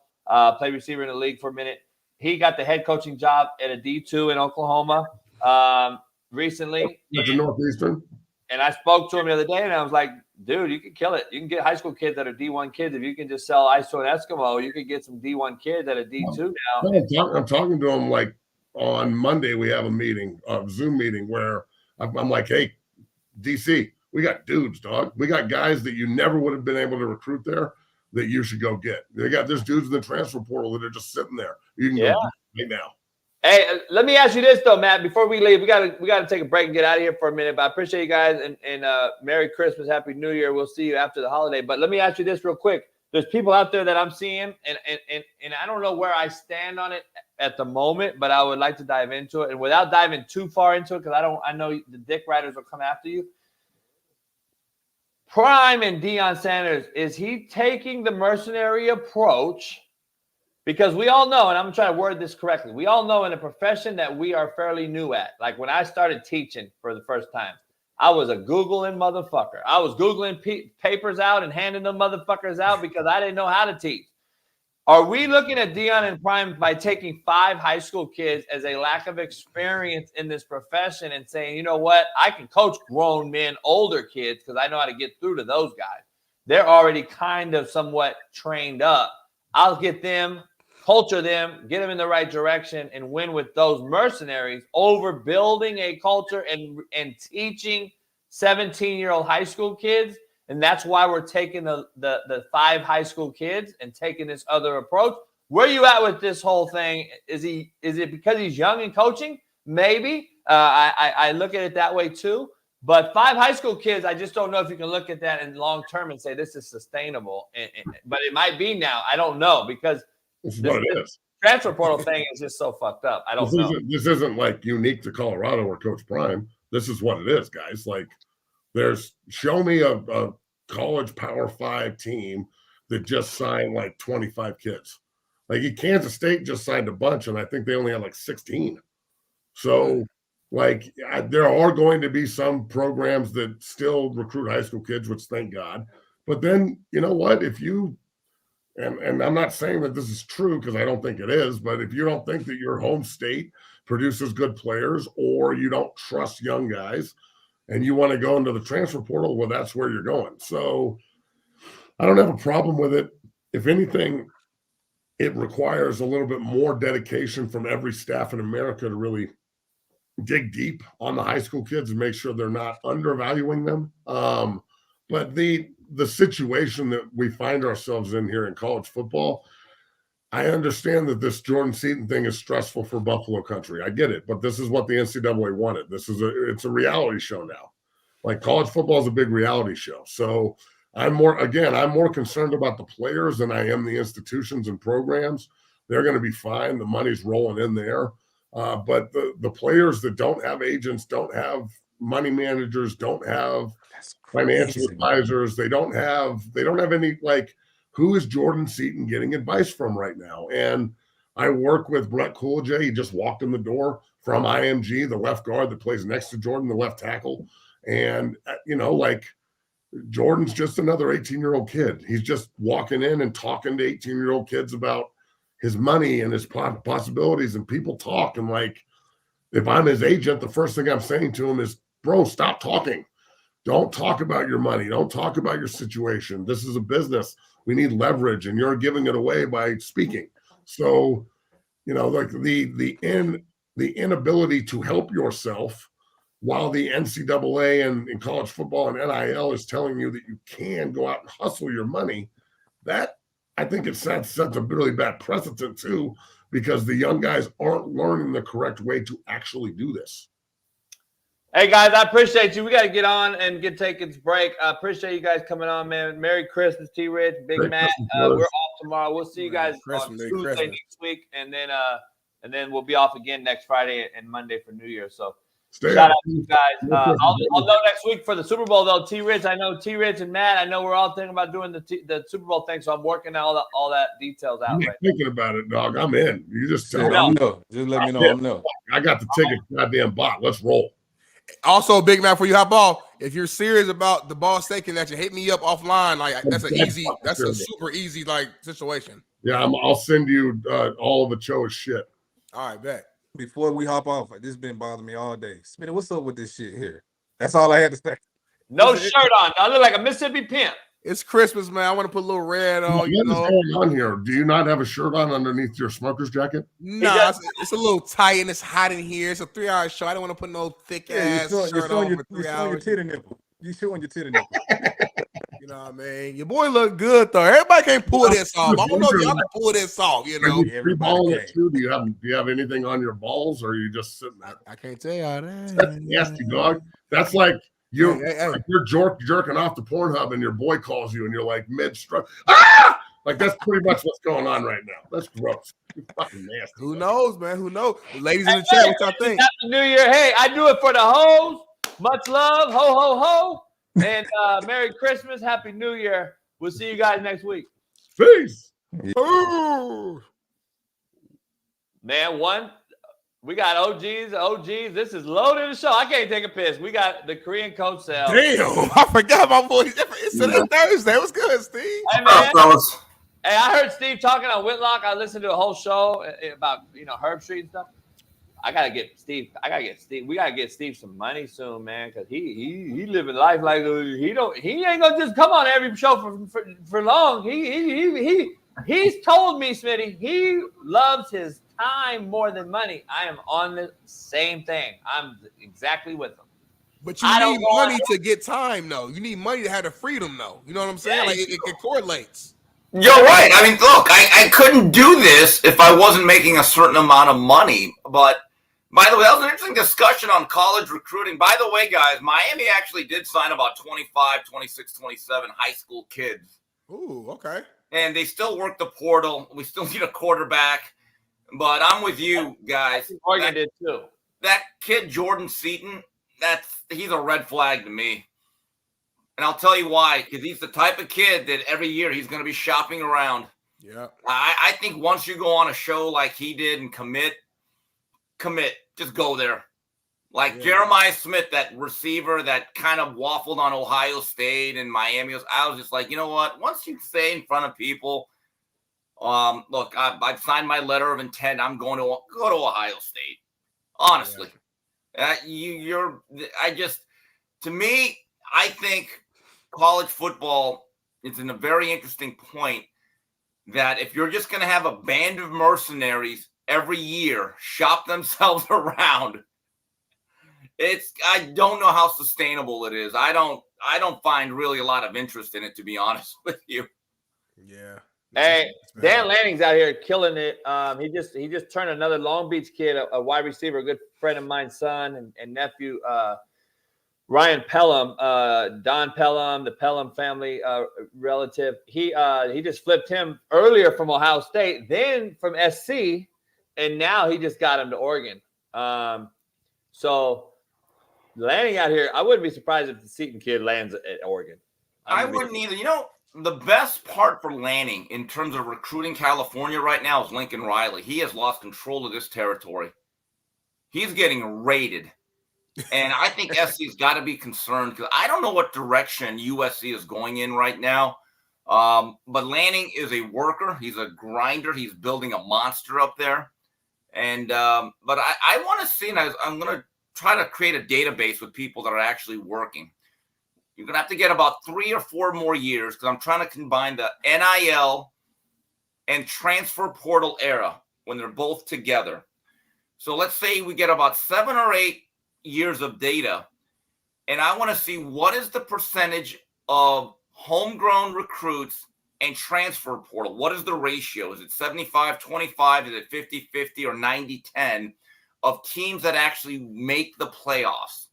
played receiver in the league for a minute. He got the head coaching job at a D2 in Oklahoma recently. At the Northeastern. And I spoke to him the other day, and I was like, dude, you can kill it. You can get high school kids that are D1 kids. If you can just sell ISO and Eskimo, you could get some D1 kids that are D2 now. I'm talking to him like on Monday. We have a meeting, a Zoom meeting, where I'm like, hey, DC, we got dudes, dog. We got guys that you never would have been able to recruit there that you should go get. There's dudes in the transfer portal that are just sitting there. You can go right now. Hey, let me ask you this though, Matt. Before we leave, we gotta take a break and get out of here for a minute. But I appreciate you guys and Merry Christmas, Happy New Year. We'll see you after the holiday. But let me ask you this real quick. There's people out there that I'm seeing, and I don't know where I stand on it at the moment, but I would like to dive into it. And without diving too far into it, because I know the dick riders will come after you. Prime and Deion Sanders, is he taking the mercenary approach? Because we all know, and I'm trying to word this correctly, we all know in a profession that we are fairly new at. Like when I started teaching for the first time, I was a Googling motherfucker. I was Googling papers out and handing them motherfuckers out because I didn't know how to teach. Are we looking at Deion and Prime by taking 5 high school kids as a lack of experience in this profession and saying, you know what, I can coach grown men, older kids, because I know how to get through to those guys. They're already kind of somewhat trained up. I'll get them, culture them, get them in the right direction, and win with those mercenaries over building a culture and teaching 17-year-old high school kids. And that's why we're taking the 5 high school kids and taking this other approach. Where are you at with this whole thing? Is it because he's young and coaching? Maybe. I look at it that way too. But 5 high school kids, I just don't know if you can look at that in long term and say this is sustainable. But it might be now. I don't know because this transfer portal thing is just so fucked up. I don't know. This isn't like unique to Colorado or Coach Prime. This is what it is, guys. Like, show me a college Power 5 team that just signed like 25 kids. Like Kansas State just signed a bunch, and I think they only had like 16. So, like, there are going to be some programs that still recruit high school kids, which thank God. But then, you know what? If you and I'm not saying that this is true because I don't think it is, but if you don't think that your home state produces good players or you don't trust young guys and you want to go into the transfer portal, well, that's where you're going. So I don't have a problem with it. If anything, it requires a little bit more dedication from every staff in America to really dig deep on the high school kids and make sure they're not undervaluing them. But the situation that we find ourselves in here in college football, I understand that this Jordan Seaton thing is stressful for Buffalo country. I get it, but this is what the NCAA wanted. It's a reality show now. Like college football is a big reality show. So I'm more concerned about the players than I am the institutions and programs. They're going to be fine. The money's rolling in there. But the players that don't have agents, don't have money managers, don't have financial advisors, they don't have any, like, who is Jordan Seaton getting advice from right now? And I work with Brett Coolidge. He just walked in the door from IMG, the left guard that plays next to Jordan, the left tackle. And, like, Jordan's just another 18-year-old kid. He's just walking in and talking to 18-year-old kids about his money and his possibilities, and people talk. And, like, if I'm his agent, the first thing I'm saying to him is, bro, stop talking. Don't talk about your money. Don't talk about your situation. This is a business. We need leverage, and you're giving it away by speaking. So, like the inability to help yourself while the NCAA and college football and NIL is telling you that you can go out and hustle your money, that I think it sets a really bad precedent too, because the young guys aren't learning the correct way to actually do this. Hey, guys, I appreciate you. We got to get on and take its break. I appreciate you guys coming on, man. Merry Christmas, T-Rich, Big Matt. We're off tomorrow. We'll see you guys on Tuesday next week, and then we'll be off again next Friday and Monday for New Year. So shout out to you guys. I'll know next week for the Super Bowl, though. T-Rich, I know T-Rich and Matt, I know we're all thinking about doing the Super Bowl thing, so I'm working all that details out. I'm thinking about it, dog. I'm in. You just tell me. Just let me know. I'm know. I got the ticket, goddamn bot. Let's roll. Also, Big Man, before you hop off, if you're serious about the ball staking, that you hit me up offline. Like that's a super easy like situation. Yeah, I'll send you all of the Cho's shit. All right, bet. Before we hop off, this has been bothering me all day. Smitty, what's up with this shit here? That's all I had to say. No shirt on. I look like a Mississippi pimp. It's Christmas, man. I want to put a little red on. What is going on here? Do you not have a shirt on underneath your smoker's jacket? Nah, it's a little tight and it's hot in here. It's a 3-hour show. I don't want to put no thick ass shirt on for 3 hours. Your titty nipple. You showing your titty nipple. You know what I mean? Your boy look good though. Everybody can't pull this off. I don't know if y'all can pull this off. You know, do you have anything on your balls, or are you just sitting there? I can't tell y'all that. That's nasty, dog. That's like you're jerking off to Pornhub, and your boy calls you, and you're like mid-stroke. Ah! Like that's pretty much what's going on right now. That's gross. It's fucking nasty. Who knows, man? Who knows? Ladies in the chat, what y'all think? Happy New Year. Hey, I do it for the hoes. Much love. Ho, ho, ho. And Merry Christmas. Happy New Year. We'll see you guys next week. Peace. Ooh. Man, we got OGs. This is loaded the show. I can't take a piss. We got the Korean coach sale. Damn, I forgot my voice. It's Thursday. What's good, Steve? Hey, man. Hey, I heard Steve talking on Whitlock. I listened to a whole show about Herb Street and stuff. I gotta get Steve. We gotta get Steve some money soon, man, because he living life like he ain't gonna just come on every show for long. He's told me, Smitty, he loves his time more than money. I am on the same thing. I'm exactly with him. But you need money to get time, though. You need money to have the freedom, though. You know what I'm saying? Yeah, like it correlates. You're right. I mean, look, I couldn't do this if I wasn't making a certain amount of money. But by the way, that was an interesting discussion on college recruiting. By the way, guys, Miami actually did sign about 25, 26, 27 high school kids. Ooh, okay. And they still work the portal. We still need a quarterback. But I'm with you guys. Oregon did too. That kid, Jordan Seaton, he's a red flag to me. And I'll tell you why, because he's the type of kid that every year he's going to be shopping around. Yeah. I think once you go on a show like he did and commit, just go there. Like Jeremiah Smith, that receiver that kind of waffled on Ohio State and Miami. I was just like, you know what? Once you say in front of people, look, I've signed my letter of intent. I'm going to go to Ohio State. Honestly, to me, I think college football is in a very interesting point that if you're just going to have a band of mercenaries every year shop themselves around I don't know how sustainable it is. I don't find really a lot of interest in it, to be honest with you. Yeah. Hey, Dan Lanning's out here killing it. He just turned another Long Beach kid, a wide receiver, a good friend of mine's son and nephew, Ryan Pelham, Don Pelham, the Pelham family relative. He just flipped him earlier from Ohio State, then from SC, and now he just got him to Oregon. So Lanning out here, I wouldn't be surprised if the Seton kid lands at Oregon. I wouldn't either. You know, the best part for Lanning in terms of recruiting California right now is Lincoln Riley. He has lost control of this territory. He's getting raided. And I think SC's got to be concerned because I don't know what direction USC is going in right now. But Lanning is a worker. He's a grinder. He's building a monster up there. And but I want to see, and I'm going to try to create a database with people that are actually working. You're going to have to get about 3 or 4 more years because I'm trying to combine the NIL and transfer portal era when they're both together. So let's say we get about 7 or 8 years of data, and I want to see what is the percentage of homegrown recruits and transfer portal. What is the ratio? Is it 75-25? Is it 50-50 or 90-10 of teams that actually make the playoffs?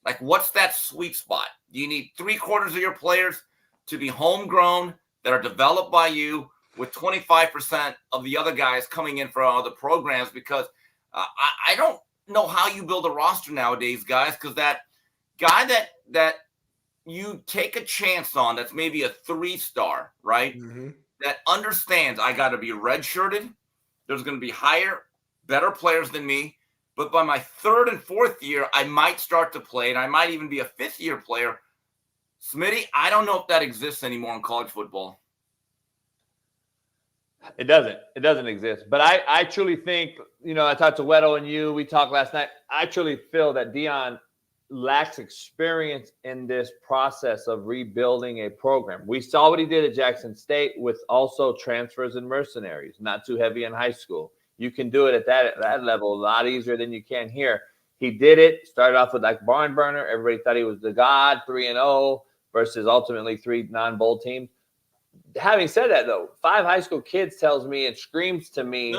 Like, what's that sweet spot? Do you need 3/4 of your players to be homegrown that are developed by you with 25% of the other guys coming in from other programs? Because I don't know how you build a roster nowadays, guys, because that guy that you take a chance on that's maybe a 3-star, right? Mm-hmm. That understands I got to be redshirted. There's going to be higher, better players than me. But by my 3rd and 4th year, I might start to play, and I might even be a 5th-year player. Smitty, I don't know if that exists anymore in college football. It doesn't. It doesn't exist. But I truly think, I talked to Weddle and you. We talked last night. I truly feel that Deion lacks experience in this process of rebuilding a program. We saw what he did at Jackson State with also transfers and mercenaries, not too heavy in high school. You can do it at that level a lot easier than you can here. He did it, started off with like barn burner. Everybody thought he was the god, 3-0 versus ultimately 3 non-bowl teams. Having said that, though, 5 high school kids tells me and screams to me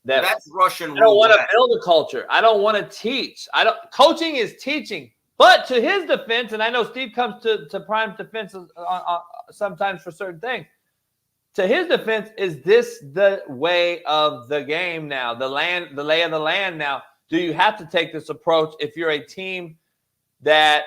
that's Russian. I don't want to build a culture. I don't want to teach. Coaching is teaching. But to his defense, and I know Steve comes to prime defense sometimes for certain things. To his defense, is this the way of the game now? The lay of the land now? Do you have to take this approach if you're a team that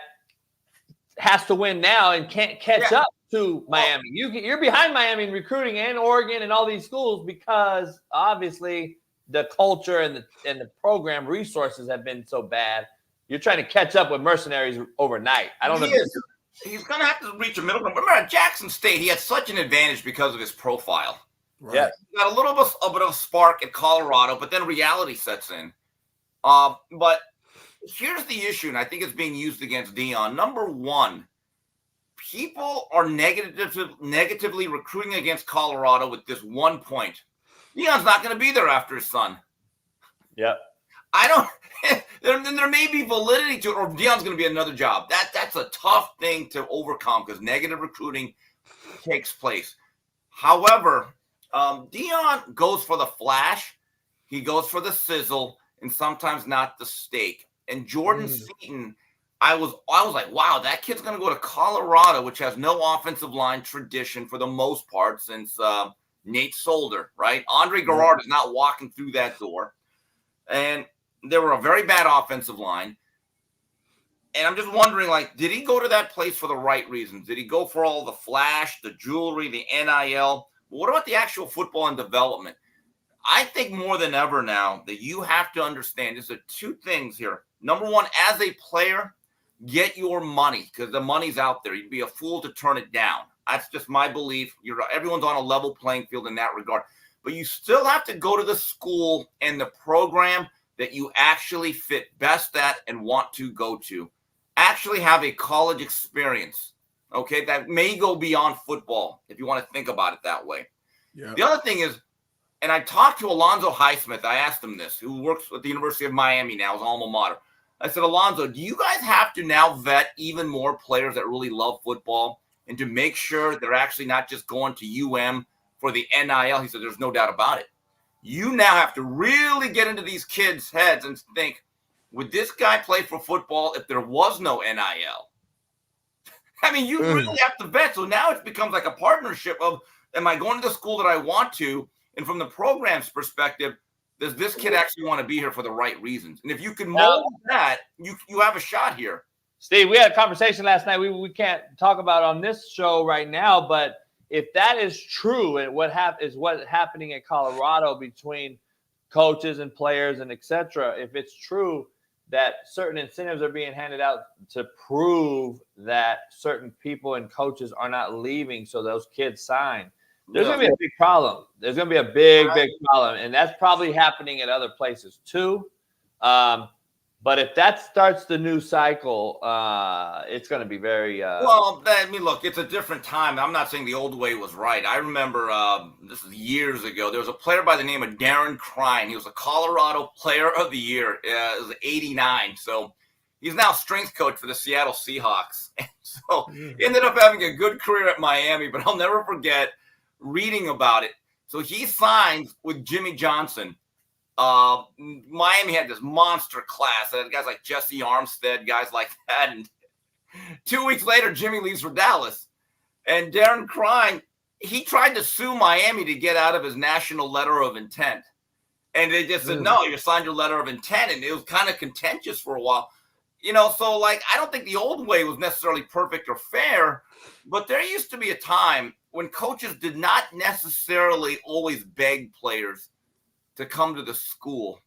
has to win now and can't catch up to Miami? You're behind Miami in recruiting and Oregon and all these schools because obviously the culture and the program resources have been so bad. You're trying to catch up with mercenaries overnight. I don't know. He's going to have to reach a middle ground. Remember, at Jackson State, he had such an advantage because of his profile. Right. Yeah. He got a little bit of a spark at Colorado, but then reality sets in. But here's the issue, and I think it's being used against Deion. Number one, people are negatively recruiting against Colorado with this 1 point. Deion's not going to be there after his son. Yep. There may be validity to it, or Deion's going to be another job. That's a tough thing to overcome because negative recruiting takes place. However, Deion goes for the flash, he goes for the sizzle, and sometimes not the steak. And Jordan Seaton, I was like, wow, that kid's going to go to Colorado, which has no offensive line tradition for the most part since Nate Solder, right? Andre Garrard is not walking through that door. And they were a very bad offensive line. And I'm just wondering, did he go to that place for the right reasons? Did he go for all the flash, the jewelry, the NIL? What about the actual football and development? I think more than ever now that you have to understand there's 2 things here. Number one, as a player, get your money because the money's out there. You'd be a fool to turn it down. That's just my belief. Everyone's on a level playing field in that regard. But you still have to go to the school and the program that you actually fit best at and want to go to. Actually have a college experience, okay? That may go beyond football if you want to think about it that way. Yeah. The other thing is, and I talked to Alonzo Highsmith. I asked him this, who works at the University of Miami now, his alma mater. I said, Alonzo, do you guys have to now vet even more players that really love football and to make sure they're actually not just going to UM for the NIL? He said, there's no doubt about it. You now have to really get into these kids' heads and think, would this guy play for football if there was no NIL? I mean, you really have to vet. So now it becomes like a partnership of, am I going to the school that I want to? And from the program's perspective, does this kid actually want to be here for the right reasons? And if you can mold that, you have a shot here. Steve, we had a conversation last night. We can't talk about on this show right now, but if that is true, and what happening in Colorado between coaches and players and et cetera, if it's true that certain incentives are being handed out to prove that certain people and coaches are not leaving so those kids sign, there's going to be a big problem. There's going to be a big problem. And that's probably happening at other places too. But if that starts the new cycle, it's going to be very well, I mean, look, it's a different time. I'm not saying the old way was right. I remember this is years ago. There was a player by the name of Darren Crine. He was a Colorado Player of the Year. It was 89. So he's now strength coach for the Seattle Seahawks. And so he ended up having a good career at Miami, but I'll never forget reading about it. So he signed with Jimmy Johnson. Miami had this monster class. They had guys like Jesse Armstead, guys like that. And 2 weeks later, Jimmy leaves for Dallas. And Darren Crine, he tried to sue Miami to get out of his national letter of intent. And they just said, no, you signed your letter of intent. And it was kind of contentious for a while. You know, so like, I don't think the old way was necessarily perfect or fair, but there used to be a time when coaches did not necessarily always beg players to come to the school.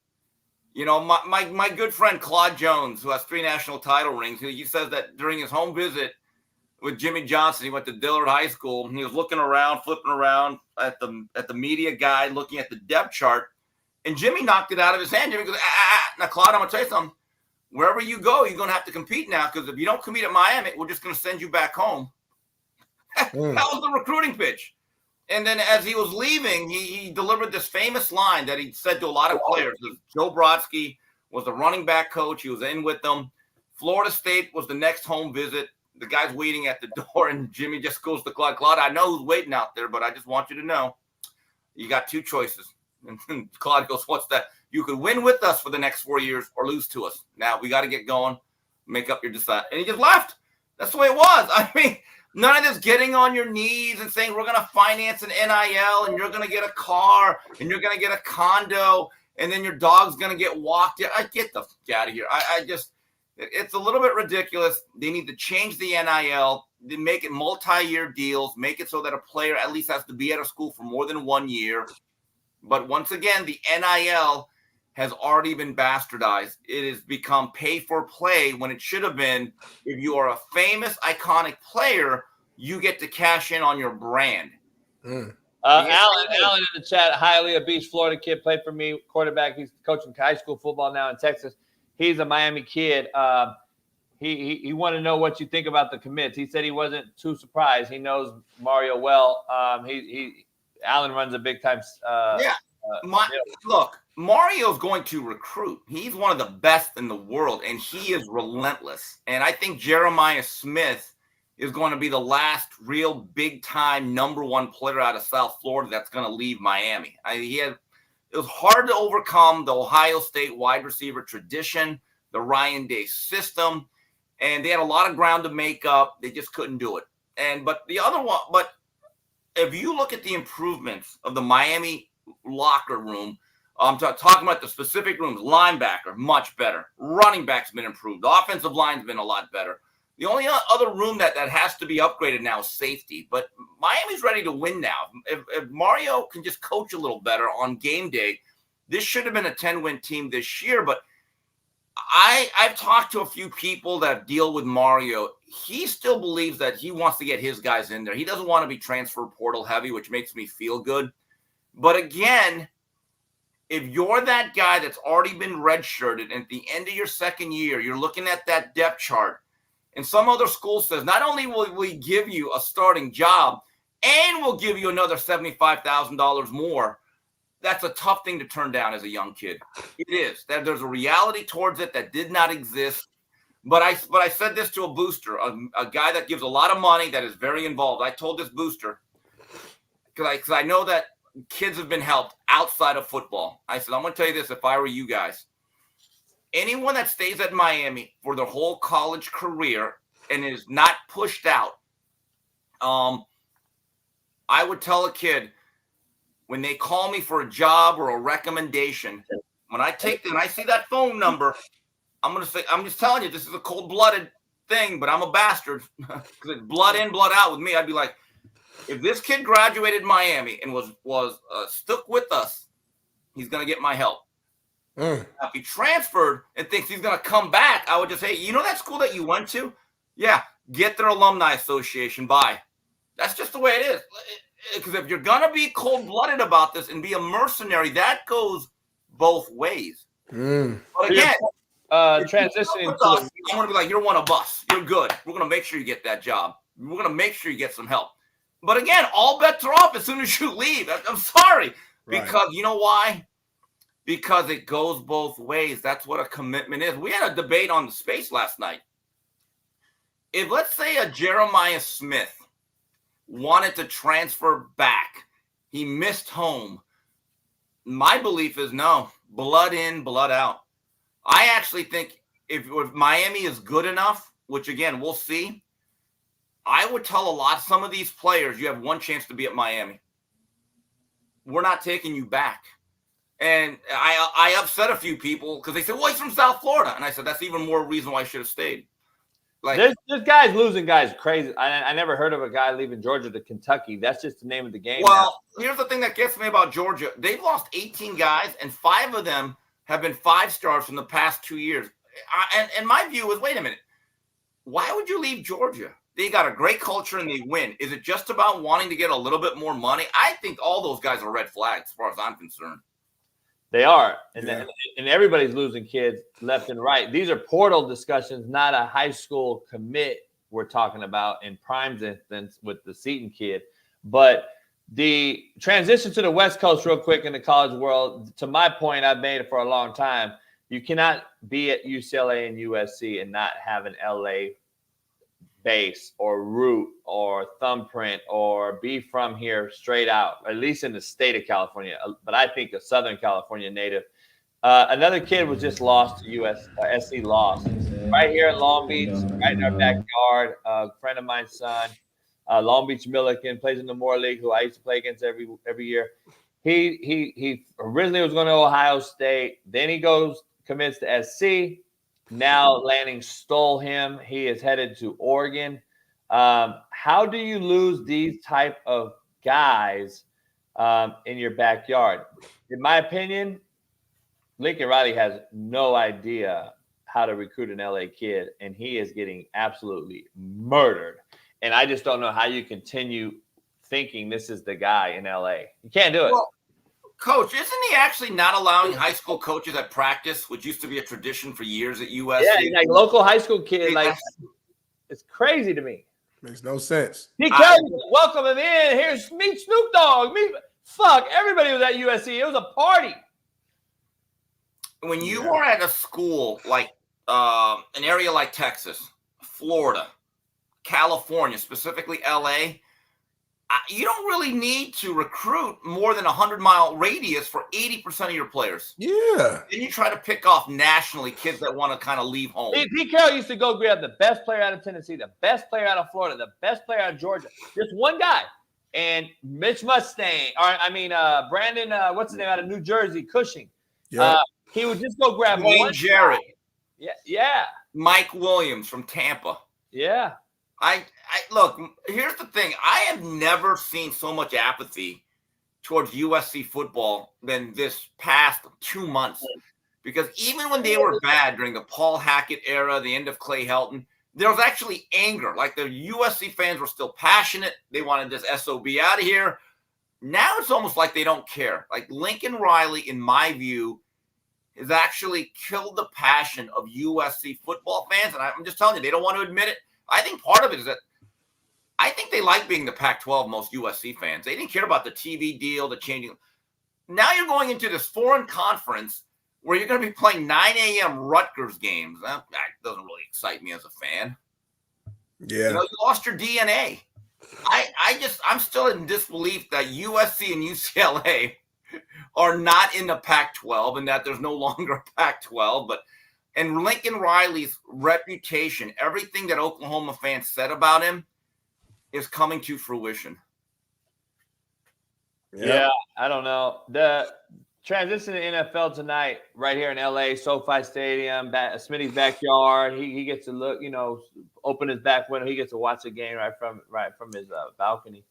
You know, my good friend Claude Jones, who has 3 national title rings, he says that during his home visit with Jimmy Johnson, he went to Dillard High School, and he was looking around, flipping around at the media guide, looking at the depth chart, and Jimmy knocked it out of his hand. Jimmy goes, now, Claude, I'm going to tell you something. Wherever you go, you're going to have to compete now, because if you don't compete at Miami, we're just going to send you back home. That was the recruiting pitch. And then as he was leaving, he delivered this famous line that he said to a lot of players. Joe Brodsky was the running back coach. He was in with them. Florida State was the next home visit. The guy's waiting at the door, and Jimmy just goes to Claude. Claude, I know who's waiting out there, but I just want you to know you got 2 choices. And Claude goes, what's that? You could win with us for the next 4 years or lose to us. Now we got to get going. Make up your decide. And he just left. That's the way it was. I mean, none of this getting on your knees and saying we're going to finance an NIL and you're going to get a car and you're going to get a condo and then your dog's going to get walked. I get the fuck out of here. I just, it's a little bit ridiculous. They need to change the NIL. They make it multi-year deals, make it so that a player at least has to be at a school for more than 1 year. But once again, the NIL has already been bastardized. It has become pay for play when it should have been, if you are a famous, iconic player, you get to cash in on your brand. Alan in the chat, Hialeah Beach, Florida kid, played for me, quarterback. He's coaching high school football now in Texas. He's a Miami kid. He wanted to know what you think about the commits. He said he wasn't too surprised. He knows Mario well. Alan runs a big time. Look, Mario's going to recruit. He's one of the best in the world, and he is relentless. And I think Jeremiah Smith is going to be the last real big-time #1 player out of South Florida that's going to leave Miami. It was hard to overcome the Ohio State wide receiver tradition, the Ryan Day system, and they had a lot of ground to make up. They just couldn't do it. But if you look at the improvements of the Miami locker room, I'm talking about the specific rooms. Linebacker, much better. Running back's been improved. The offensive line's been a lot better. The only other room that has to be upgraded now is safety. But Miami's ready to win now. If Mario can just coach a little better on game day, this should have been a 10-win team this year. But I've talked to a few people that deal with Mario. He still believes that he wants to get his guys in there. He doesn't want to be transfer portal heavy, which makes me feel good. But again, if you're that guy that's already been redshirted and at the end of your second year, you're looking at that depth chart, and some other school says, not only will we give you a starting job, and we'll give you another $75,000 more, that's a tough thing to turn down as a young kid. It is. There's a reality towards it that did not exist. But I said this to a booster, a guy that gives a lot of money, that is very involved. I told this booster, because I know that kids have been helped outside of football. I said, I'm going to tell you this, if I were you guys, anyone that stays at Miami for their whole college career and is not pushed out, I would tell a kid, when they call me for a job or a recommendation, when I see that phone number, I'm going to say, I'm just telling you, this is a cold-blooded thing, but I'm a bastard because it's blood in, blood out with me. I'd be like, if this kid graduated Miami and was stuck with us, he's going to get my help. Now, if he transferred and thinks he's going to come back, I would just say, you know that school that you went to? Yeah, get their alumni association. Bye. That's just the way it is. Because if you're going to be cold-blooded about this and be a mercenary, that goes both ways. But again, transitioning to I'm going to be like, you're one of us. You're good. We're going to make sure you get that job. We're going to make sure you get some help. But again, all bets are off as soon as you leave. I'm sorry. Right. Because you know why? Because it goes both ways. That's what a commitment is. We had a debate on the space last night. If, let's say, a Jeremiah Smith wanted to transfer back, he missed home, my belief is no, blood in, blood out. I actually think if Miami is good enough, which again, we'll see, I would tell some of these players, you have one chance to be at Miami. We're not taking you back. And I upset a few people because they said, well, he's from South Florida. And I said, that's even more reason why I should have stayed. Like, there's guys losing guys crazy. I never heard of a guy leaving Georgia to Kentucky. That's just the name of the game. Well, here's the thing that gets me about Georgia. They've lost 18 guys, and 5 of them have been 5-stars from the past 2 years. And my view is, wait a minute. Why would you leave Georgia? They got a great culture and they win. Is it just about wanting to get a little bit more money? I think all those guys are red flags as far as I'm concerned. They are. And everybody's losing kids left and right. These are portal discussions, not a high school commit we're talking about in Prime's instance with the Seton kid. But the transition to the West Coast real quick in the college world, to my point, I've made it for a long time. You cannot be at UCLA and USC and not have an LA base or root or thumbprint or be from here straight out, at least in the state of California. But I think a Southern California native. Another kid was just lost to SC lost right here in Long Beach, right in our backyard. A friend of mine's son, Long Beach Milliken, plays in the Moore League, who I used to play against every year. He originally was going to Ohio State. Then he commits to SC. Now Lanning stole him. He is headed to Oregon. How do you lose these type of guys in your backyard? In my opinion, Lincoln Riley has no idea how to recruit an LA kid, and he is getting absolutely murdered. And I just don't know how you continue thinking this is the guy in LA. You can't do it. Well, Coach, isn't he actually not allowing high school coaches at practice, which used to be a tradition for years at USC? Yeah, like local high school kid, like it's crazy to me. Makes no sense. He welcome him in. Here's meet Snoop Dogg. Fuck, everybody was at USC. It was a party. When you are at a school like an area like Texas, Florida, California, specifically LA, you don't really need to recruit more than a 100-mile radius for 80% of your players. Yeah. Then you try to pick off nationally kids that want to kind of leave home. Pete Carroll used to go grab the best player out of Tennessee, the best player out of Florida, the best player out of Georgia. Just one guy. And Mitch Mustang, Brandon, what's his name, out of New Jersey, Cushing. Yeah. He would just go grab Wayne Jarrett. Yeah. Mike Williams from Tampa. Yeah. I look, here's the thing. I have never seen so much apathy towards USC football than this past 2 months. Because even when they were bad during the Paul Hackett era, the end of Clay Helton, there was actually anger. Like the USC fans were still passionate. They wanted this SOB out of here. Now it's almost like they don't care. Like Lincoln Riley, in my view, has actually killed the passion of USC football fans. And I'm just telling you, they don't want to admit it. I think part of it is that I think they like being the Pac-12, most USC fans. They didn't care about the TV deal, the changing. now you're going into this foreign conference where you're going to be playing 9 a.m. Rutgers games. That doesn't really excite me as a fan. Yeah. You know, you lost your DNA. I'm still in disbelief that USC and UCLA are not in the Pac-12 and that there's no longer a Pac-12. And Lincoln Riley's reputation, everything that Oklahoma fans said about him, is coming to fruition. Yeah, I don't know. The transition to NFL tonight, right here in LA, SoFi Stadium, Smitty's backyard. He gets to look, open his back window. He gets to watch the game right from his balcony.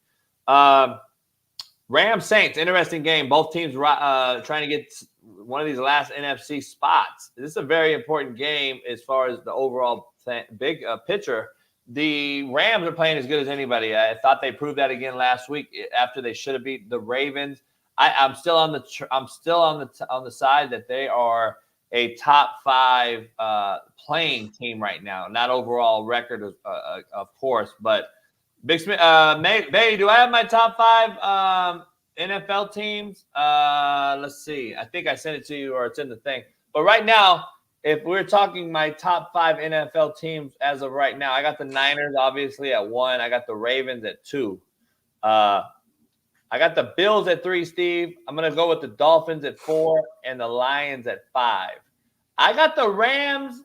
Rams Saints, interesting game. Both teams trying to get one of these last NFC spots. This is a very important game as far as the overall big picture. The Rams are playing as good as anybody. I thought they proved that again last week after they should have beat the Ravens. I'm still on the side that they are a top 5 playing team right now. Not overall record, of course, but Big Smith, Bay, do I have my top 5 NFL teams? Let's see. I think I sent it to you, or it's in the thing. But right now, if we're talking my top 5 NFL teams as of right now, I got the Niners obviously at 1. I got the Ravens at 2. I got the Bills at 3, Steve. I'm going to go with the Dolphins at 4 and the Lions at 5. I got the Rams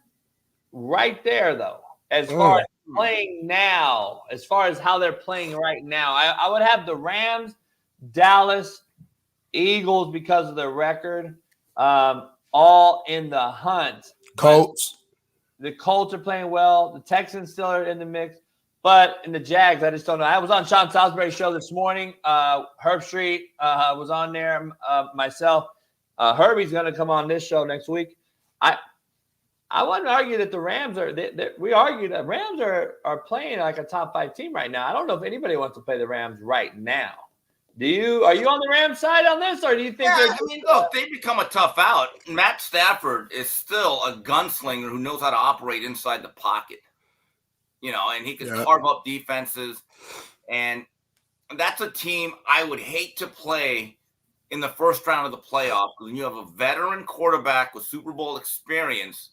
right there, though, as far as playing now, as far as how they're playing right now. I would have the Rams, Dallas, Eagles because of their record, all in the hunt. Colts. The Colts are playing well. The Texans still are in the mix. But in the Jags, I just don't know. I was on Sean Salisbury's show this morning. Herb Street was on there, myself. Herbie's going to come on this show next week. I wouldn't argue that the Rams are – we argue that Rams are playing like a top 5 team right now. I don't know if anybody wants to play the Rams right now. Are you on the Rams side on this, or do you think look, they become a tough out. Matt Stafford is still a gunslinger who knows how to operate inside the pocket. And he can carve up defenses. And that's a team I would hate to play in the first round of the playoffs when you have a veteran quarterback with Super Bowl experience.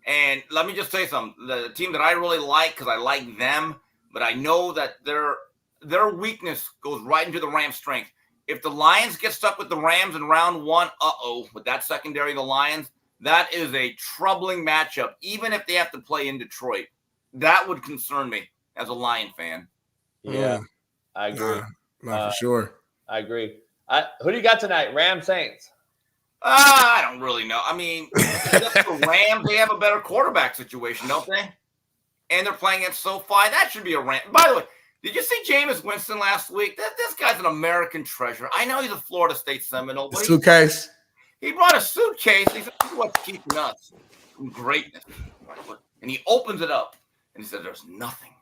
And let me just say something. The team that I really like, because I like them, but I know that their weakness goes right into the Rams' strength. If the Lions get stuck with the Rams in round 1, with that secondary of the Lions, that is a troubling matchup, even if they have to play in Detroit. That would concern me as a Lion fan. Yeah, I agree. Not for sure. I agree. Who do you got tonight? Rams, Saints? I don't really know. I mean, the Rams, they have a better quarterback situation, don't they? And they're playing at SoFi. That should be a Ram. By the way, did you see Jameis Winston last week? This guy's an American treasure. I know he's a Florida State Seminole. But Suitcase. He brought a suitcase. He said, "This is what's keeping us from greatness." And he opens it up. And he said, "There's nothing."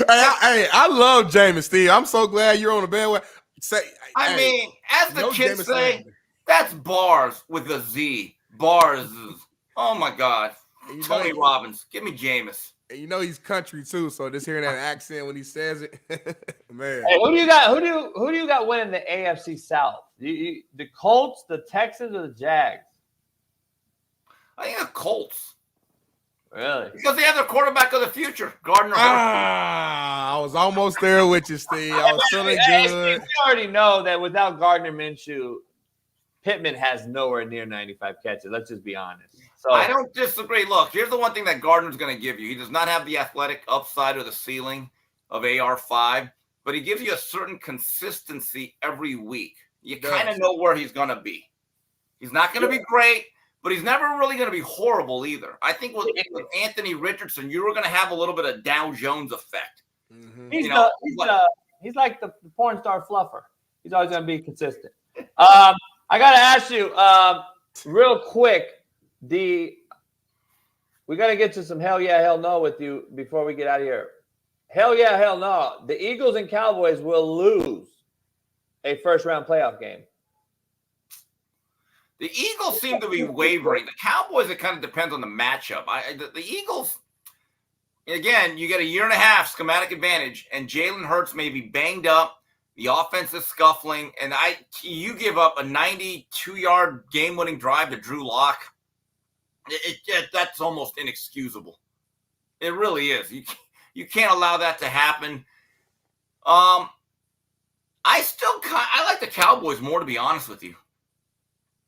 Hey, I love Jameis, Steve. I'm so glad you're on the bandwagon. I mean, as the kids say, that's bars with a Z. Bars. Oh, my God. Tony Robbins. Give me Jameis. And he's country, too, so just hearing that accent when he says it. Man. Hey, who do you got? Who do you got winning the AFC South? The Colts, the Texans, or the Jags? I think the Colts. Really? Because they have their quarterback of the future, Gardner. I was almost there with you, Steve. I was feeling good. We already know that without Gardner Minshew, Pittman has nowhere near 95 catches. Let's just be honest. So I don't disagree. Look, here's the one thing that Gardner's going to give you. He does not have the athletic upside or the ceiling of AR5, but he gives you a certain consistency every week. You kind of know where he's going to be. He's not going to be great, but he's never really going to be horrible either. I think with Anthony Richardson, you were going to have a little bit of Dow Jones effect. Mm-hmm. He's like the porn star fluffer. He's always going to be consistent. I got to ask you real quick, we got to get to some hell yeah, hell no with you before we get out of here. Hell yeah, hell no. The Eagles and Cowboys will lose a first-round playoff game. The Eagles seem to be wavering. The Cowboys, it kind of depends on the matchup. The Eagles, again, you get a year and a half schematic advantage, and Jalen Hurts may be banged up. The offense is scuffling, and you give up a 92-yard game-winning drive to Drew Lock. That's almost inexcusable. It really is. You can't allow that to happen. I like the Cowboys more, to be honest with you.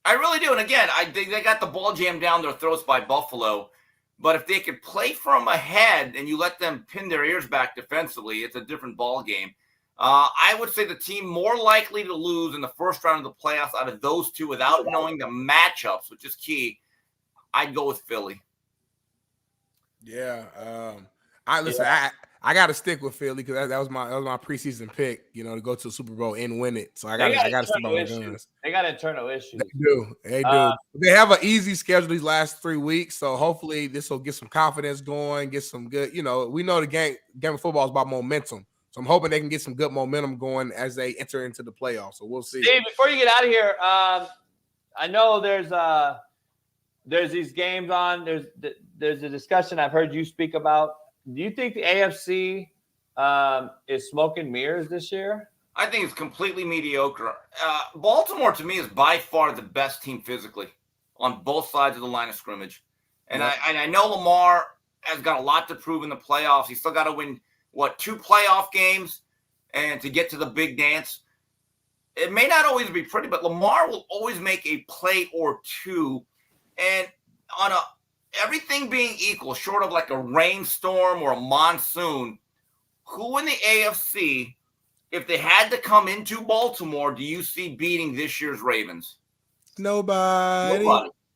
I really do. And again, they got the ball jammed down their throats by Buffalo. But if they could play from ahead and you let them pin their ears back defensively, it's a different ball game. I would say the team more likely to lose in the first round of the playoffs out of those two without knowing the matchups, which is key, I'd go with Philly. Yeah. I got to stick with Philly because that was my preseason pick, to go to the Super Bowl and win it. So I got to stick by my guns. They got internal issues. They do. They have an easy schedule these last 3 weeks, so hopefully this will get some confidence going, get some good. We know the game of football is about momentum, so I'm hoping they can get some good momentum going as they enter into the playoffs. So we'll see. Steve, before you get out of here, I know there's these games on. There's a discussion I've heard you speak about. Do you think the AFC is smoke and mirrors this year? I think it's completely mediocre. Baltimore, to me, is by far the best team physically on both sides of the line of scrimmage. And I know Lamar has got a lot to prove in the playoffs. He's still got to win, 2 playoff games and to get to the big dance. It may not always be pretty, but Lamar will always make a play or two. And on everything being equal, short of like a rainstorm or a monsoon, who in the AFC, if they had to come into Baltimore, do you see beating this year's Ravens? Nobody.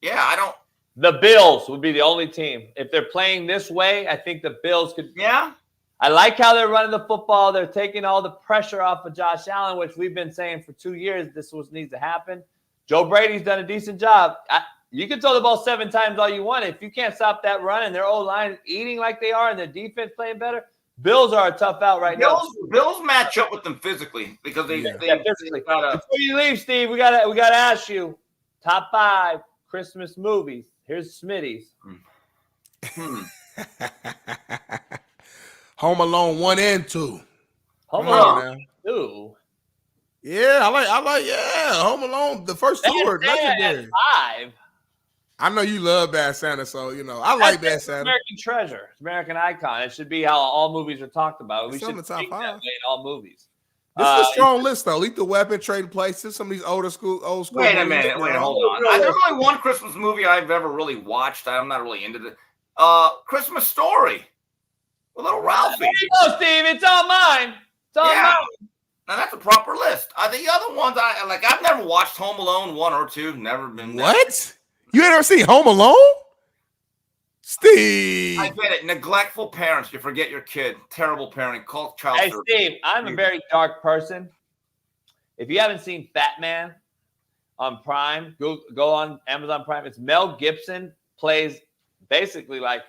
Yeah, I don't. The Bills would be the only team. If they're playing this way, I think the Bills could. Yeah. I like how they're running the football. They're taking all the pressure off of Josh Allen, which we've been saying for 2 years this needs to happen. Joe Brady's done a decent job. You can throw the ball 7 times all you want. If you can't stop that run and their old-line eating like they are and their defense playing better, Bills are a tough out right now. Bills match up with them physically because they physically. Before you leave, Steve, we gotta ask you top 5 Christmas movies. Here's Smitty's. Home Alone 1 and 2. Home Alone 2. Yeah, I like. Home Alone. The first 2 are legendary. 5. I know you love Bad Santa, so I like Bad Santa. American treasure, it's American icon. It should be how all movies are talked about. We should the top 5 in all movies. This is a strong list, though. Lethal Weapon, Trading Places, some of these old school. Wait a minute. Hold on. There's only one Christmas movie I've ever really watched. I'm not really into it. Christmas Story. With little Ralphie. There you go, Steve. It's all mine. It's all mine. Now that's a proper list. The other ones I've never watched Home Alone 1 or 2. Never been. What? You ain't ever seen Home Alone? Steve. I get it. Neglectful parents. You forget your kid. Terrible parenting. Cult child. Hey, Steve, I'm a very dark person. If you haven't seen Fat Man on Prime, go on Amazon Prime. It's Mel Gibson plays basically like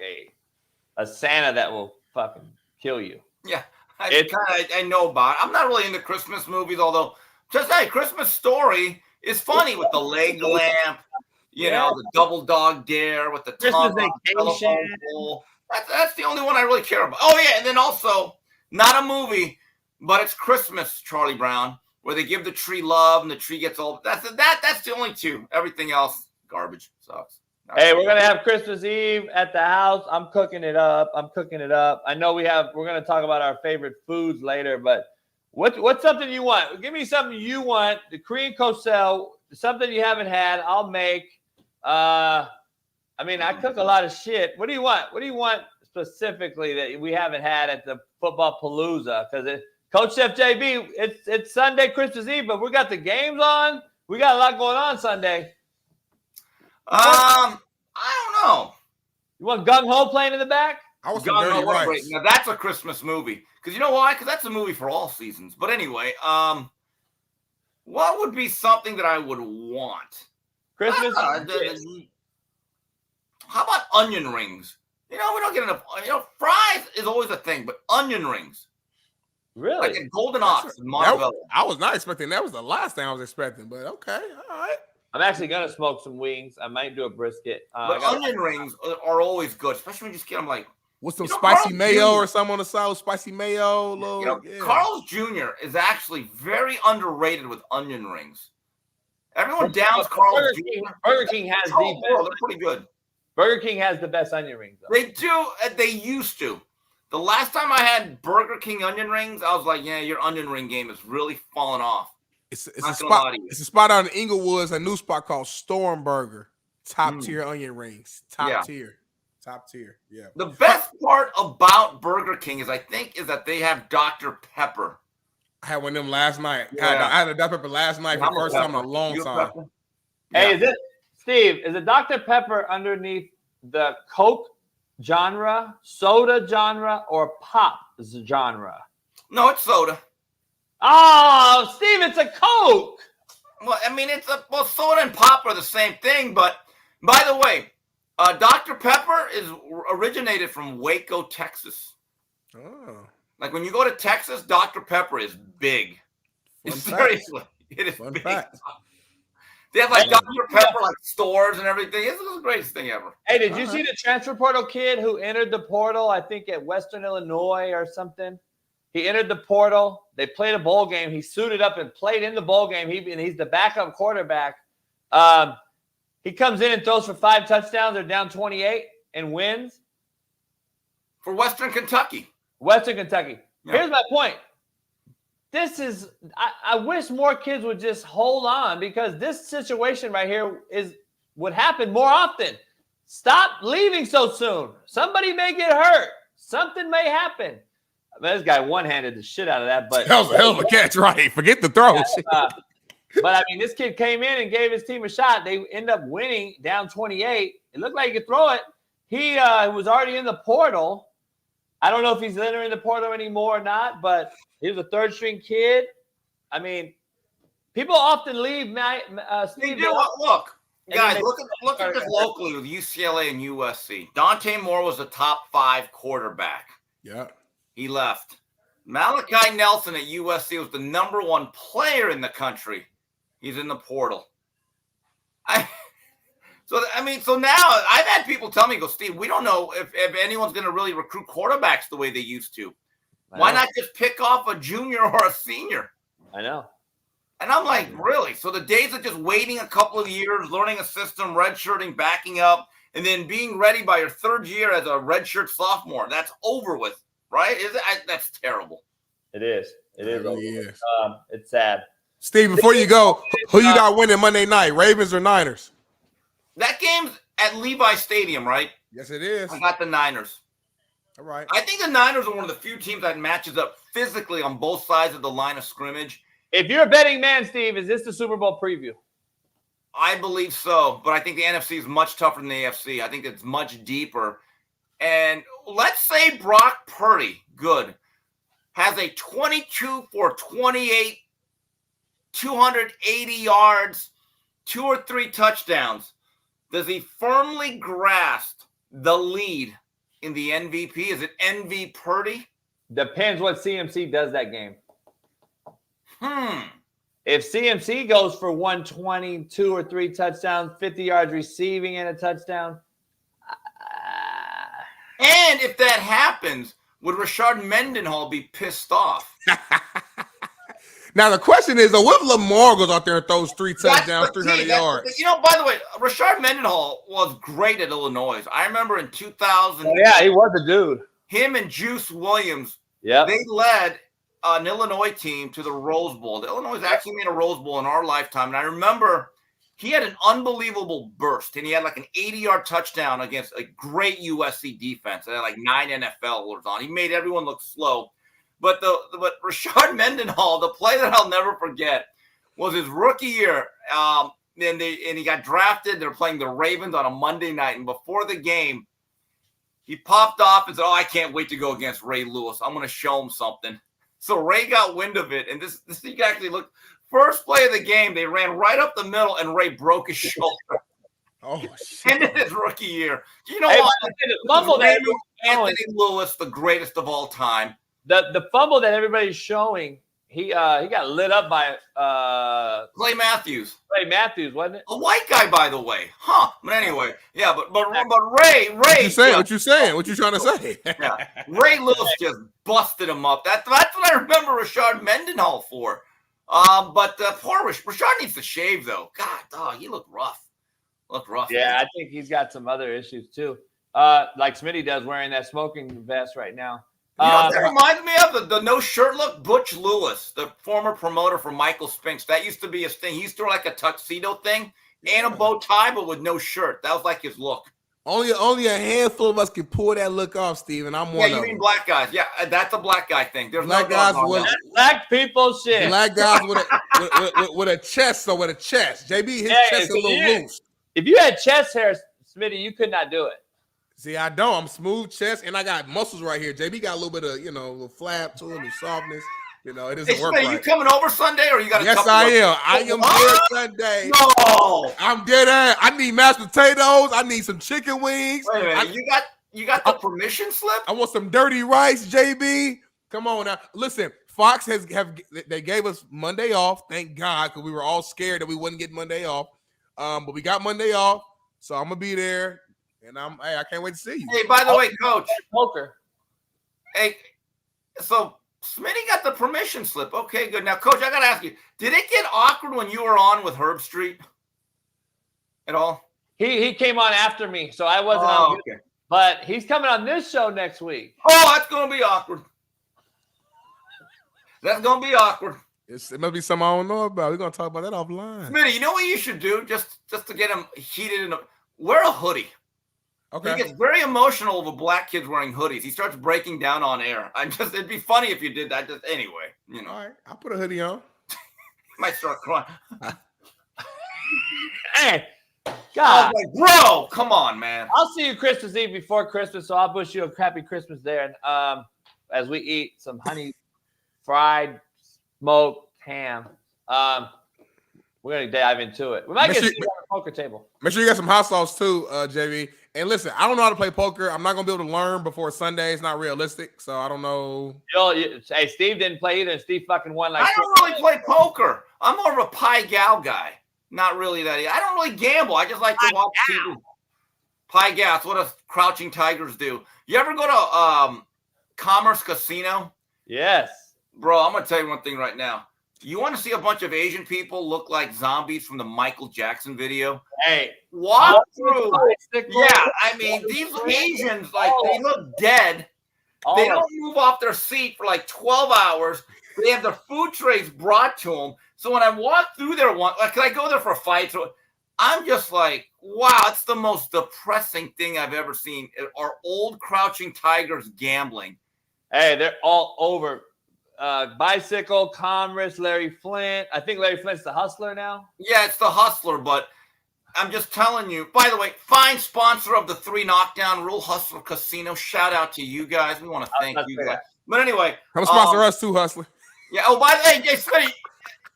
a Santa that will fucking kill you. Yeah. I know about it. I'm not really into Christmas movies, although Christmas Story is funny with the leg lamp. The double dog dare with the Christmas Vacation. That's the only one I really care about. Oh, yeah. And then also, not a movie, but it's Christmas, Charlie Brown, where they give the tree love and the tree gets all. That's the only 2. Everything else, garbage. Sucks. Hey, we're going to have Christmas Eve at the house. I'm cooking it up. I know we're going to talk about our favorite foods later, but what's something you want? Give me something you want. The Korean kosel, something you haven't had, I'll make. I cook a lot of shit. What do you want? What do you want specifically that we haven't had at the Football Palooza? Because Coach Chef JB, it's Sunday, Christmas Eve, but we got the games on. We got a lot going on Sunday. I don't know. You want Gung Ho playing in the back? I was Gung Ho. Right. Now that's a Christmas movie. Because you know why? Because that's a movie for all seasons. But anyway, what would be something that I would want? Christmas. How about onion rings? We don't get enough. Fries is always a thing, but onion rings. Really? Like a Golden Ox in Montebello. I was not expecting. That was the last thing I was expecting, but okay. All right. I'm actually going to smoke some wings. I might do a brisket. But onion rings are always good, especially when you just get them like with some spicy mayo or something on the side with spicy mayo. Carl's Jr. is actually very underrated with onion rings. Everyone downs Carl's Jr. Burger King has the best. They're pretty good. Burger King has the best onion rings, though. They do. They used to. The last time I had Burger King onion rings, I was like, yeah, your onion ring game is really falling off. It's a spot out in Inglewood, a new spot called Storm Burger. Top tier onion rings. Top tier. Yeah. The best part about Burger King is that they have Dr. Pepper. I had one of them last night. I had a Dr. Pepper last night for the first time in a long time. Hey, is it Dr. Pepper underneath the Coke genre, soda genre, or pop genre? No, it's soda. Oh, Steve, it's a Coke. Well, I mean, soda and pop are the same thing. But by the way, Dr. Pepper is originated from Waco, Texas. Oh. Like when you go to Texas, Dr. Pepper is big. Seriously, it is big. Fact. They have like Dr. Pepper like stores and everything. It's the greatest thing ever. Hey, did you see the transfer portal kid who entered the portal? I think at Western Illinois or something. He entered the portal. They played a bowl game. He suited up and played in the bowl game. He's the backup quarterback. He comes in and throws for 5 touchdowns. They're down 28 and wins. For Western Kentucky. Yeah. Here's my point. I wish more kids would just hold on, because this situation right here would happen more often. Stop leaving so soon. Somebody may get hurt. Something may happen. I mean, this guy one-handed the shit out of that, but that was a hell of a catch, right? Forget the throws. But I mean, this kid came in and gave his team a shot. They end up winning, down 28. It looked like he could throw it. He was already in the portal. I don't know if he's entering the portal anymore or not, but he was a third-string kid. I mean, people often leave. Steve, look, guys, look at this locally with UCLA and USC. Dante Moore was the top 5 quarterback. Yeah. He left. Malachi Nelson at USC was the number 1 player in the country. He's in the portal. So now I've had people tell me, Steve, we don't know if anyone's going to really recruit quarterbacks the way they used to. Why not just pick off a junior or a senior? I know. And I'm like, really? So the days of just waiting a couple of years, learning a system, redshirting, backing up, and then being ready by your 3rd year as a redshirt sophomore, that's over with, right? That's terrible. It is. It is. Really is. It's sad. Steve, before you go, who you got winning Monday night, Ravens or Niners? That game's at Levi Stadium, right? Yes, it is. I got the Niners. All right. I think the Niners are one of the few teams that matches up physically on both sides of the line of scrimmage. If you're a betting man, Steve, is this the Super Bowl preview? I believe so, but I think the NFC is much tougher than the AFC. I think it's much deeper. And let's say Brock Purdy, has a 22 for 28, 280 yards, 2 or 3 touchdowns. Does he firmly grasp the lead in the MVP? Is it NV Purdy? Depends what CMC does that game. If CMC goes for 120, 2 or 3 touchdowns, 50 yards receiving and a touchdown. And if that happens, would Rashard Mendenhall be pissed off? Now, the question is, what if Lamar goes out there and throws 3 touchdowns, 300 yards? By the way, Rashard Mendenhall was great at Illinois. I remember in 2000. Oh, yeah, he was a dude. Him and Juice Williams, they led an Illinois team to the Rose Bowl. The Illinois actually made a Rose Bowl in our lifetime. And I remember he had an unbelievable burst, and he had like an 80-yard touchdown against a great USC defense. They had like 9 NFLers on. He made everyone look slow. But Rashard Mendenhall, the play that I'll never forget, was his rookie year. And he got drafted. They're playing the Ravens on a Monday night. And before the game, he popped off and said, I can't wait to go against Ray Lewis. I'm going to show him something. So Ray got wind of it. And this thing actually looked, first play of the game, they ran right up the middle, and Ray broke his shoulder. Oh, shit. Ended his rookie year. You know what? Anthony Lewis, the greatest of all time. The fumble that everybody's showing He got lit up by Clay Matthews. Clay Matthews, wasn't it? A white guy, by the way. Huh. But anyway, yeah, but Ray. What you saying? What you saying? What you trying to say? Yeah. Ray Lewis just busted him up. That's what I remember Rashard Mendenhall for. But poor Rashard needs to shave, though. God, he looked rough. Yeah, man. I think he's got some other issues, too. Like Smitty does, wearing that smoking vest right now. You know what that reminds me of? The no shirt look? Butch Lewis, the former promoter for Michael Spinks. That used to be his thing. He used to wear like a tuxedo thing and a bow tie, but with no shirt. That was like his look. Only a handful of us can pull that look off, Steve, and I'm one of them. Yeah, you mean black guys. Yeah, that's a black guy thing. There's black no guys with black people shit. Black guys with a chest, or with a chest. JB, his chest a little loose. If you had chest hair, Smitty, you could not do it. See, I don't. I'm smooth chest, and I got muscles right here. JB got a little bit of, a little flap to him, and softness. It doesn't work right. You coming over Sunday, or you got? Yes, I am. I am there Sunday. No, I'm dead ass. I need mashed potatoes. I need some chicken wings. Wait a minute. You got the permission slip? I want some dirty rice, JB. Come on now. Listen, Fox they gave us Monday off. Thank God, because we were all scared that we wouldn't get Monday off. But we got Monday off, so I'm gonna be there. And I can't wait to see you. Hey, by the way, Coach. Poker. Hey, so Smitty got the permission slip. Okay, good. Now, Coach, I got to ask you, did it get awkward when you were on with Herb Street at all? He came on after me, so I wasn't on. Okay. But he's coming on this show next week. Oh, that's going to be awkward. That's going to be awkward. It must be something I don't know about. We're going to talk about that offline. Smitty, you know what you should do just to get him heated? Wear a hoodie. Okay. He gets very emotional over black kids wearing hoodies. He starts breaking down on air. It'd be funny if you did that. Just anyway, All right, I'll put a hoodie on. Might start crying. Hey, God, like, bro, come on, man. I'll see you Christmas Eve before Christmas, so I'll wish you a happy Christmas there. And as we eat some honey fried smoked ham, we're gonna dive into it. We might get to see on the poker table. Make sure you got some hot sauce too, JV. And listen, I don't know how to play poker. I'm not gonna be able to learn before Sunday. It's not realistic, so I don't know. Hey, Steve didn't play either. Steve fucking won. I don't really play poker. I'm more of a pie gal guy. Not really that. I don't really gamble. I just like to watch TV. Pie gal. That's what us crouching tigers do. You ever go to Commerce Casino? Yes, bro. I'm gonna tell you one thing right now. You want to see a bunch of Asian people look like zombies from the Michael Jackson video? Hey, walk through. Yeah, I mean, these Asians, like, they look dead. They don't move off their seat for like 12 hours. They have their food trays brought to them. So when I walk through there, can I go there for a fight? So I'm just like, wow, it's the most depressing thing I've ever seen. Are old crouching tigers gambling? Hey, they're all over. Bicycle, Commerce, Larry Flint. I think Larry Flint's the hustler now. Yeah, it's the hustler, but I'm just telling you. By the way, fine sponsor of the 3 knockdown rule, Hustler Casino. Shout out to you guys. We want to thank you guys. But anyway, come sponsor us too, Hustler. Yeah. Oh, by the way, Jay Smitty,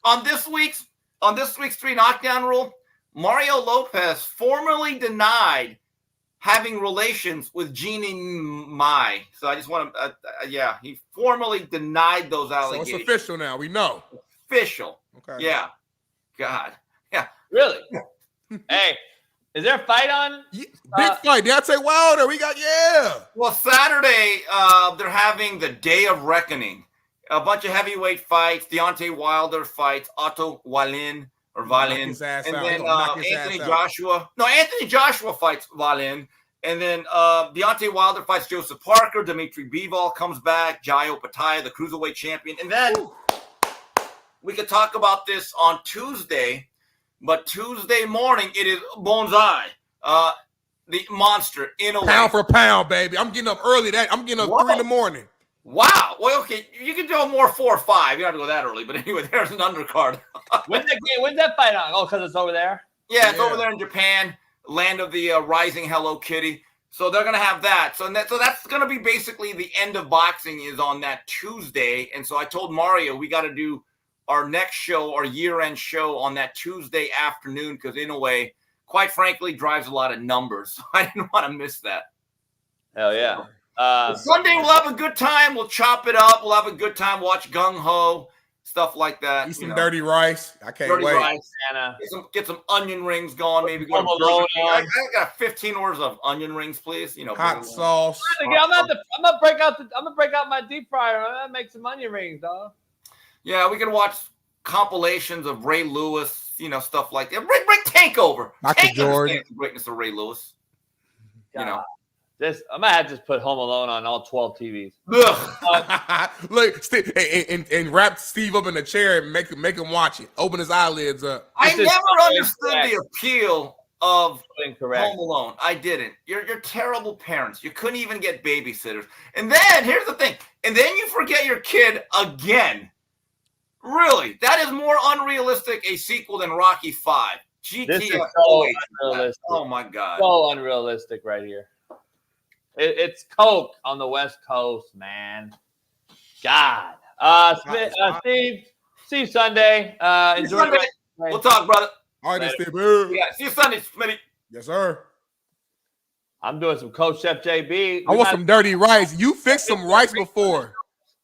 on this week's 3 knockdown rule, Mario Lopez formally denied having relations with Jeannie Mai. So I just want to, he formally denied those allegations. So it's official now. We know. Official. Okay. Yeah. God. Yeah. Really? Hey, is there a fight on? Big fight. Deontay Wilder. We got, Well, Saturday, they're having the Day of Reckoning. A bunch of heavyweight fights. Deontay Wilder fights Otto Wallin. Or Wallin, and then Anthony Joshua. No, Anthony Joshua fights Wallin, and then Deontay Wilder fights Joseph Parker. Dimitri Bivol comes back. Jayo Pataya, the cruiserweight champion, and then we could talk about this on Tuesday. But Tuesday morning, it is Bonsai, the monster in a pound for pound, baby. I'm getting up early. I'm getting up 3 in the morning. Wow. Well, okay, you can do more 4 or 5. You don't have to go that early. But anyway, there's an undercard. When's that fight on? Oh, because it's over there? Yeah, it's over there in Japan, land of the rising Hello Kitty. So they're going to have that. So that's going to be basically the end of boxing is on that Tuesday. And so I told Mario we got to do our next show, our year-end show on that Tuesday afternoon because in a way, quite frankly, drives a lot of numbers. So I didn't want to miss that. Hell yeah. Sunday, we'll have a good time. We'll chop it up. We'll have a good time. Watch Gung Ho. stuff like that. Eat some dirty rice. I can't wait. Rice. Get some onion rings going. Maybe go to Burger King. I got 15 orders of onion rings, please. Hot sauce. I'm gonna break out my deep fryer. I'm gonna make some onion rings, dog. Yeah, we can watch compilations of Ray Lewis, stuff like that. Bring Tank over. Michael Tank Jordan. understands the greatness of Ray Lewis. I'm gonna have to just put Home Alone on all 12 TVs. Look, and wrap Steve up in a chair and make him watch it. Open his eyelids up. I never understood the appeal of Home Alone. I didn't. You're terrible parents. You couldn't even get babysitters. And then here's the thing. And then you forget your kid again. Really, that is more unrealistic a sequel than Rocky V. This is so unrealistic. Oh my God, so unrealistic right here. It's Coke on the West Coast, man. God, Steve. See you Sunday. Enjoy Sunday. We'll talk, brother. All right, Steve. Yeah, see you Sunday, Smitty. Yes, sir. I'm doing some Coach Chef JB. I want some dirty rice. You fixed some rice before.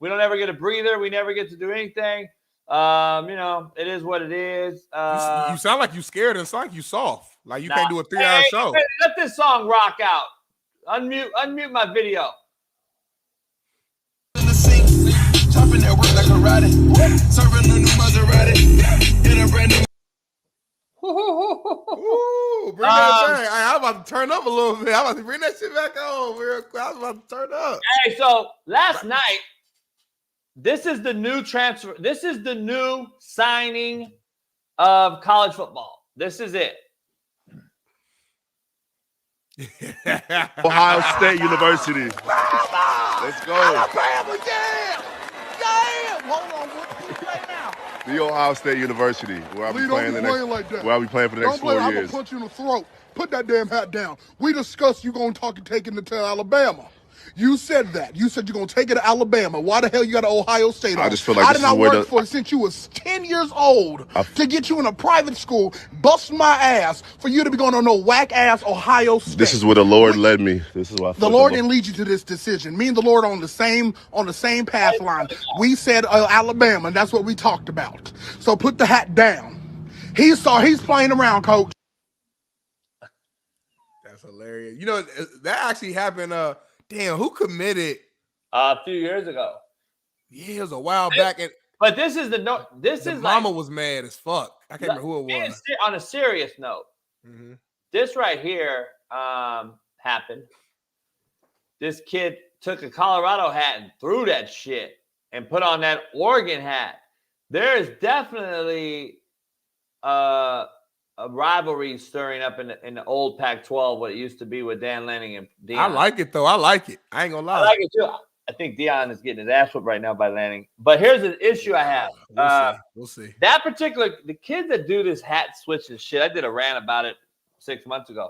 We don't ever get a breather. We never get to do anything. It is what it is. You sound like you scared. It sound like you soft. Like you can't do a 3-hour show. Hey, let this song rock out. Unmute my video. Chopping that work like a rider. Serving a new Maserati. In a brand new. Ooh, bring that back. I'm about to turn up a little bit. I'm about to bring that shit back on real quick. I was about to turn up. Hey, so last night, this is the new transfer. This is the new signing of college football. This is it. Ohio State University. Let's go. Alabama, yeah. Hold on, what right now? The Ohio State University, where I'll be playing where I'll be playing for the next 4 years. I'm gonna punch you in the throat. Put that damn hat down. We discussed you gonna talk and take it to Alabama. You said that. You said you're going to take it to Alabama. Why the hell you got to Ohio State on? I just feel like I did not work for since you was 10 years old to get you in a private school, bust my ass, for you to be going on no whack-ass Ohio State. This is where the Lord led me. This is why the Lord didn't lead you to this decision. Me and the Lord on the same path line. We said Alabama, and that's what we talked about. So put the hat down. He's playing around, coach. That's hilarious. You know, that actually happened. Damn, who committed? A few years ago. Yeah, it was a while back. But this is mama was mad as fuck. I can't remember who it was. On a serious note, this right here happened. This kid took a Colorado hat and threw that shit and put on that Oregon hat. There is definitely a rivalry stirring up in the old Pac-12, what it used to be with Dan Lanning and Deion. I like it, though. I like it. I ain't going to lie. I like it, too. I think Deion is getting his ass whipped right now by Lanning. But here's an issue I have. We'll see. The kids that do this hat switch and shit, I did a rant about it 6 months ago.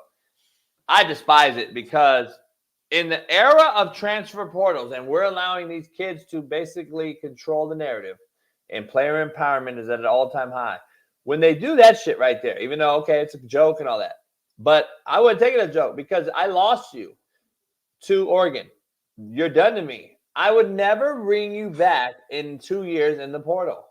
I despise it because in the era of transfer portals, and we're allowing these kids to basically control the narrative, and player empowerment is at an all-time high. When they do that shit right there, even though, okay, it's a joke and all that, but I wouldn't take it as a joke because I lost you to Oregon. You're done to me. I would never bring you back in 2 years in the portal.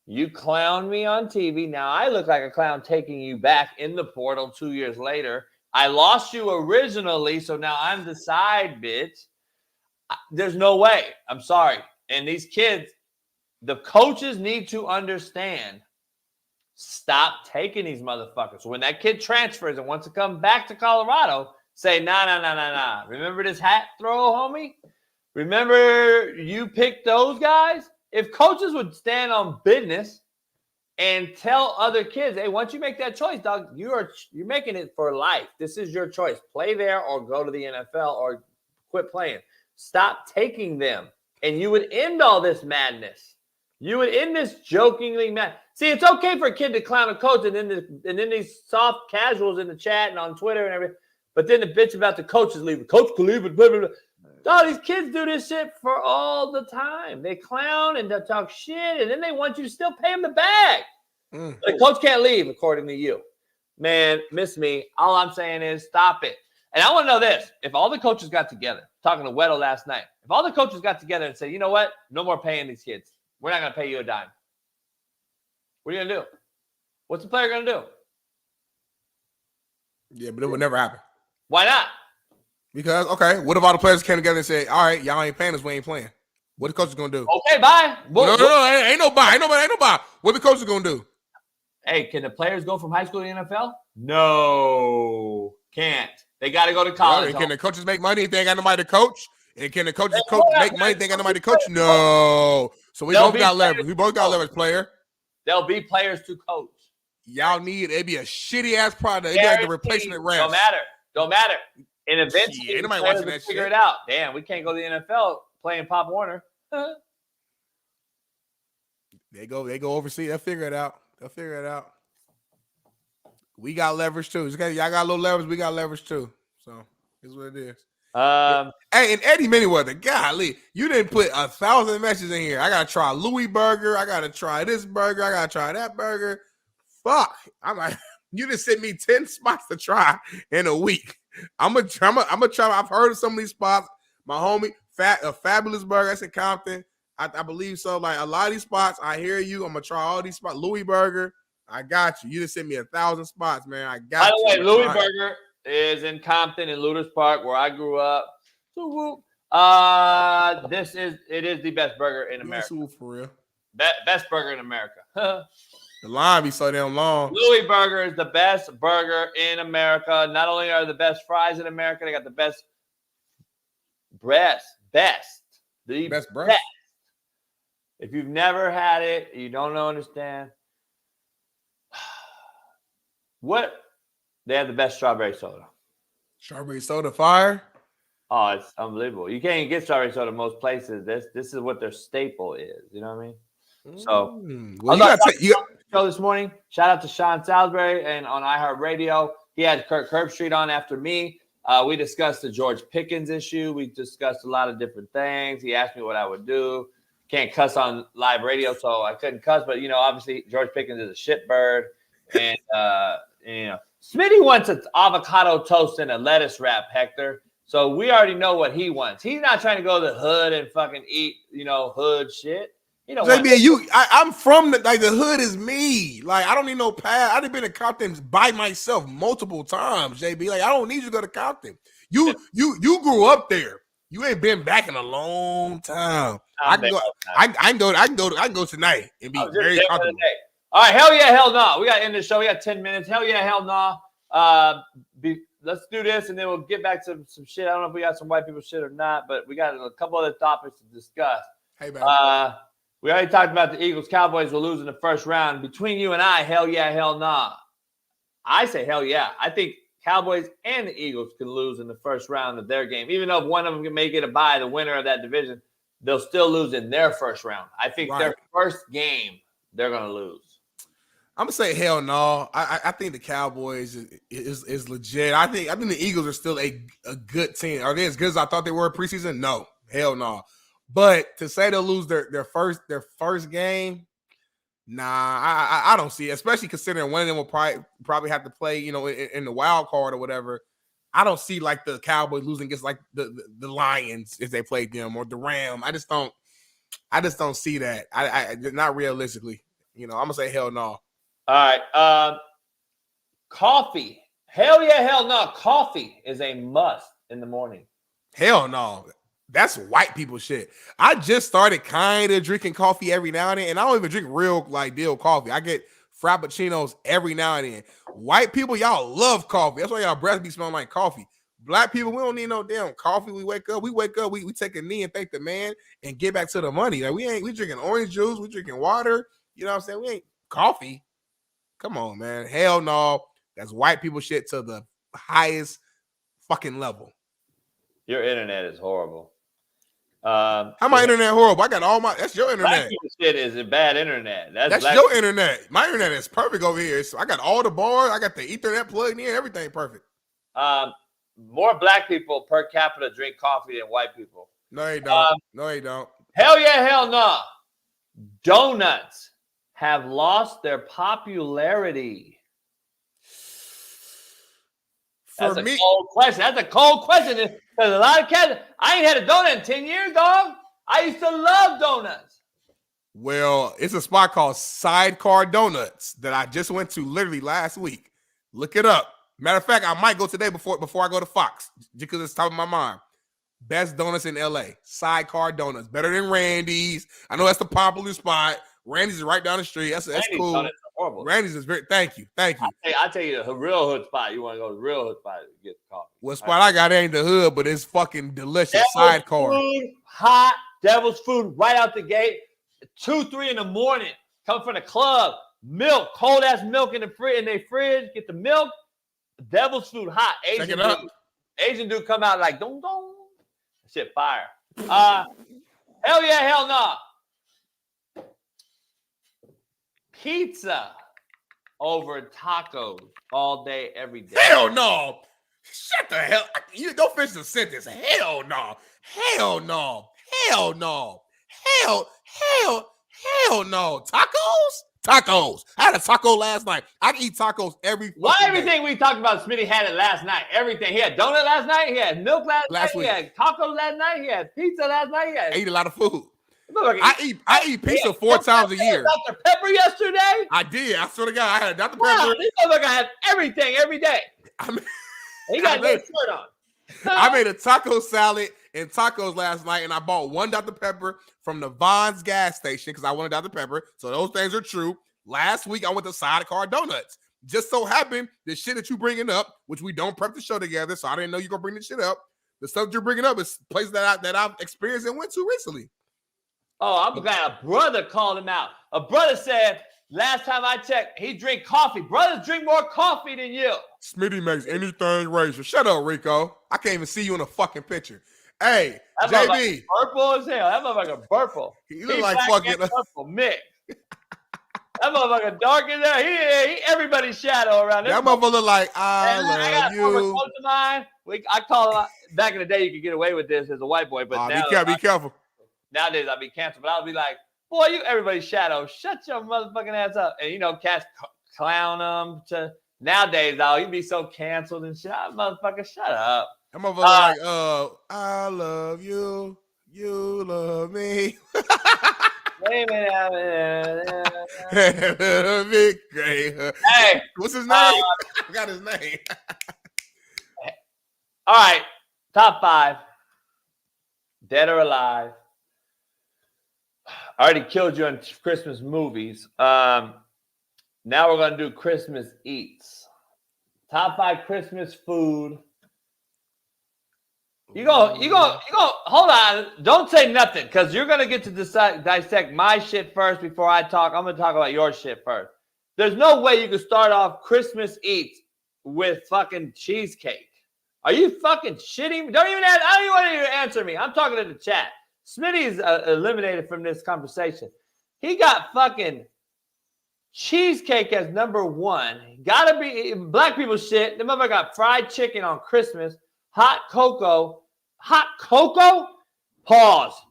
You clown me on TV. Now I look like a clown taking you back in the portal 2 years later. I lost you originally, so now I'm the side bitch. There's no way. I'm sorry. And these kids, the coaches need to understand. Stop taking these motherfuckers. So when that kid transfers and wants to come back to Colorado, say, nah. Remember this hat throw, homie? Remember you picked those guys? If coaches would stand on business and tell other kids, hey, once you make that choice, dog, you're making it for life. This is your choice. Play there or go to the NFL or quit playing. Stop taking them. And you would end all this madness. You would end this jokingly mad. See, it's okay for a kid to clown a coach and then these soft casuals in the chat and on Twitter and everything. But then the bitch about the coaches leaving. Coach can leave it, blah, blah, blah. Oh, these kids do this shit for all the time. They clown and they talk shit, and then they want you to still pay them the bag. The coach can't leave, according to you. Man, miss me. All I'm saying is stop it. And I want to know this. If all the coaches got together, talking to Weddle last night, if all the coaches got together and said, you know what? No more paying these kids. We're not going to pay you a dime. What are you gonna do? What's the player gonna do? Yeah, but it would never happen. Why not? Because, okay, what if all the players came together and said, all right, y'all ain't paying us, we ain't playing? What the coach is gonna do? Okay, bye. No, ain't no bye. Ain't no bye. What the coach is gonna do? Hey, can the players go from high school to the NFL? No, can't. They got to go to college. Can the coaches make money if they ain't got nobody to coach? And can the coaches make money if they ain't got nobody to coach? No. So we both got leverage. We both got leverage, player. There'll be players to coach. Y'all need it'd be a shitty ass product. It'd be like the replacement refs. Don't matter. And eventually, ain't nobody watching that figure shit. it out. Damn, we can't go to the NFL playing Pop Warner. They go overseas. They'll figure it out. We got leverage too. Y'all got a little leverage. We got leverage too. So here's what it is. Hey, and Eddie Manyweather, golly, you didn't put 1,000 messages in here. I gotta try Louis burger. I gotta try this burger. I gotta try that burger. Fuck. I'm like, you just sent me 10 spots to try in a week. I'm gonna try. I've heard of some of these spots. My homie, Fabulous Burger, that's in Compton. I believe so. Like a lot of these spots, I hear you. I'm gonna try all these spots. Louis Burger, I got you. You just sent me 1,000 spots, man. I got you. By the way, Louis Burger is in Compton in Luders Park, where I grew up. It is the best burger in America. For real. Best burger in America. The line be so damn long. Louis Burger is the best burger in America. Not only are the best fries in America, they got the best breast. The best breast. If you've never had it, you don't understand. What? They have the best strawberry soda. Strawberry soda fire? Oh, it's unbelievable. You can't even get strawberry soda most places. This is what their staple is. You know what I mean? So, well, you got show this morning. Shout out to Sean Salisbury and on iHeartRadio. He had Kirk Herbstreit on after me. We discussed the George Pickens issue. We discussed a lot of different things. He asked me what I would do. Can't cuss on live radio, so I couldn't cuss. But, obviously, George Pickens is a shitbird. And, Smitty wants an avocado toast and a lettuce wrap, Hector. So we already know what he wants. He's not trying to go to the hood and fucking eat, hood shit. I'm from the hood is me. Like, I don't need no pad. I've been to Compton by myself multiple times, JB. Like, I don't need you to go to Compton. You grew up there. You ain't been back in a long time. I can go tonight and be very comfortable. All right, hell yeah, hell no. We got to end the show. We got 10 minutes. Hell yeah, hell no. Let's do this, and then we'll get back to some shit. I don't know if we got some white people shit or not, but we got a couple other topics to discuss. Hey, man. We already talked about the Eagles. Cowboys will lose in the first round. Between you and I, hell yeah, hell nah. I say hell yeah. I think Cowboys and the Eagles can lose in the first round of their game. Even though if one of them can make it a bye, the winner of that division, they'll still lose in their first round. I think their first game, they're going to lose. I'm gonna say hell no. I think the Cowboys is legit. I think the Eagles are still a good team. Are they as good as I thought they were preseason? No, hell no. But to say they'll lose their first game, nah, I don't see it. Especially considering one of them will probably have to play, in the wild card or whatever. I don't see like the Cowboys losing against like the Lions if they played them or the Rams. I just don't see that. I not realistically. I'm gonna say hell no. All right. Coffee. Hell yeah, hell no. Coffee is a must in the morning. Hell no. That's white people shit. I just started kind of drinking coffee every now and then, and I don't even drink real like deal coffee. I get frappuccinos every now and then. White people, y'all love coffee. That's why y'all breath be smelling like coffee. Black people, we don't need no damn coffee. We wake up, we take a knee and thank the man and get back to the money. Like we drinking orange juice, we drinking water. You know what I'm saying? We ain't coffee. Come on, man. Hell no. That's white people shit to the highest fucking level. Your internet is horrible. How my internet horrible? I got all my. That's your internet. Shit is a bad internet. That's your internet. My internet is perfect over here. So I got all the bars. I got the Ethernet plugged in. Everything perfect. More black people per capita drink coffee than white people. No, they don't. No, they don't. Hell yeah, hell no. Donuts have lost their popularity. That's a cold question. That's a cold question. Because a lot of cats, I ain't had a donut in 10 years, dog. I used to love donuts. Well, it's a spot called Sidecar Donuts that I just went to literally last week. Look it up. Matter of fact, I might go today before I go to Fox, just because it's top of my mind. Best donuts in LA. Sidecar Donuts. Better than Randy's. I know that's the popular spot. Randy's is right down the street. That's cool. Donuts are horrible. Randy's is very. Thank you. I'll tell you the real hood spot. You want to go to the real hood spot to get coffee. What spot I got ain't the hood, but it's fucking delicious. Devil's Sidecar. Food, hot. Devil's food right out the gate. 2, 3 in the morning. Come from the club. Milk. Cold ass milk in the fridge. Get the milk. Devil's food hot. Asian dude come out like dong dong. Shit fire. Hell yeah, hell no. Pizza over tacos all day, every day. Hell no. Shut the hell. You don't finish the sentence. Hell no. Hell no. Hell no. Hell no. Tacos. I had a taco last night. I can eat tacos every Why day. everything we talked about, Smitty had it last night. Everything. He had donut last night. He had milk last night. week. He had tacos last night. He had pizza last night. I eat a lot of food. I eat pizza 4 times a year. Dr. Pepper yesterday? I did. I swear to God, I had Dr. Wow, Pepper. this motherfucker had everything every day. He got no shirt on. I made a taco salad and tacos last night, and I bought 1 Dr. Pepper from the Vons gas station because I wanted Dr. Pepper. So those things are true. Last week, I went to Sidecar Donuts. Just so happened, the shit that you bringing up, which we don't prep the show together, so I didn't know you gonna bring this shit up. The stuff you're bringing up is places that I've experienced and went to recently. Oh, I'm glad a brother called him out. A brother said, last time I checked, he drink coffee. Brothers drink more coffee than you. Smitty makes anything racial. Shut up, Rico. I can't even see you in a fucking picture. Hey, that JB. Purple as hell. That motherfucker purple. He look like fucking purple mix. That motherfucker dark in there. He everybody's shadow around there. That motherfucker look like I love you. Close to mine. I call it back in the day. You could get away with this as a white boy, but now be careful. Nowadays I'll be canceled, but I'll be like, boy, you everybody's shadow. Shut your motherfucking ass up. And cats clown them. Nowadays, he'd be so canceled and shit. Motherfucker, shut up. That motherfucker like, I love you. You love me. Wait a minute. Hey, what's his name? I forgot his name. All right, top 5, dead or alive. I already killed you on Christmas movies. Now we're gonna do Christmas eats. Top 5 Christmas food. You go. Hold on. Don't say nothing, because you're gonna get to dissect my shit first before I talk. I'm gonna talk about your shit first. There's no way you can start off Christmas eats with fucking cheesecake. Are you fucking shitting me? I don't even want you to answer me. I'm talking to the chat. Smitty's eliminated from this conversation. He got fucking cheesecake as number 1. Gotta be black people shit. The motherfucker got fried chicken on Christmas. Hot cocoa. Pause.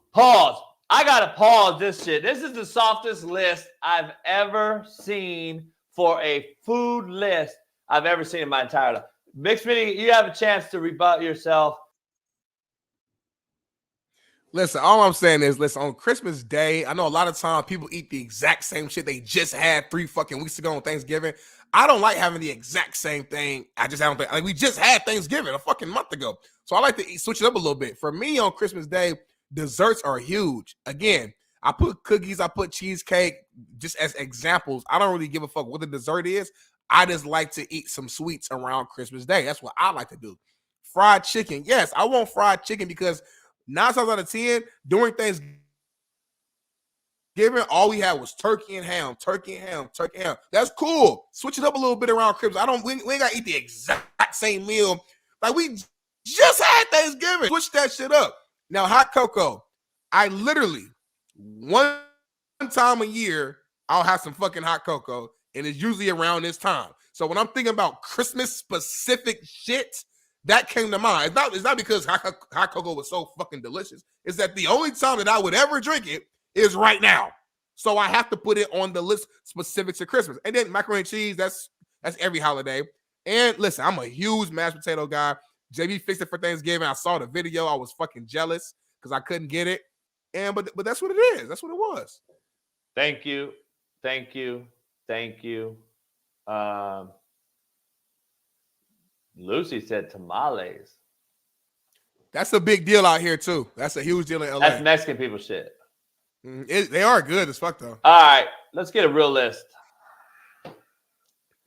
I gotta pause this shit. This is the softest list I've ever seen for a food list I've ever seen in my entire life. Big Smitty, you have a chance to rebut yourself. Listen, all I'm saying is, on Christmas Day, I know a lot of times people eat the exact same shit they just had 3 fucking weeks ago on Thanksgiving. I don't like having the exact same thing. We just had Thanksgiving a fucking month ago. So I like to switch it up a little bit. For me on Christmas Day, desserts are huge. Again, I put cookies, I put cheesecake just as examples. I don't really give a fuck what the dessert is. I just like to eat some sweets around Christmas Day. That's what I like to do. Fried chicken. Yes, I want fried chicken because 9 times out of 10, during Thanksgiving, all we had was turkey and ham. That's cool. Switch it up a little bit around Christmas. We ain't got to eat the exact same meal. Like, we just had Thanksgiving. Switch that shit up. Now, hot cocoa. I literally, 1 time a year, I'll have some fucking hot cocoa, and it's usually around this time. So when I'm thinking about Christmas-specific shit, that came to mind. It's not because hot cocoa was so fucking delicious. It's that the only time that I would ever drink it is right now. So I have to put it on the list specific to Christmas. And then macaroni and cheese, that's every holiday. And listen, I'm a huge mashed potato guy. JB fixed it for Thanksgiving. I saw the video. I was fucking jealous because I couldn't get it. But that's what it is. That's what it was. Thank you. Lucy said tamales. That's a big deal out here too. That's a huge deal in LA. That's Mexican people shit. They are good as fuck though. All right, let's get a real list.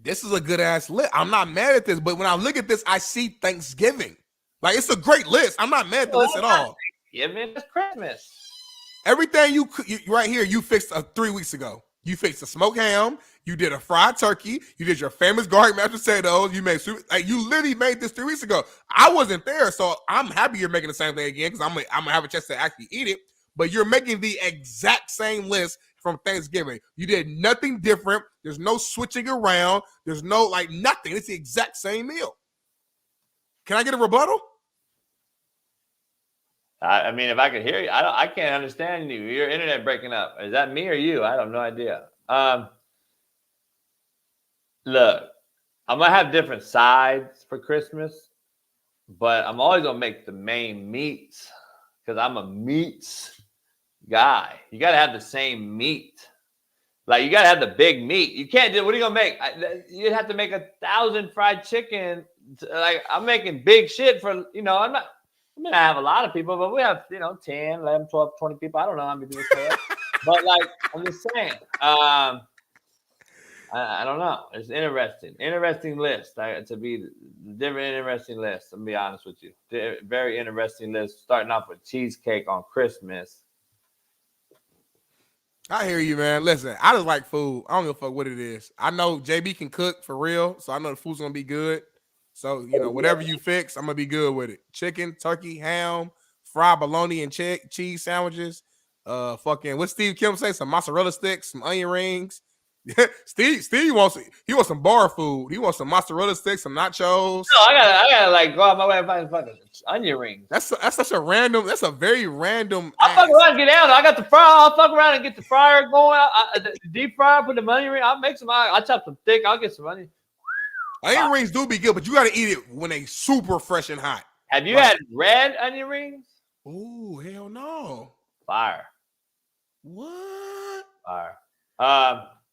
This is a good ass list. I'm not mad at this, but when I look at this, I see Thanksgiving. Like, it's a great list. I'm not mad at the list at all. Thanksgiving is Christmas. Everything you right here, you fixed 3 weeks ago. You fixed a smoked ham. You did a fried turkey. You did your famous garlic mashed potatoes. You made you literally made this 3 weeks ago. I wasn't there, so I'm happy you're making the same thing again because I'm gonna have a chance to actually eat it. But you're making the exact same list from Thanksgiving. You did nothing different. There's no switching around. There's no nothing. It's the exact same meal. Can I get a rebuttal? I mean, if I could hear you, I can't understand you. Your internet breaking up. Is that me or you? I have no idea. Look, I'm gonna have different sides for Christmas, but I'm always gonna make the main meats because I'm a meats guy. You gotta have the same meat. Like, you gotta have the big meat. You can't do. What are you gonna make? You'd have to make 1,000 fried chicken. Like, I'm making big shit for I'm not. I mean, I have a lot of people, but we have, 10, 11, 12, 20 people. I don't know how many people say that. But, I'm just saying. I don't know. It's interesting. Interesting list. To be different, interesting list. I'm going to be honest with you. Very interesting list. Starting off with cheesecake on Christmas. I hear you, man. Listen, I just like food. I don't give a fuck what it is. I know JB can cook for real, so I know the food's going to be good. So, whatever you fix, I'm going to be good with it. Chicken, turkey, ham, fried bologna and cheese sandwiches. What Steve Kim say? Some mozzarella sticks, some onion rings. Steve wants some bar food. He wants some mozzarella sticks, some nachos. No, I gotta go out my way and find fucking onion rings. That's such a random. That's a very random. I'll fuck around and get out. I got the fryer. I'll fuck around and get the fryer going. The deep fryer, put the onion ring. I'll make some. I'll chop some thick. I'll get some onion. Onion rings do be good, but you got to eat it when they super fresh and hot. Have you had red onion rings? Ooh, hell no. Fire. What? Fire.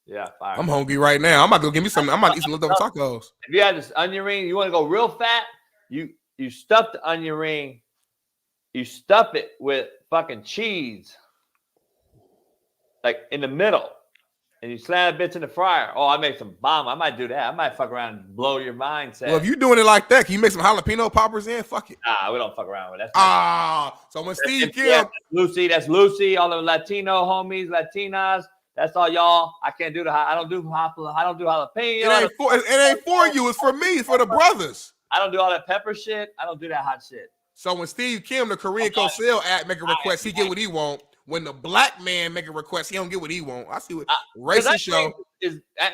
Yeah, fire. I'm hungry right now. I'm about to go get me some. I'm about to eat some leftover tacos. If you had this onion ring, you want to go real fat, you stuff the onion ring, you stuff it with fucking cheese, like in the middle. And you slam bits in the fryer. Oh, I make some bomb. I might do that. I might fuck around and blow your mindset. Well, if you're doing it like that, can you make some jalapeno poppers in? Fuck it. Nah, we don't fuck around with that. So when Steve Kim, that's Lucy, all the Latino homies, Latinas. That's all y'all. I can't do I don't do jalapeno. It ain't for you. It's for me. It's for the brothers. I don't do all that pepper shit. I don't do that hot shit. So when Steve Kim, the Korean Cosell make a request, he get what he want. When the black man make a request, he don't get what he want. I see what racist show.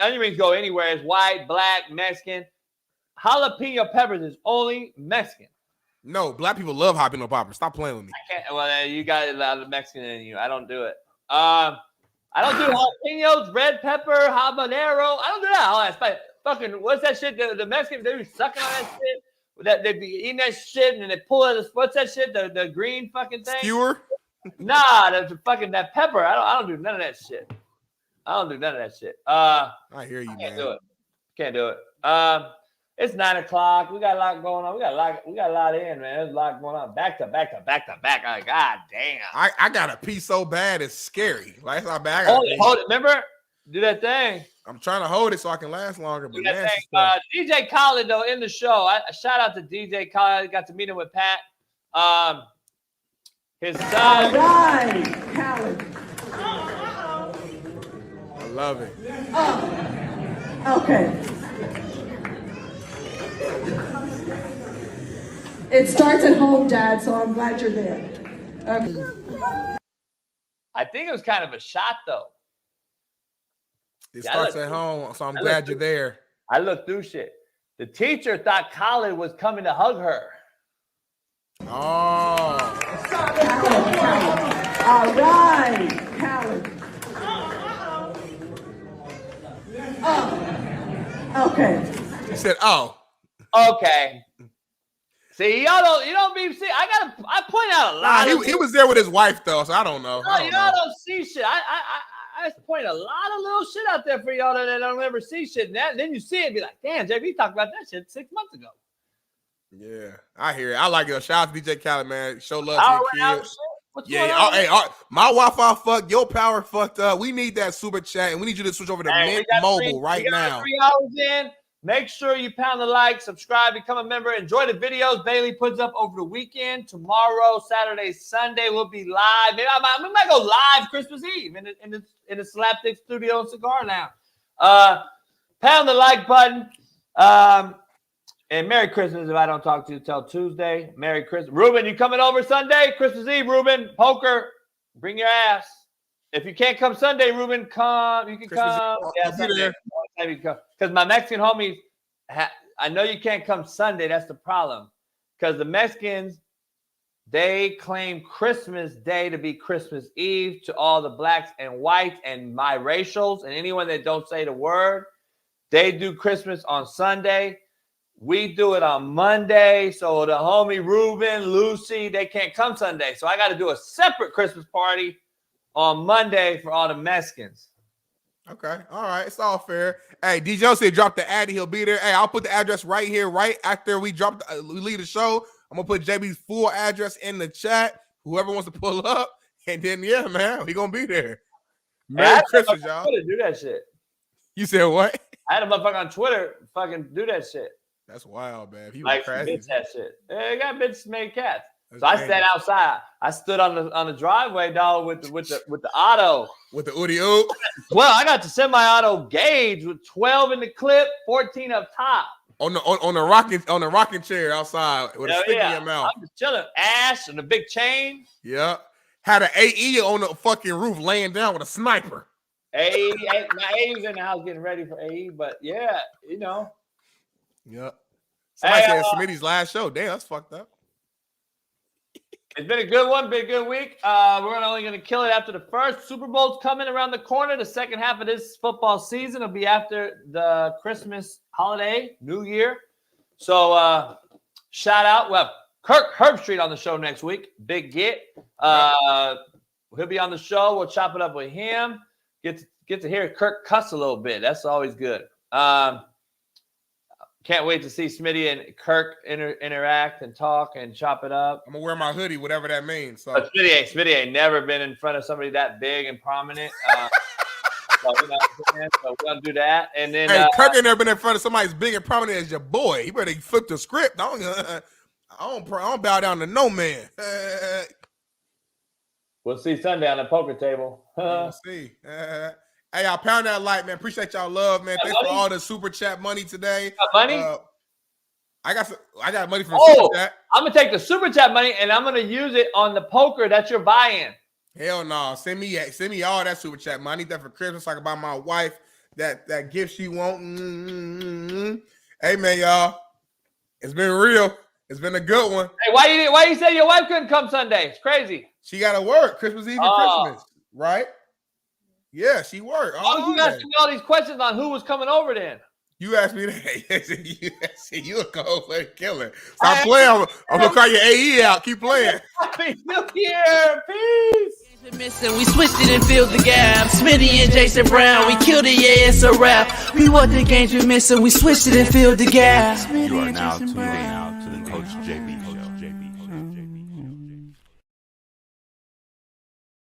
Onion rings go anywhere. It's white, black, Mexican. Jalapeno peppers is only Mexican. No, black people love jalapeno poppers. Stop playing with me. I can't. Well, you got a lot of Mexican in you. I don't do it. I don't do jalapenos, red pepper, habanero. I don't do that. All that fucking what's that shit? The Mexicans, they be sucking on that shit. That they be eating that shit and they pull it. What's that shit? The green fucking thing. Skewer. Nah, that's fucking that pepper. I don't do none of that shit. I hear you, Can't do it. It's 9 o'clock. We got a lot going on. We got a lot in, man. There's a lot going on. Back to back. Like, God damn. I got to pee so bad it's scary. Like, it's not bad. Hold it. Remember? Do that thing. I'm trying to hold it so I can last longer. But DJ Khaled, though, in the show. A shout out to DJ Khaled. Got to meet him with Pat. His son. All right, Khaled. I love it. Okay. It starts at home, Dad, so I'm glad you're there. Okay. I think it was kind of a shot, though. It starts at home, so I'm glad you're there. I looked through shit. The teacher thought Khaled was coming to hug her. Oh. Khaled. All right, Khaled. Okay. He said, "Oh, okay." See, you don't be. See, I point out a lot. He was there with his wife though, so I don't know. No, y'all don't see shit. I just point a lot of little shit out there for y'all that don't ever see shit. And then you see it and be like, damn, JB talked about that shit 6 months ago. Yeah, I hear it. I like it. Shout out to DJ Khaled, man. Show love to your kids. My Wi-Fi fucked. Your power fucked up. We need that super chat, and we need you to switch over to Mint Mobile right now. 3 hours in. Make sure you pound the like, subscribe, become a member. Enjoy the videos Bailey puts up over the weekend. Tomorrow, Saturday, Sunday, we'll be live. Maybe we might go live Christmas Eve in the Slapstick Studio and Cigar Lounge. Pound the like button. And Merry Christmas if I don't talk to you till Tuesday. Merry Christmas. Ruben, you coming over Sunday? Christmas Eve, Ruben. Poker. Bring your ass. If you can't come Sunday, Ruben, come. You can come. Yeah, Sunday. Because my Mexican homies, I know you can't come Sunday. That's the problem. Because the Mexicans, they claim Christmas Day to be Christmas Eve to all the blacks and whites and biracials and anyone that don't say the word. They do Christmas on Sunday. We do it on Monday. So the homie Ruben, Lucy, they can't come Sunday. So I got to do a separate Christmas party on Monday for all the Mexicans. Okay. All right. It's all fair. Hey, DJ said drop the ad. He'll be there. Hey, I'll put the address right here, right after we we leave the show. I'm going to put JB's full address in the chat. Whoever wants to pull up. And then, yeah, man, we going to be there. Merry Christmas, y'all. Do that shit. You said what? I had a motherfucker on Twitter fucking do that shit. That's wild, man. He like bitch that shit. They got bitches made cats. So I sat outside. I stood on the driveway, dog, with the auto. With the Udi Oop. Well, I got the semi-auto gauge with 12 in the clip, 14 up top. On the rocking chair outside with a stick in your mouth. I'm just chilling. Ash and a big chain. Yeah. Had an AE on the fucking roof laying down with a sniper. AE, my AE was in the house getting ready for AE, but yeah, you know. Yep. Somebody said Smitty's last show. Damn, that's fucked up. It's been a good one, been a good week. We're only going to kill it after the first. Super Bowl's coming around the corner. The second half of this football season will be after the Christmas holiday, New Year. So shout out. Well, Kirk Herbstreit on the show next week. Big get. He'll be on the show. We'll chop it up with him. Get to hear Kirk cuss a little bit. That's always good. Can't wait to see Smitty and Kirk interact and talk and chop it up. I'm gonna wear my hoodie, whatever that means. So but Smitty ain't never been in front of somebody that big and prominent. So we're gonna do that. And then Kirk ain't never been in front of somebody as big and prominent as your boy. He better flip the script. I don't bow down to no man. We'll see Sunday on the poker table. We'll see. Hey, y'all, pound that like, man. Appreciate y'all love, man. Thanks for all the super chat money today. Money? I got money from the super chat. I'm gonna take the super chat money and I'm gonna use it on the poker that you're buying. Hell no. Send me all that super chat money. I need that for Christmas. I can buy my wife that gift she want. Hey man, y'all. It's been real. It's been a good one. Hey, why you say your wife couldn't come Sunday? It's crazy. She gotta work Christmas Eve and Christmas, right? Yeah, she worked. Why would you ask me all these questions on who was coming over then? You asked me that. You a cold killer. Stop playing. I'm gonna call your AE out. Keep playing. Happy New Year. Peace. We switched it and filled the gap. Smitty and Jason Brown, we killed it, yeah, it's a wrap. We what the games we missing, we switched it and filled the gap. You are now tuned in to the Coach JB